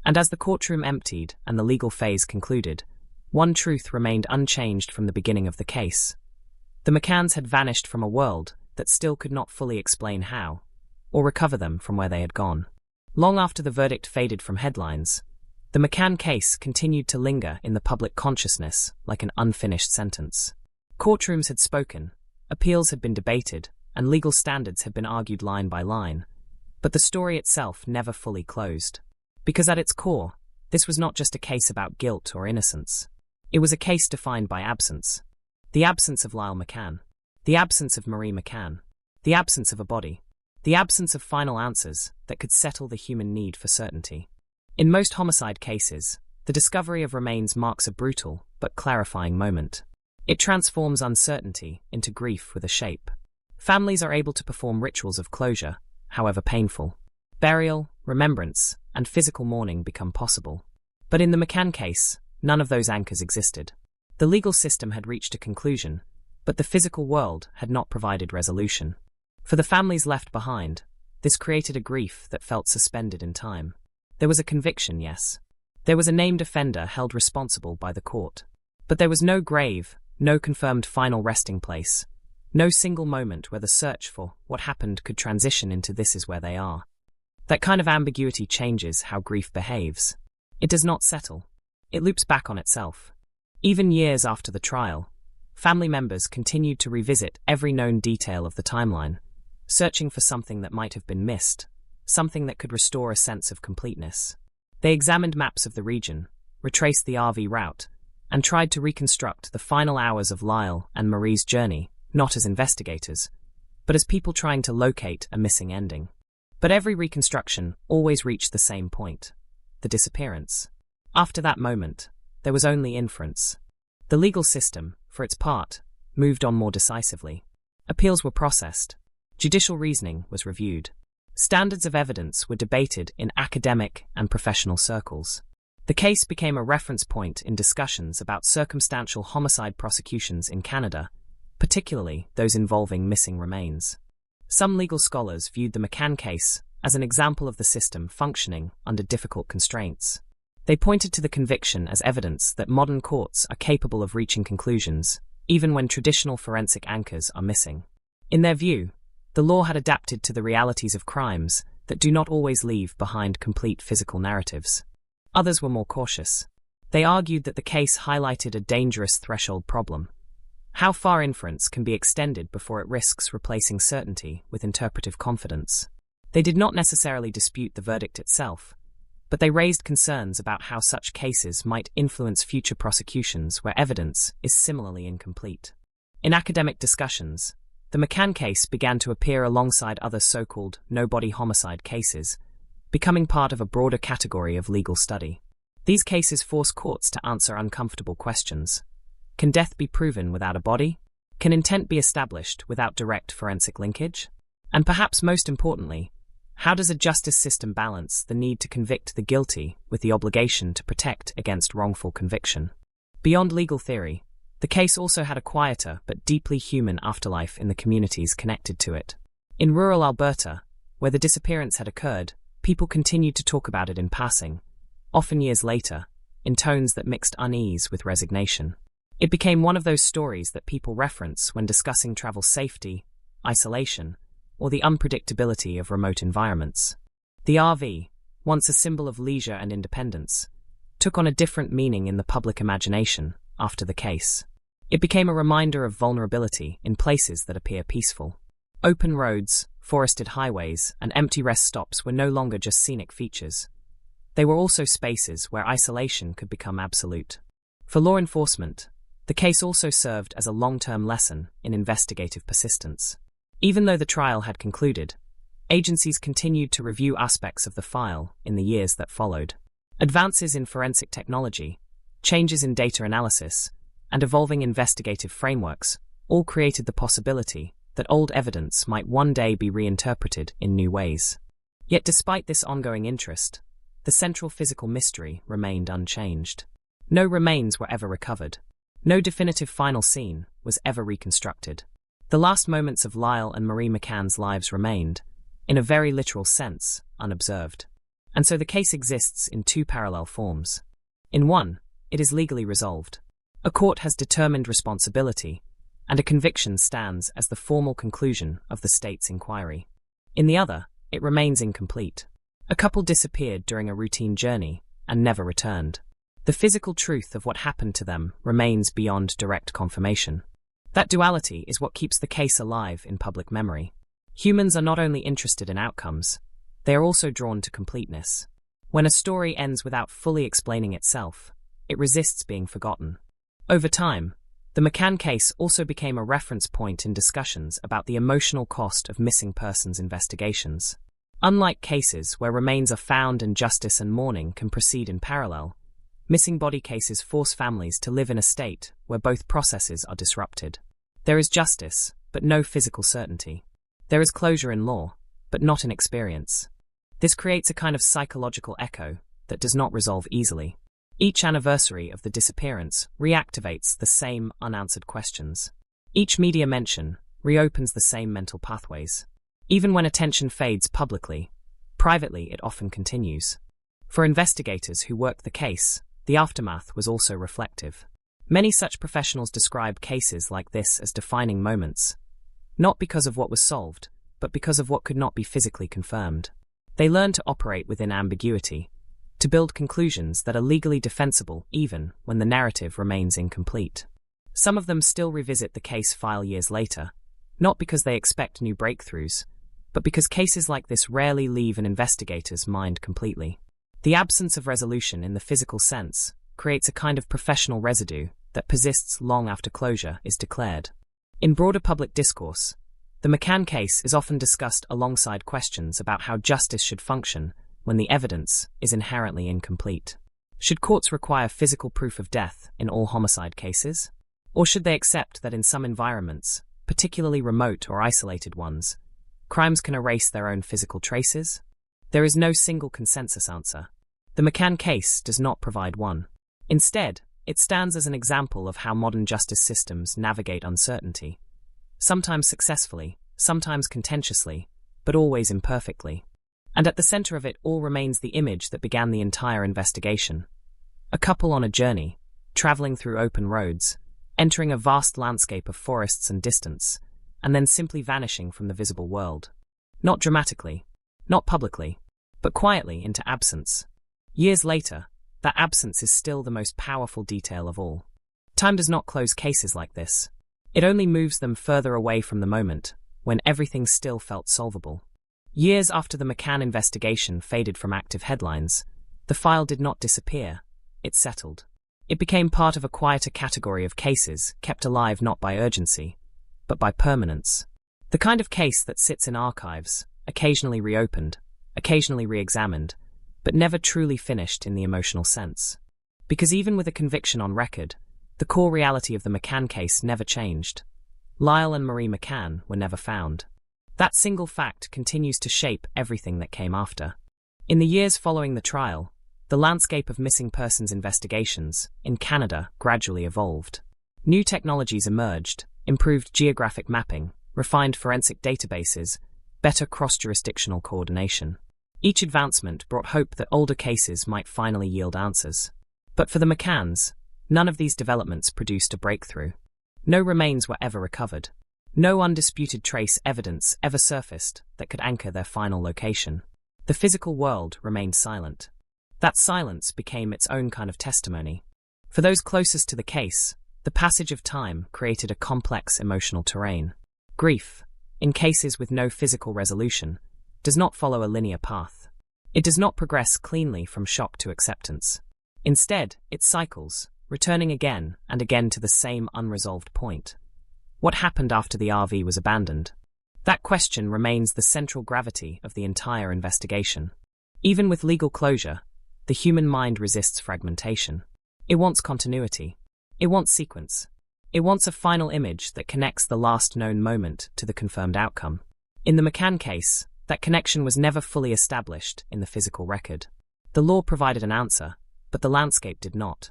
And as the courtroom emptied and the legal phase concluded, one truth remained unchanged from the beginning of the case. The McCanns had vanished from a world that still could not fully explain how, or recover them from where they had gone. Long after the verdict faded from headlines, the McCann case continued to linger in the public consciousness like an unfinished sentence. Courtrooms had spoken, appeals had been debated, and legal standards had been argued line by line, but the story itself never fully closed. Because at its core, this was not just a case about guilt or innocence. It was a case defined by absence. The absence of Lyle McCann. The absence of Marie McCann. The absence of a body. The absence of final answers that could settle the human need for certainty. In most homicide cases, the discovery of remains marks a brutal but clarifying moment. It transforms uncertainty into grief with a shape. Families are able to perform rituals of closure, however painful. Burial, remembrance, and physical mourning become possible. But in the McCann case, none of those anchors existed. The legal system had reached a conclusion, but the physical world had not provided resolution. For the families left behind, this created a grief that felt suspended in time. There was a conviction, yes. There was a named offender held responsible by the court. But there was no grave, no confirmed final resting place, no single moment where the search for what happened could transition into this is where they are. That kind of ambiguity changes how grief behaves. It does not settle. It loops back on itself. Even years after the trial, family members continued to revisit every known detail of the timeline, searching for something that might have been missed, something that could restore a sense of completeness. They examined maps of the region, retraced the RV route, and tried to reconstruct the final hours of Lyle and Marie's journey, not as investigators, but as people trying to locate a missing ending. But every reconstruction always reached the same point: the disappearance. After that moment, there was only inference. The legal system, for its part, moved on more decisively. Appeals were processed. Judicial reasoning was reviewed. Standards of evidence were debated in academic and professional circles. The case became a reference point in discussions about circumstantial homicide prosecutions in Canada, particularly those involving missing remains. Some legal scholars viewed the McCann case as an example of the system functioning under difficult constraints. They pointed to the conviction as evidence that modern courts are capable of reaching conclusions, even when traditional forensic anchors are missing. In their view, the law had adapted to the realities of crimes that do not always leave behind complete physical narratives. Others were more cautious. They argued that the case highlighted a dangerous threshold problem: how far inference can be extended before it risks replacing certainty with interpretive confidence. They did not necessarily dispute the verdict itself, but they raised concerns about how such cases might influence future prosecutions where evidence is similarly incomplete. In academic discussions, the McCann case began to appear alongside other so-called no-body homicide cases, becoming part of a broader category of legal study. These cases force courts to answer uncomfortable questions. Can death be proven without a body? Can intent be established without direct forensic linkage? And perhaps most importantly, how does a justice system balance the need to convict the guilty with the obligation to protect against wrongful conviction? Beyond legal theory, the case also had a quieter but deeply human afterlife in the communities connected to it. In rural Alberta, where the disappearance had occurred, people continued to talk about it in passing, often years later, in tones that mixed unease with resignation. It became one of those stories that people reference when discussing travel safety, isolation, or the unpredictability of remote environments. The RV, once a symbol of leisure and independence, took on a different meaning in the public imagination after the case. It became a reminder of vulnerability in places that appear peaceful. Open roads, forested highways, and empty rest stops were no longer just scenic features. They were also spaces where isolation could become absolute. For law enforcement, the case also served as a long-term lesson in investigative persistence. Even though the trial had concluded, agencies continued to review aspects of the file in the years that followed. Advances in forensic technology, changes in data analysis, and evolving investigative frameworks all created the possibility that old evidence might one day be reinterpreted in new ways. Yet despite this ongoing interest, the central physical mystery remained unchanged. No remains were ever recovered. No definitive final scene was ever reconstructed. The last moments of Lyle and Marie McCann's lives remained, in a very literal sense, unobserved. And so the case exists in two parallel forms. In one, it is legally resolved. A court has determined responsibility, and a conviction stands as the formal conclusion of the state's inquiry. In the other, it remains incomplete. A couple disappeared during a routine journey and never returned. The physical truth of what happened to them remains beyond direct confirmation. That duality is what keeps the case alive in public memory. Humans are not only interested in outcomes, they are also drawn to completeness. When a story ends without fully explaining itself, it resists being forgotten. Over time, the McCann case also became a reference point in discussions about the emotional cost of missing persons investigations. Unlike cases where remains are found and justice and mourning can proceed in parallel, missing body cases force families to live in a state where both processes are disrupted. There is justice, but no physical certainty. There is closure in law, but not in experience. This creates a kind of psychological echo that does not resolve easily. Each anniversary of the disappearance reactivates the same unanswered questions. Each media mention reopens the same mental pathways. Even when attention fades publicly, privately it often continues. For investigators who worked the case, the aftermath was also reflective. Many such professionals describe cases like this as defining moments, not because of what was solved, but because of what could not be physically confirmed. They learned to operate within ambiguity, to build conclusions that are legally defensible even when the narrative remains incomplete. Some of them still revisit the case file years later, not because they expect new breakthroughs, but because cases like this rarely leave an investigator's mind completely. The absence of resolution in the physical sense creates a kind of professional residue that persists long after closure is declared. In broader public discourse, the McCann case is often discussed alongside questions about how justice should function when the evidence is inherently incomplete. Should courts require physical proof of death in all homicide cases? Or should they accept that in some environments, particularly remote or isolated ones, crimes can erase their own physical traces? There is no single consensus answer. The McCann case does not provide one. Instead, it stands as an example of how modern justice systems navigate uncertainty, sometimes successfully, sometimes contentiously, but always imperfectly. And at the center of it all remains the image that began the entire investigation. A couple on a journey, traveling through open roads, entering a vast landscape of forests and distance, and then simply vanishing from the visible world. Not dramatically, not publicly, but quietly into absence. Years later, that absence is still the most powerful detail of all. Time does not close cases like this. It only moves them further away from the moment, when everything still felt solvable. Years after the McCann investigation faded from active headlines, the file did not disappear, it settled. It became part of a quieter category of cases kept alive not by urgency, but by permanence. The kind of case that sits in archives, occasionally reopened, occasionally re-examined, but never truly finished in the emotional sense. Because even with a conviction on record, the core reality of the McCann case never changed. Lyle and Marie McCann were never found. That single fact continues to shape everything that came after. In the years following the trial, the landscape of missing persons investigations in Canada gradually evolved. New technologies emerged, improved geographic mapping, refined forensic databases, better cross-jurisdictional coordination. Each advancement brought hope that older cases might finally yield answers. But for the McCanns, none of these developments produced a breakthrough. No remains were ever recovered. No undisputed trace evidence ever surfaced that could anchor their final location. The physical world remained silent. That silence became its own kind of testimony. For those closest to the case, the passage of time created a complex emotional terrain. Grief, in cases with no physical resolution, does not follow a linear path. It does not progress cleanly from shock to acceptance. Instead, it cycles, returning again and again to the same unresolved point. What happened after the RV was abandoned? That question remains the central gravity of the entire investigation. Even with legal closure, the human mind resists fragmentation. It wants continuity. It wants sequence. It wants a final image that connects the last known moment to the confirmed outcome. In the McCann case, that connection was never fully established in the physical record. The law provided an answer, but the landscape did not.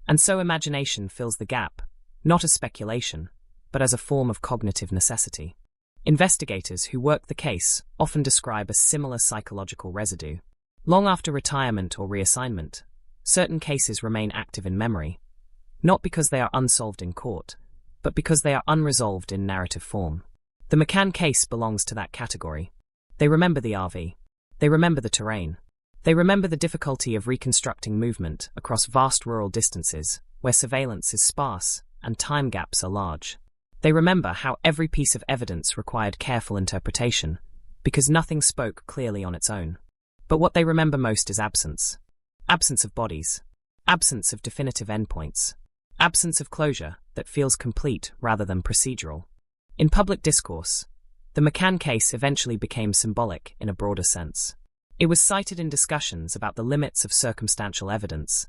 And so imagination fills the gap, not as speculation, but as a form of cognitive necessity. Investigators who work the case often describe a similar psychological residue. Long after retirement or reassignment, certain cases remain active in memory, not because they are unsolved in court, but because they are unresolved in narrative form. The McCann case belongs to that category. They remember the RV. They remember the terrain. They remember the difficulty of reconstructing movement across vast rural distances where surveillance is sparse and time gaps are large. They remember how every piece of evidence required careful interpretation, because nothing spoke clearly on its own. But what they remember most is absence. Absence of bodies. Absence of definitive endpoints. Absence of closure that feels complete rather than procedural. In public discourse, the McCann case eventually became symbolic in a broader sense. It was cited in discussions about the limits of circumstantial evidence,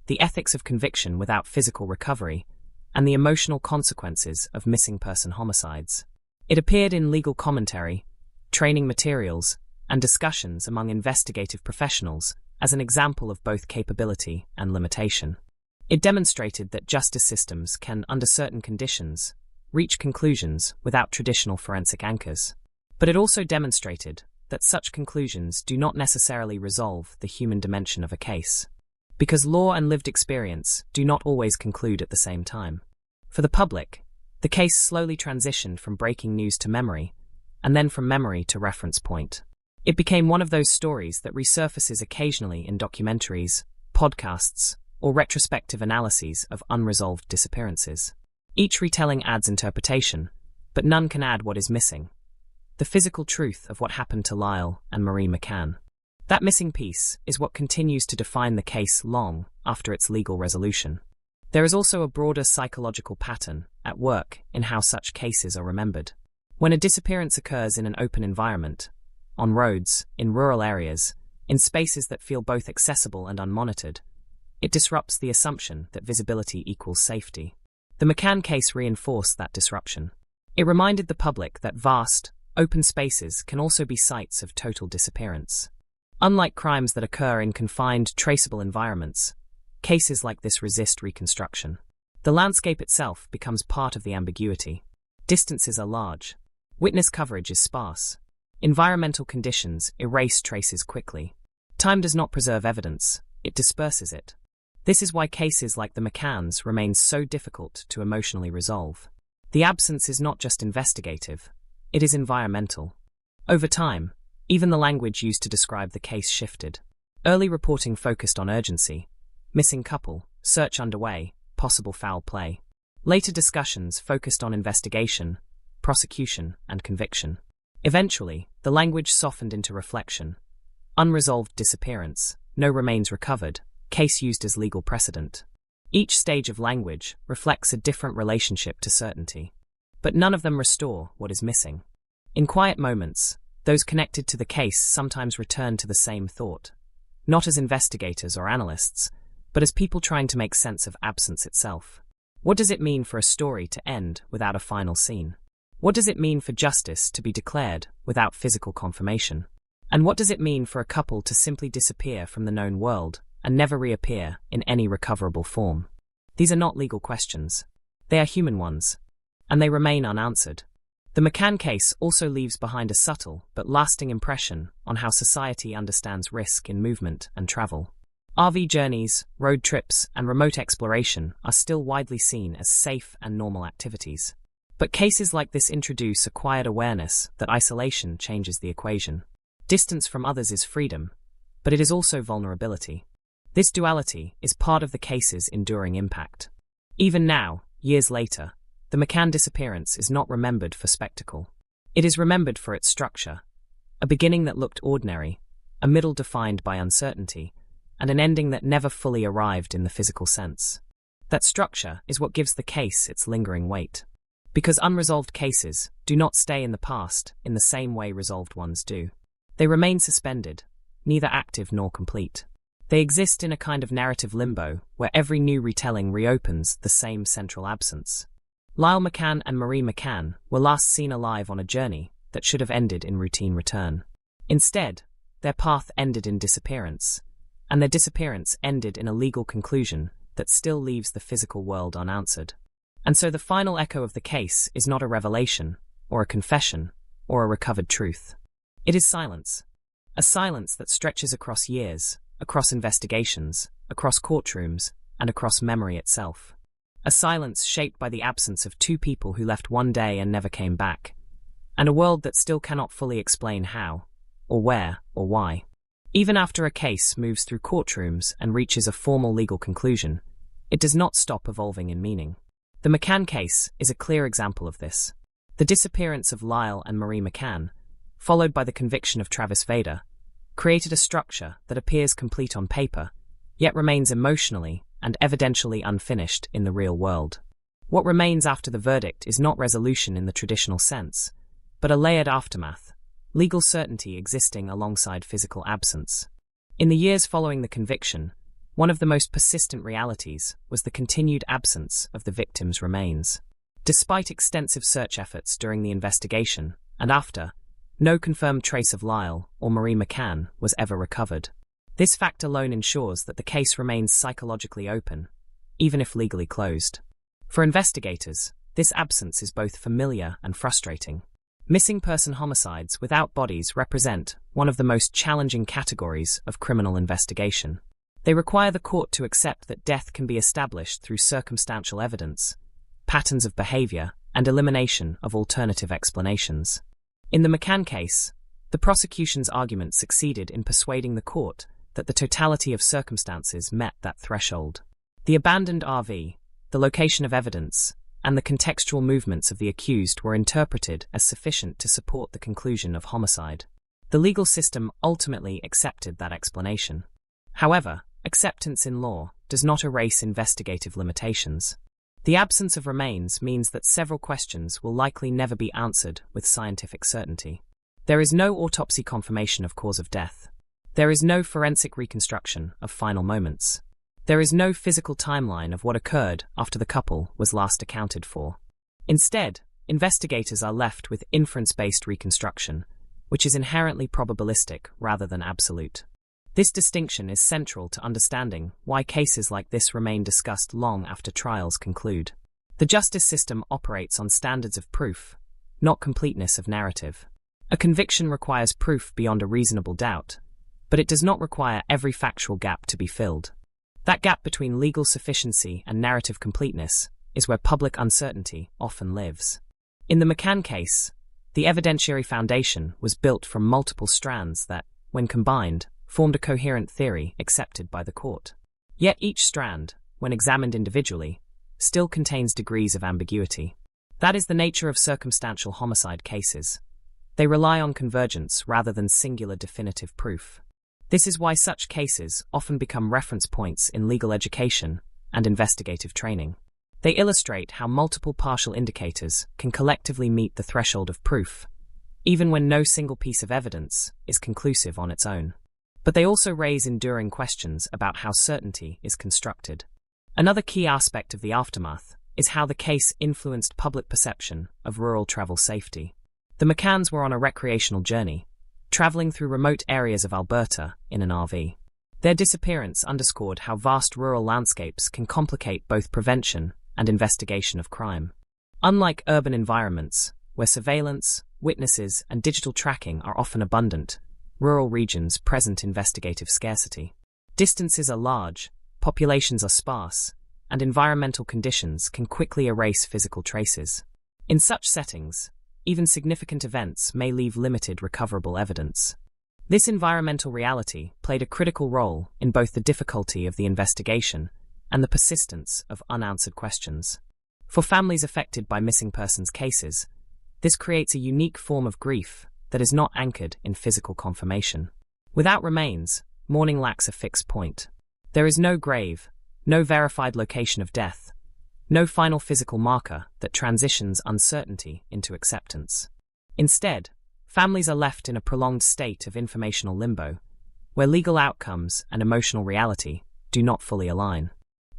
the ethics of conviction without physical recovery, and the emotional consequences of missing person homicides. It appeared in legal commentary, training materials, and discussions among investigative professionals as an example of both capability and limitation. It demonstrated that justice systems can, under certain conditions, reach conclusions without traditional forensic anchors. But it also demonstrated that such conclusions do not necessarily resolve the human dimension of a case, because law and lived experience do not always conclude at the same time. For the public, the case slowly transitioned from breaking news to memory, and then from memory to reference point. It became one of those stories that resurfaces occasionally in documentaries, podcasts, or retrospective analyses of unresolved disappearances. Each retelling adds interpretation, but none can add what is missing: the physical truth of what happened to Lyle and Marie McCann. That missing piece is what continues to define the case long after its legal resolution. There is also a broader psychological pattern at work in how such cases are remembered. When a disappearance occurs in an open environment, on roads, in rural areas, in spaces that feel both accessible and unmonitored, it disrupts the assumption that visibility equals safety. The McCann case reinforced that disruption. It reminded the public that vast, open spaces can also be sites of total disappearance. Unlike crimes that occur in confined, traceable environments, cases like this resist reconstruction. The landscape itself becomes part of the ambiguity. Distances are large. Witness coverage is sparse. Environmental conditions erase traces quickly. Time does not preserve evidence, it disperses it. This is why cases like the McCanns remain so difficult to emotionally resolve. The absence is not just investigative, it is environmental. Over time, even the language used to describe the case shifted. Early reporting focused on urgency, missing couple, search underway, possible foul play. Later discussions focused on investigation, prosecution, and conviction. Eventually, the language softened into reflection. Unresolved disappearance, no remains recovered, case used as legal precedent. Each stage of language reflects a different relationship to certainty. But none of them restore what is missing. In quiet moments, those connected to the case sometimes return to the same thought, not as investigators or analysts, but as people trying to make sense of absence itself. What does it mean for a story to end without a final scene? What does it mean for justice to be declared without physical confirmation? And what does it mean for a couple to simply disappear from the known world and never reappear in any recoverable form? These are not legal questions. They are human ones, and they remain unanswered. The McCann case also leaves behind a subtle but lasting impression on how society understands risk in movement and travel. RV journeys, road trips, and remote exploration are still widely seen as safe and normal activities. But cases like this introduce a quiet awareness that isolation changes the equation. Distance from others is freedom, but it is also vulnerability. This duality is part of the case's enduring impact. Even now, years later, the McCann disappearance is not remembered for spectacle. It is remembered for its structure, a beginning that looked ordinary, a middle defined by uncertainty, and an ending that never fully arrived in the physical sense. That structure is what gives the case its lingering weight. Because unresolved cases do not stay in the past in the same way resolved ones do. They remain suspended, neither active nor complete. They exist in a kind of narrative limbo where every new retelling reopens the same central absence. Lyle McCann and Marie McCann were last seen alive on a journey that should have ended in routine return. Instead, their path ended in disappearance, and their disappearance ended in a legal conclusion that still leaves the physical world unanswered. And so the final echo of the case is not a revelation, or a confession, or a recovered truth. It is silence. A silence that stretches across years, across investigations, across courtrooms, and across memory itself. A silence shaped by the absence of two people who left one day and never came back, and a world that still cannot fully explain how, or where, or why. Even after a case moves through courtrooms and reaches a formal legal conclusion, it does not stop evolving in meaning. The McCann case is a clear example of this. The disappearance of Lyle and Marie McCann, followed by the conviction of Travis Vader, created a structure that appears complete on paper, yet remains emotionally and evidentially unfinished in the real world. What remains after the verdict is not resolution in the traditional sense, but a layered aftermath, legal certainty existing alongside physical absence. In the years following the conviction, one of the most persistent realities was the continued absence of the victim's remains. Despite extensive search efforts during the investigation and after, no confirmed trace of Lyle or Marie McCann was ever recovered. This fact alone ensures that the case remains psychologically open, even if legally closed. For investigators, this absence is both familiar and frustrating. Missing person homicides without bodies represent one of the most challenging categories of criminal investigation. They require the court to accept that death can be established through circumstantial evidence, patterns of behavior, and elimination of alternative explanations. In the McCann case, the prosecution's argument succeeded in persuading the court that the totality of circumstances met that threshold. The abandoned RV, the location of evidence, and the contextual movements of the accused were interpreted as sufficient to support the conclusion of homicide. The legal system ultimately accepted that explanation. However, acceptance in law does not erase investigative limitations. The absence of remains means that several questions will likely never be answered with scientific certainty. There is no autopsy confirmation of cause of death. There is no forensic reconstruction of final moments. There is no physical timeline of what occurred after the couple was last accounted for. Instead, investigators are left with inference-based reconstruction, which is inherently probabilistic rather than absolute. This distinction is central to understanding why cases like this remain discussed long after trials conclude. The justice system operates on standards of proof, not completeness of narrative. A conviction requires proof beyond a reasonable doubt, but it does not require every factual gap to be filled. That gap between legal sufficiency and narrative completeness is where public uncertainty often lives. In the McCann case, the evidentiary foundation was built from multiple strands that, when combined, formed a coherent theory accepted by the court. Yet each strand, when examined individually, still contains degrees of ambiguity. That is the nature of circumstantial homicide cases. They rely on convergence rather than singular definitive proof. This is why such cases often become reference points in legal education and investigative training. They illustrate how multiple partial indicators can collectively meet the threshold of proof, even when no single piece of evidence is conclusive on its own. But they also raise enduring questions about how certainty is constructed. Another key aspect of the aftermath is how the case influenced public perception of rural travel safety. The McCanns were on a recreational journey, traveling through remote areas of Alberta in an RV. Their disappearance underscored how vast rural landscapes can complicate both prevention and investigation of crime. Unlike urban environments, where surveillance, witnesses, and digital tracking are often abundant, rural regions present investigative scarcity. Distances are large, populations are sparse, and environmental conditions can quickly erase physical traces. In such settings, even significant events may leave limited recoverable evidence. This environmental reality played a critical role in both the difficulty of the investigation and the persistence of unanswered questions. For families affected by missing persons cases, this creates a unique form of grief that is not anchored in physical confirmation. Without remains, mourning lacks a fixed point. There is no grave, no verified location of death, no final physical marker that transitions uncertainty into acceptance. Instead, families are left in a prolonged state of informational limbo, where legal outcomes and emotional reality do not fully align.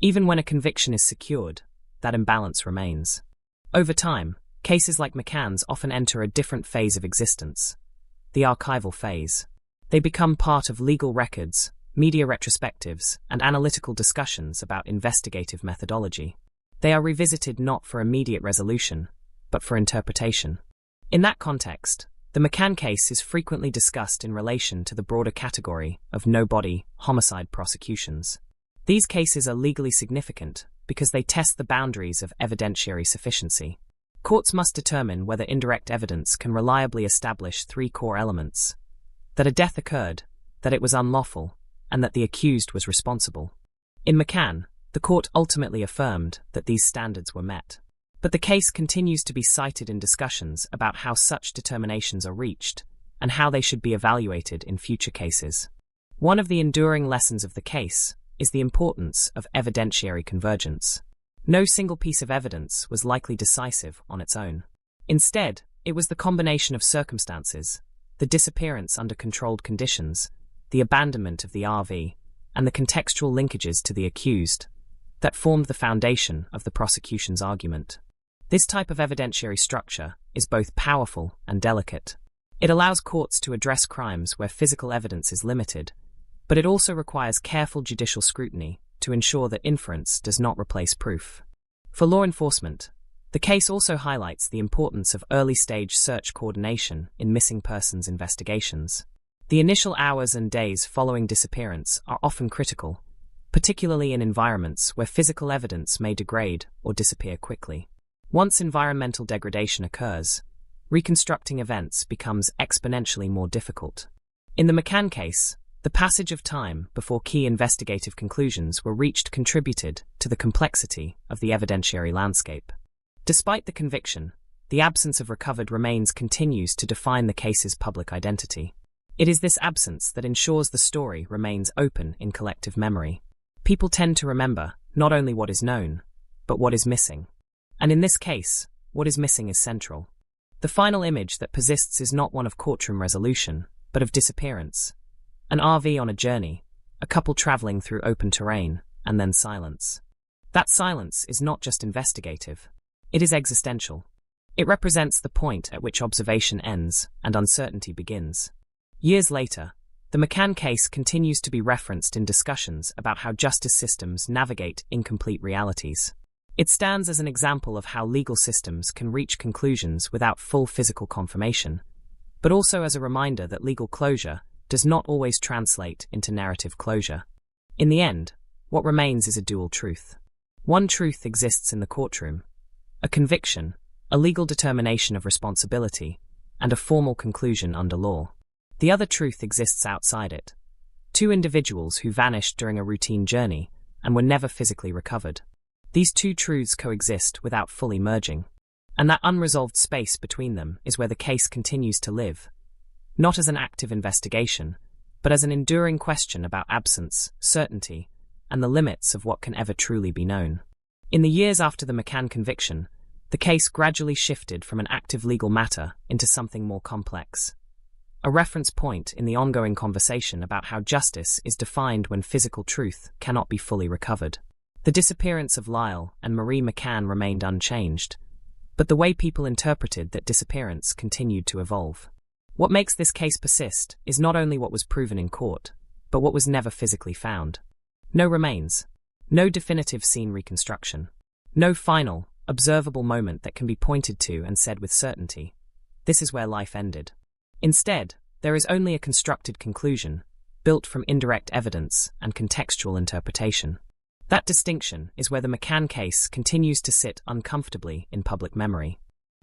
Even when a conviction is secured, that imbalance remains. Over time, cases like McCann's often enter a different phase of existence, the archival phase. They become part of legal records, media retrospectives, and analytical discussions about investigative methodology. They are revisited not for immediate resolution, but for interpretation. In that context, the McCann case is frequently discussed in relation to the broader category of no-body homicide prosecutions. These cases are legally significant because they test the boundaries of evidentiary sufficiency. Courts must determine whether indirect evidence can reliably establish three core elements: that a death occurred, that it was unlawful, and that the accused was responsible. In McCann, the court ultimately affirmed that these standards were met. But the case continues to be cited in discussions about how such determinations are reached and how they should be evaluated in future cases. One of the enduring lessons of the case is the importance of evidentiary convergence. No single piece of evidence was likely decisive on its own. Instead, it was the combination of circumstances, the disappearance under controlled conditions, the abandonment of the RV, and the contextual linkages to the accused that formed the foundation of the prosecution's argument. This type of evidentiary structure is both powerful and delicate. It allows courts to address crimes where physical evidence is limited, but it also requires careful judicial scrutiny to ensure that inference does not replace proof. For law enforcement, the case also highlights the importance of early-stage search coordination in missing persons investigations. The initial hours and days following disappearance are often critical, particularly in environments where physical evidence may degrade or disappear quickly. Once environmental degradation occurs, reconstructing events becomes exponentially more difficult. In the McCann case, the passage of time before key investigative conclusions were reached contributed to the complexity of the evidentiary landscape. Despite the conviction, the absence of recovered remains continues to define the case's public identity. It is this absence that ensures the story remains open in collective memory. People tend to remember not only what is known, but what is missing. And in this case, what is missing is central. The final image that persists is not one of courtroom resolution, but of disappearance. An RV on a journey, a couple traveling through open terrain, and then silence. That silence is not just investigative. It is existential. It represents the point at which observation ends and uncertainty begins. Years later, the McCann case continues to be referenced in discussions about how justice systems navigate incomplete realities. It stands as an example of how legal systems can reach conclusions without full physical confirmation, but also as a reminder that legal closure does not always translate into narrative closure. In the end, what remains is a dual truth. One truth exists in the courtroom: a conviction, a legal determination of responsibility, and a formal conclusion under law. The other truth exists outside it: two individuals who vanished during a routine journey and were never physically recovered. These two truths coexist without fully merging, and that unresolved space between them is where the case continues to live, not as an active investigation, but as an enduring question about absence, certainty, and the limits of what can ever truly be known. In the years after the McCann conviction, the case gradually shifted from an active legal matter into something more complex. A reference point in the ongoing conversation about how justice is defined when physical truth cannot be fully recovered. The disappearance of Lyle and Marie McCann remained unchanged, but the way people interpreted that disappearance continued to evolve. What makes this case persist is not only what was proven in court, but what was never physically found. No remains, no definitive scene reconstruction, no final, observable moment that can be pointed to and said with certainty, "This is where life ended." Instead, there is only a constructed conclusion, built from indirect evidence and contextual interpretation. That distinction is where the McCann case continues to sit uncomfortably in public memory.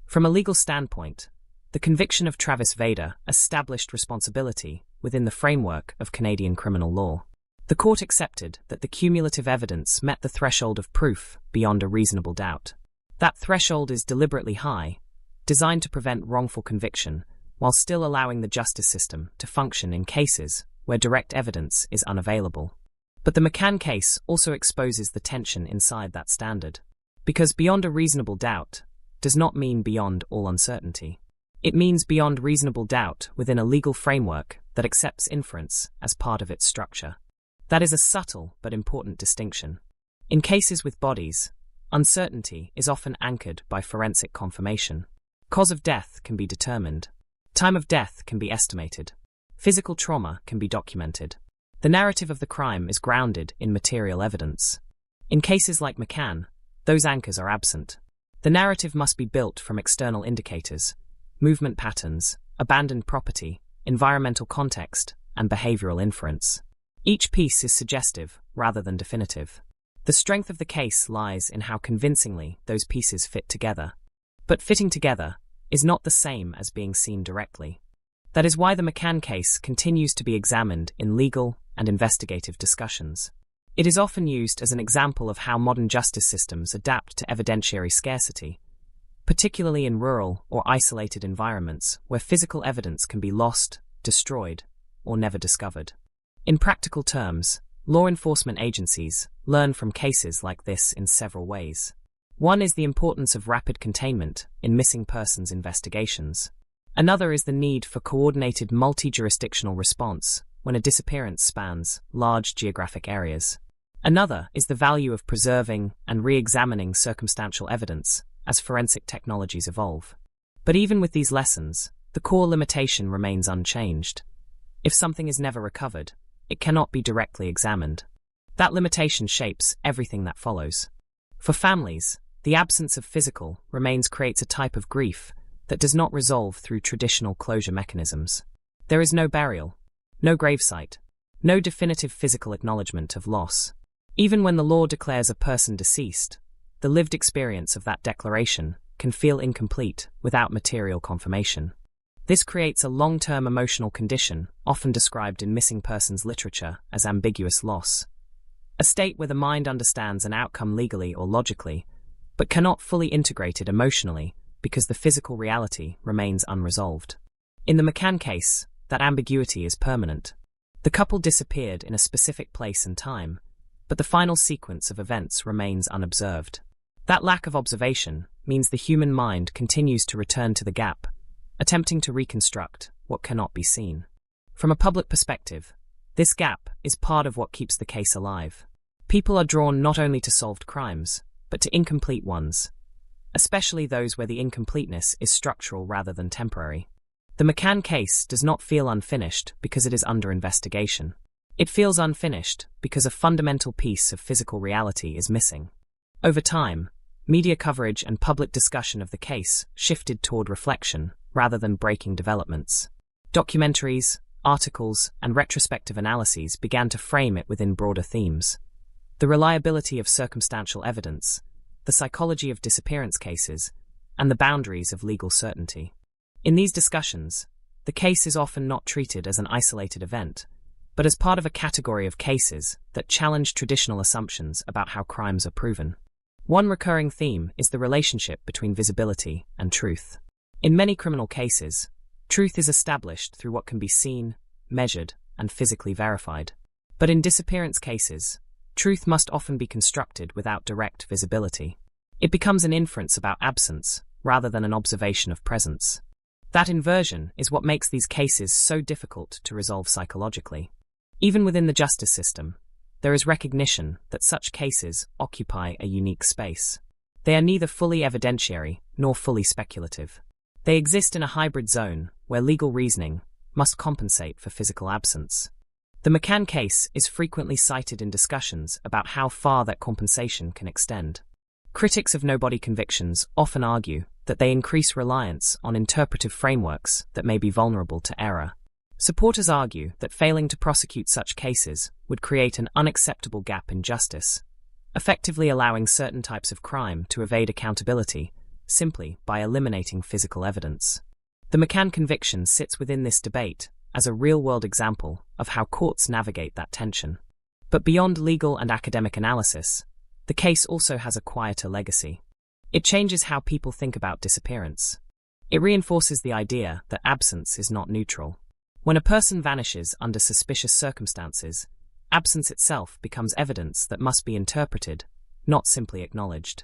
From a legal standpoint, the conviction of Travis Vader established responsibility within the framework of Canadian criminal law. The court accepted that the cumulative evidence met the threshold of proof beyond a reasonable doubt. That threshold is deliberately high, designed to prevent wrongful conviction, while still allowing the justice system to function in cases where direct evidence is unavailable. But the McCann case also exposes the tension inside that standard, because beyond a reasonable doubt does not mean beyond all uncertainty. It means beyond reasonable doubt within a legal framework that accepts inference as part of its structure. That is a subtle but important distinction. In cases with bodies, uncertainty is often anchored by forensic confirmation. Cause of death can be determined. Time of death can be estimated. Physical trauma can be documented. The narrative of the crime is grounded in material evidence. In cases like McCann, those anchors are absent. The narrative must be built from external indicators: movement patterns, abandoned property, environmental context, and behavioral inference. Each piece is suggestive rather than definitive. The strength of the case lies in how convincingly those pieces fit together. But fitting together is not the same as being seen directly. That is why the McCann case continues to be examined in legal and investigative discussions. It is often used as an example of how modern justice systems adapt to evidentiary scarcity, particularly in rural or isolated environments where physical evidence can be lost, destroyed, or never discovered. In practical terms, law enforcement agencies learn from cases like this in several ways. One is the importance of rapid containment in missing persons investigations. Another is the need for coordinated multi-jurisdictional response when a disappearance spans large geographic areas. Another is the value of preserving and re-examining circumstantial evidence as forensic technologies evolve. But even with these lessons, the core limitation remains unchanged. If something is never recovered, it cannot be directly examined. That limitation shapes everything that follows. For families, the absence of physical remains creates a type of grief that does not resolve through traditional closure mechanisms. There is no burial, no gravesite, no definitive physical acknowledgement of loss. Even when the law declares a person deceased, the lived experience of that declaration can feel incomplete without material confirmation. This creates a long-term emotional condition, often described in missing persons literature as ambiguous loss. A state where the mind understands an outcome legally or logically, but cannot fully integrate it emotionally because the physical reality remains unresolved. In the McCann case, that ambiguity is permanent. The couple disappeared in a specific place and time, but the final sequence of events remains unobserved. That lack of observation means the human mind continues to return to the gap, attempting to reconstruct what cannot be seen. From a public perspective, this gap is part of what keeps the case alive. People are drawn not only to solved crimes, but to incomplete ones, especially those where the incompleteness is structural rather than temporary. The McCann case does not feel unfinished because it is under investigation. It feels unfinished because a fundamental piece of physical reality is missing. Over time, media coverage and public discussion of the case shifted toward reflection rather than breaking developments. Documentaries, articles, and retrospective analyses began to frame it within broader themes. The reliability of circumstantial evidence, the psychology of disappearance cases, and the boundaries of legal certainty. In these discussions, the case is often not treated as an isolated event, but as part of a category of cases that challenge traditional assumptions about how crimes are proven. One recurring theme is the relationship between visibility and truth. In many criminal cases, truth is established through what can be seen, measured, and physically verified. But in disappearance cases, truth must often be constructed without direct visibility. It becomes an inference about absence rather than an observation of presence. That inversion is what makes these cases so difficult to resolve psychologically. Even within the justice system, there is recognition that such cases occupy a unique space. They are neither fully evidentiary nor fully speculative. They exist in a hybrid zone where legal reasoning must compensate for physical absence. The McCann case is frequently cited in discussions about how far that compensation can extend. Critics of no-body convictions often argue that they increase reliance on interpretive frameworks that may be vulnerable to error. Supporters argue that failing to prosecute such cases would create an unacceptable gap in justice, effectively allowing certain types of crime to evade accountability simply by eliminating physical evidence. The McCann conviction sits within this debate as a real-world example of how courts navigate that tension. But beyond legal and academic analysis, the case also has a quieter legacy. It changes how people think about disappearance. It reinforces the idea that absence is not neutral. When a person vanishes under suspicious circumstances, absence itself becomes evidence that must be interpreted, not simply acknowledged.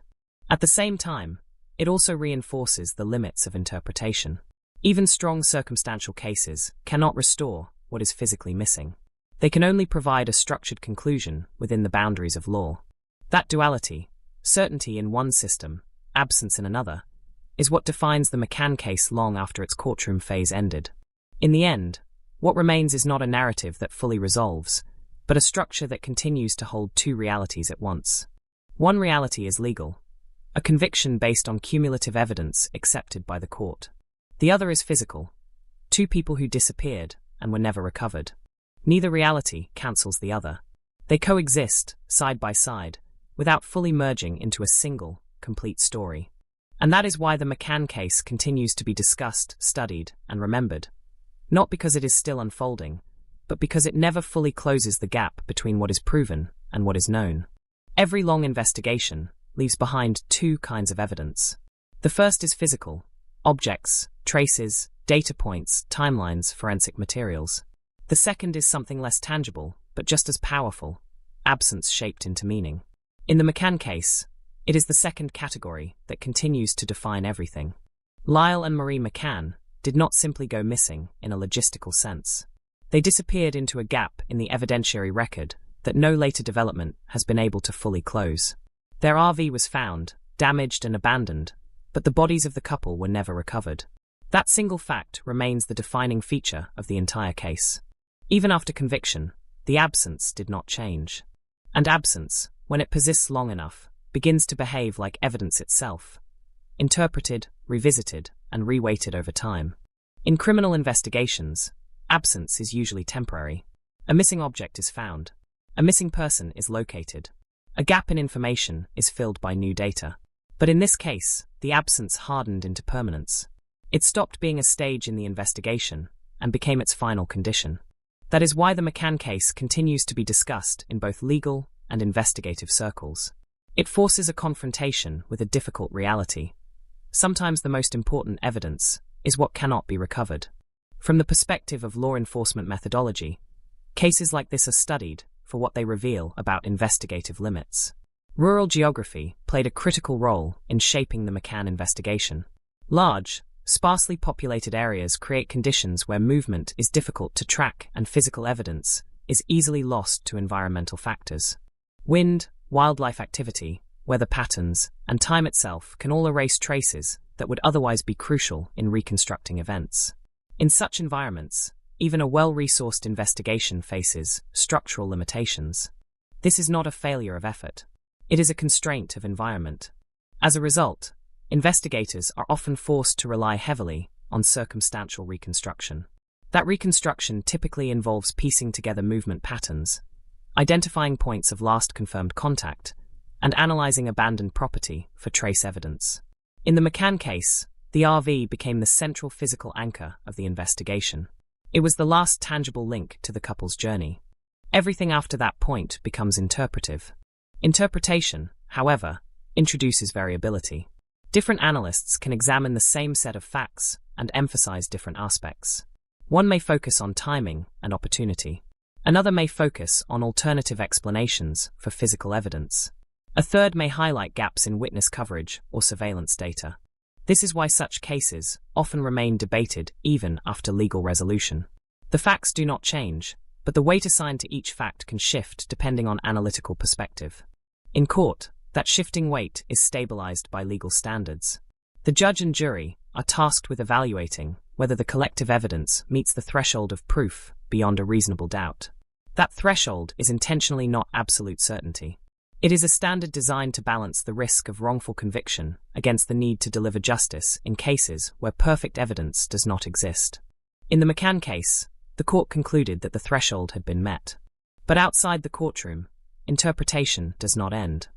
At the same time, it also reinforces the limits of interpretation. Even strong circumstantial cases cannot restore what is physically missing. They can only provide a structured conclusion within the boundaries of law. That duality, certainty in one system, absence in another, is what defines the McCann case long after its courtroom phase ended. In the end, what remains is not a narrative that fully resolves, but a structure that continues to hold two realities at once. One reality is legal, a conviction based on cumulative evidence accepted by the court. The other is physical, two people who disappeared and were never recovered. Neither reality cancels the other. They coexist, side by side, without fully merging into a single, complete story. And that is why the McCann case continues to be discussed, studied, and remembered. Not because it is still unfolding, but because it never fully closes the gap between what is proven and what is known. Every long investigation leaves behind two kinds of evidence. The first is physical: objects, traces, data points, timelines, forensic materials. The second is something less tangible, but just as powerful: absence shaped into meaning. In the McCann case, it is the second category that continues to define everything. Lyle and Marie McCann did not simply go missing in a logistical sense. They disappeared into a gap in the evidentiary record that no later development has been able to fully close. Their RV was found, damaged and abandoned, but the bodies of the couple were never recovered. That single fact remains the defining feature of the entire case. Even after conviction, the absence did not change. And absence, when it persists long enough, begins to behave like evidence itself, interpreted, revisited, and reweighted over time. In criminal investigations, absence is usually temporary. A missing object is found. A missing person is located. A gap in information is filled by new data. But in this case, the absence hardened into permanence. It stopped being a stage in the investigation and became its final condition. That is why the McCann case continues to be discussed in both legal and investigative circles. It forces a confrontation with a difficult reality. Sometimes the most important evidence is what cannot be recovered. From the perspective of law enforcement methodology, cases like this are studied for what they reveal about investigative limits. Rural geography played a critical role in shaping the McCann investigation. Large, sparsely populated areas create conditions where movement is difficult to track and physical evidence is easily lost to environmental factors. Wind, wildlife activity, weather patterns, and time itself can all erase traces that would otherwise be crucial in reconstructing events. In such environments, even a well-resourced investigation faces structural limitations. This is not a failure of effort. It is a constraint of environment. As a result, investigators are often forced to rely heavily on circumstantial reconstruction. That reconstruction typically involves piecing together movement patterns, identifying points of last confirmed contact, and analyzing abandoned property for trace evidence. In the McCann case, the RV became the central physical anchor of the investigation. It was the last tangible link to the couple's journey. Everything after that point becomes interpretive. Interpretation, however, introduces variability. Different analysts can examine the same set of facts and emphasize different aspects. One may focus on timing and opportunity. Another may focus on alternative explanations for physical evidence. A third may highlight gaps in witness coverage or surveillance data. This is why such cases often remain debated even after legal resolution. The facts do not change, but the weight assigned to each fact can shift depending on analytical perspective. In court, that shifting weight is stabilized by legal standards. The judge and jury are tasked with evaluating whether the collective evidence meets the threshold of proof beyond a reasonable doubt. That threshold is intentionally not absolute certainty. It is a standard designed to balance the risk of wrongful conviction against the need to deliver justice in cases where perfect evidence does not exist. In the McCann case, the court concluded that the threshold had been met. But outside the courtroom, interpretation does not end.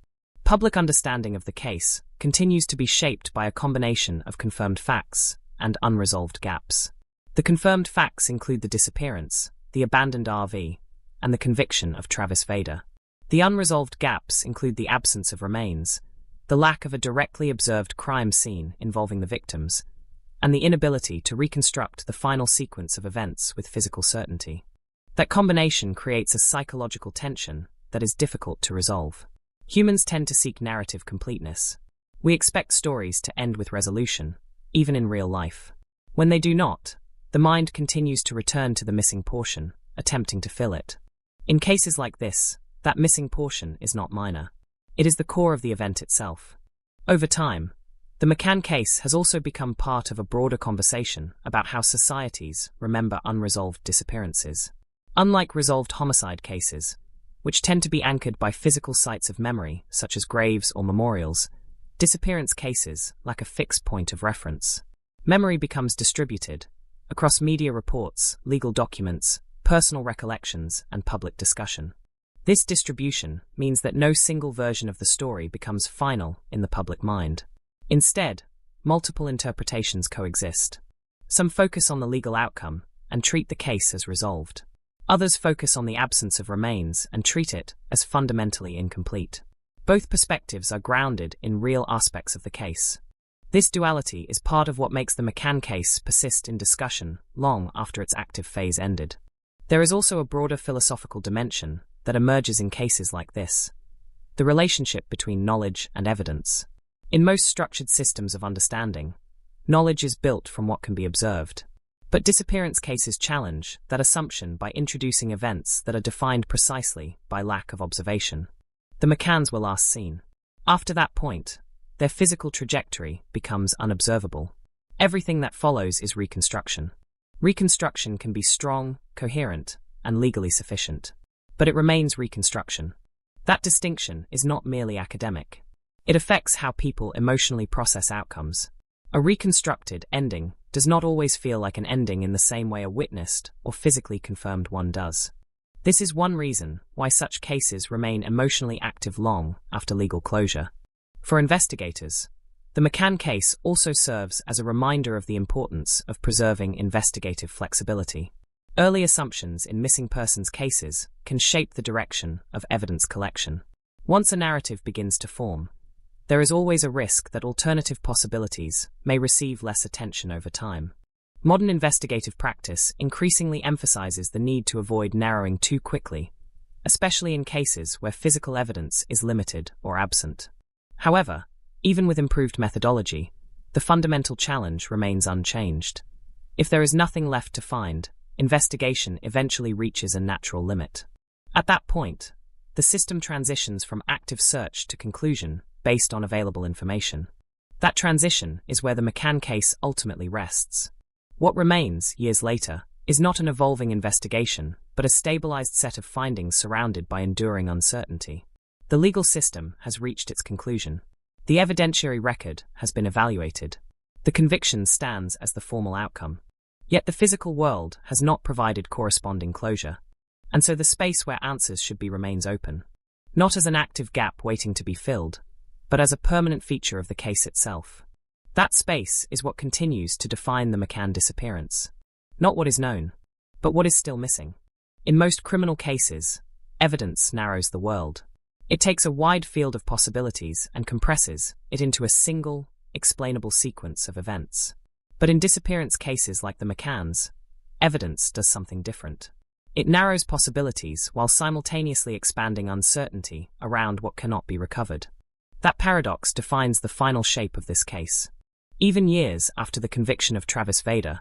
Public understanding of the case continues to be shaped by a combination of confirmed facts and unresolved gaps. The confirmed facts include the disappearance, the abandoned RV, and the conviction of Travis Vader. The unresolved gaps include the absence of remains, the lack of a directly observed crime scene involving the victims, and the inability to reconstruct the final sequence of events with physical certainty. That combination creates a psychological tension that is difficult to resolve. Humans tend to seek narrative completeness. We expect stories to end with resolution, even in real life. When they do not, the mind continues to return to the missing portion, attempting to fill it. In cases like this, that missing portion is not minor. It is the core of the event itself. Over time, the McCann case has also become part of a broader conversation about how societies remember unresolved disappearances. Unlike resolved homicide cases, which tend to be anchored by physical sites of memory, such as graves or memorials, disappearance cases lack a fixed point of reference. Memory becomes distributed across media reports, legal documents, personal recollections, and public discussion. This distribution means that no single version of the story becomes final in the public mind. Instead, multiple interpretations coexist. Some focus on the legal outcome and treat the case as resolved. Others focus on the absence of remains and treat it as fundamentally incomplete. Both perspectives are grounded in real aspects of the case. This duality is part of what makes the McCann case persist in discussion long after its active phase ended. There is also a broader philosophical dimension that emerges in cases like this: the relationship between knowledge and evidence. In most structured systems of understanding, knowledge is built from what can be observed. But disappearance cases challenge that assumption by introducing events that are defined precisely by lack of observation. The McCanns were last seen. After that point, their physical trajectory becomes unobservable. Everything that follows is reconstruction. Reconstruction can be strong, coherent, and legally sufficient. But it remains reconstruction. That distinction is not merely academic. It affects how people emotionally process outcomes. A reconstructed ending does not always feel like an ending in the same way a witnessed or physically confirmed one does. This is one reason why such cases remain emotionally active long after legal closure. For investigators, the McCann case also serves as a reminder of the importance of preserving investigative flexibility. Early assumptions in missing persons cases can shape the direction of evidence collection. Once a narrative begins to form, there is always a risk that alternative possibilities may receive less attention over time. Modern investigative practice increasingly emphasizes the need to avoid narrowing too quickly, especially in cases where physical evidence is limited or absent. However, even with improved methodology, the fundamental challenge remains unchanged. If there is nothing left to find, investigation eventually reaches a natural limit. At that point, the system transitions from active search to conclusion based on available information. That transition is where the McCann case ultimately rests. What remains, years later, is not an evolving investigation, but a stabilized set of findings surrounded by enduring uncertainty. The legal system has reached its conclusion. The evidentiary record has been evaluated. The conviction stands as the formal outcome. Yet the physical world has not provided corresponding closure, and so the space where answers should be remains open, not as an active gap waiting to be filled, but as a permanent feature of the case itself. That space is what continues to define the McCann disappearance. Not what is known, but what is still missing. In most criminal cases, evidence narrows the world. It takes a wide field of possibilities and compresses it into a single, explainable sequence of events. But in disappearance cases like the McCanns, evidence does something different. It narrows possibilities while simultaneously expanding uncertainty around what cannot be recovered. That paradox defines the final shape of this case. Even years after the conviction of Travis Vader,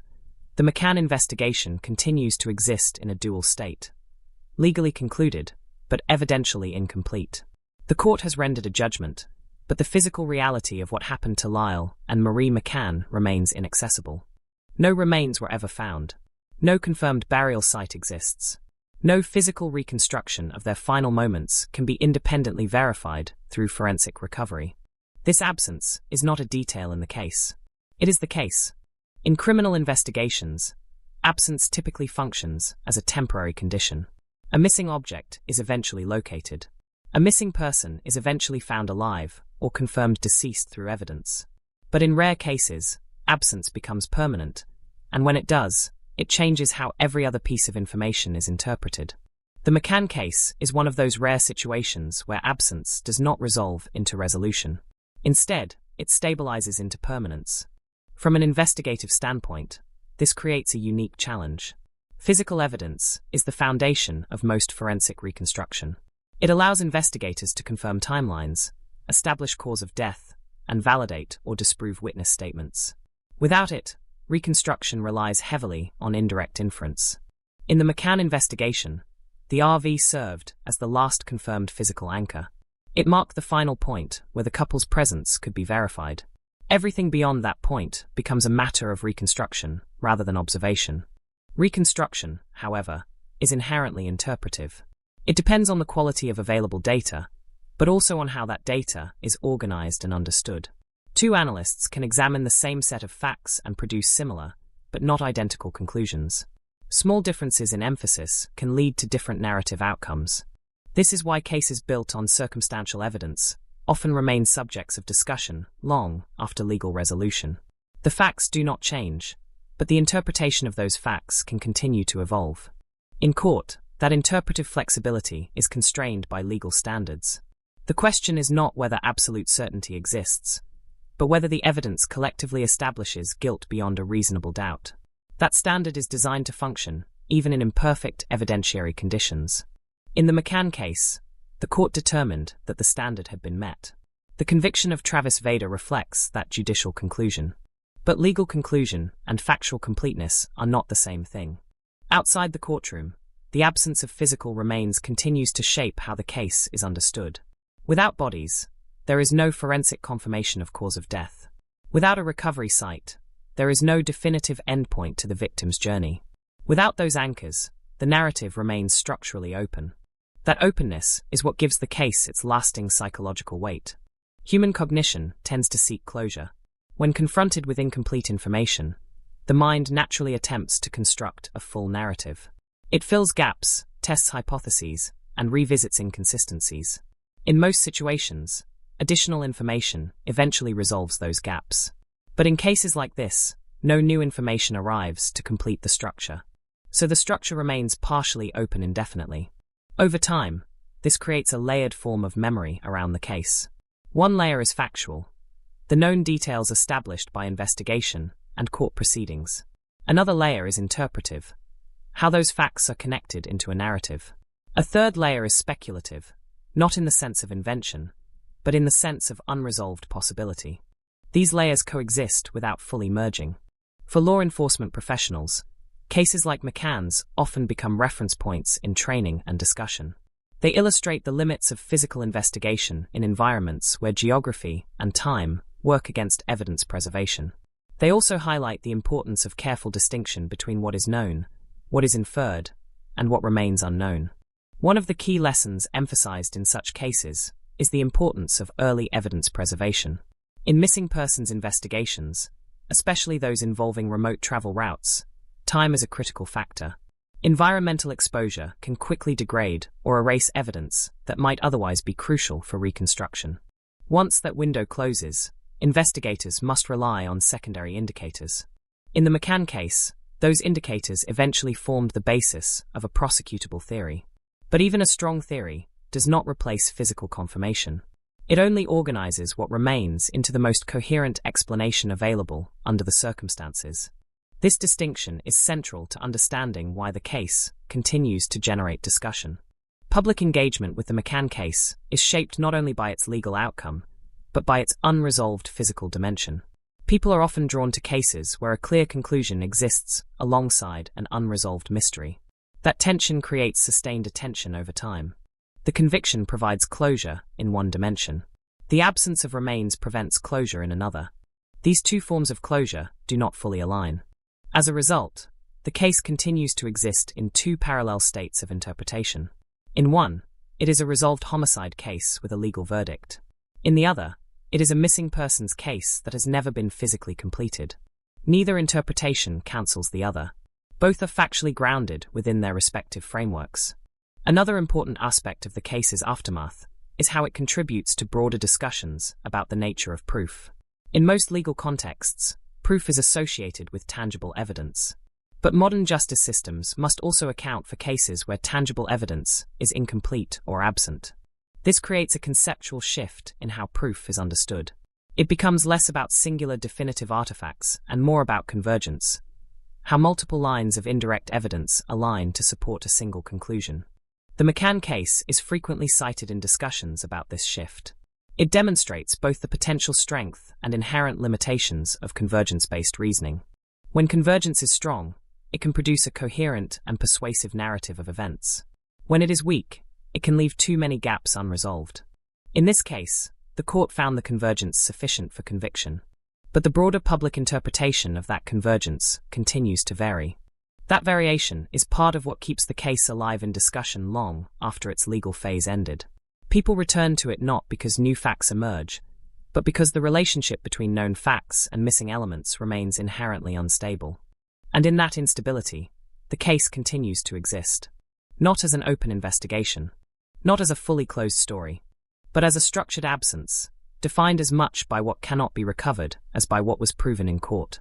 the McCann investigation continues to exist in a dual state. Legally concluded, but evidentially incomplete. The court has rendered a judgment, but the physical reality of what happened to Lyle and Marie McCann remains inaccessible. No remains were ever found. No confirmed burial site exists. No physical reconstruction of their final moments can be independently verified through forensic recovery. This absence is not a detail in the case. It is the case. In criminal investigations, absence typically functions as a temporary condition. A missing object is eventually located. A missing person is eventually found alive or confirmed deceased through evidence. But in rare cases, absence becomes permanent, and when it does, it changes how every other piece of information is interpreted. The McCann case is one of those rare situations where absence does not resolve into resolution. Instead, it stabilizes into permanence. From an investigative standpoint, this creates a unique challenge. Physical evidence is the foundation of most forensic reconstruction. It allows investigators to confirm timelines, establish cause of death, and validate or disprove witness statements. Without it, reconstruction relies heavily on indirect inference. In the McCann investigation, the RV served as the last confirmed physical anchor. It marked the final point where the couple's presence could be verified. Everything beyond that point becomes a matter of reconstruction rather than observation. Reconstruction, however, is inherently interpretive. It depends on the quality of available data, but also on how that data is organized and understood. Two analysts can examine the same set of facts and produce similar, but not identical conclusions. Small differences in emphasis can lead to different narrative outcomes. This is why cases built on circumstantial evidence often remain subjects of discussion long after legal resolution. The facts do not change, but the interpretation of those facts can continue to evolve. In court, that interpretive flexibility is constrained by legal standards. The question is not whether absolute certainty exists, but whether the evidence collectively establishes guilt beyond a reasonable doubt. That standard is designed to function, even in imperfect evidentiary conditions. In the McCann case, the court determined that the standard had been met. The conviction of Travis Vader reflects that judicial conclusion. But legal conclusion and factual completeness are not the same thing. Outside the courtroom, the absence of physical remains continues to shape how the case is understood. Without bodies, there is no forensic confirmation of cause of death. Without a recovery site, there is no definitive endpoint to the victim's journey. Without those anchors, the narrative remains structurally open. That openness is what gives the case its lasting psychological weight. Human cognition tends to seek closure. When confronted with incomplete information, the mind naturally attempts to construct a full narrative. It fills gaps, tests hypotheses, and revisits inconsistencies. In most situations, additional information eventually resolves those gaps. But in cases like this, no new information arrives to complete the structure. So the structure remains partially open indefinitely. Over time, this creates a layered form of memory around the case. One layer is factual, the known details established by investigation and court proceedings. Another layer is interpretive, how those facts are connected into a narrative. A third layer is speculative, not in the sense of invention, but in the sense of unresolved possibility. These layers coexist without fully merging. For law enforcement professionals, cases like McCann's often become reference points in training and discussion. They illustrate the limits of physical investigation in environments where geography and time work against evidence preservation. They also highlight the importance of careful distinction between what is known, what is inferred, and what remains unknown. One of the key lessons emphasized in such cases is the importance of early evidence preservation. In missing persons investigations, especially those involving remote travel routes, time is a critical factor. Environmental exposure can quickly degrade or erase evidence that might otherwise be crucial for reconstruction. Once that window closes, investigators must rely on secondary indicators. In the McCann case, those indicators eventually formed the basis of a prosecutable theory. But even a strong theory does not replace physical confirmation. It only organizes what remains into the most coherent explanation available under the circumstances. This distinction is central to understanding why the case continues to generate discussion. Public engagement with the McCann case is shaped not only by its legal outcome, but by its unresolved physical dimension. People are often drawn to cases where a clear conclusion exists alongside an unresolved mystery. That tension creates sustained attention over time. The conviction provides closure in one dimension. The absence of remains prevents closure in another. These two forms of closure do not fully align. As a result, the case continues to exist in two parallel states of interpretation. In one, it is a resolved homicide case with a legal verdict. In the other, it is a missing persons case that has never been physically completed. Neither interpretation cancels the other. Both are factually grounded within their respective frameworks. Another important aspect of the case's aftermath is how it contributes to broader discussions about the nature of proof. In most legal contexts, proof is associated with tangible evidence. But modern justice systems must also account for cases where tangible evidence is incomplete or absent. This creates a conceptual shift in how proof is understood. It becomes less about singular definitive artifacts and more about convergence, how multiple lines of indirect evidence align to support a single conclusion. The McCann case is frequently cited in discussions about this shift. It demonstrates both the potential strength and inherent limitations of convergence-based reasoning. When convergence is strong, it can produce a coherent and persuasive narrative of events. When it is weak, it can leave too many gaps unresolved. In this case, the court found the convergence sufficient for conviction. But the broader public interpretation of that convergence continues to vary. That variation is part of what keeps the case alive in discussion long after its legal phase ended. People return to it not because new facts emerge, but because the relationship between known facts and missing elements remains inherently unstable. And in that instability, the case continues to exist. Not as an open investigation, not as a fully closed story, but as a structured absence, defined as much by what cannot be recovered as by what was proven in court.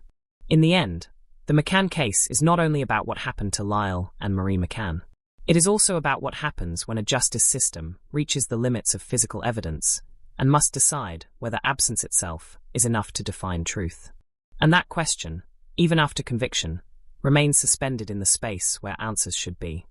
In the end, the McCann case is not only about what happened to Lyle and Marie McCann. It is also about what happens when a justice system reaches the limits of physical evidence and must decide whether absence itself is enough to define truth. And that question, even after conviction, remains suspended in the space where answers should be.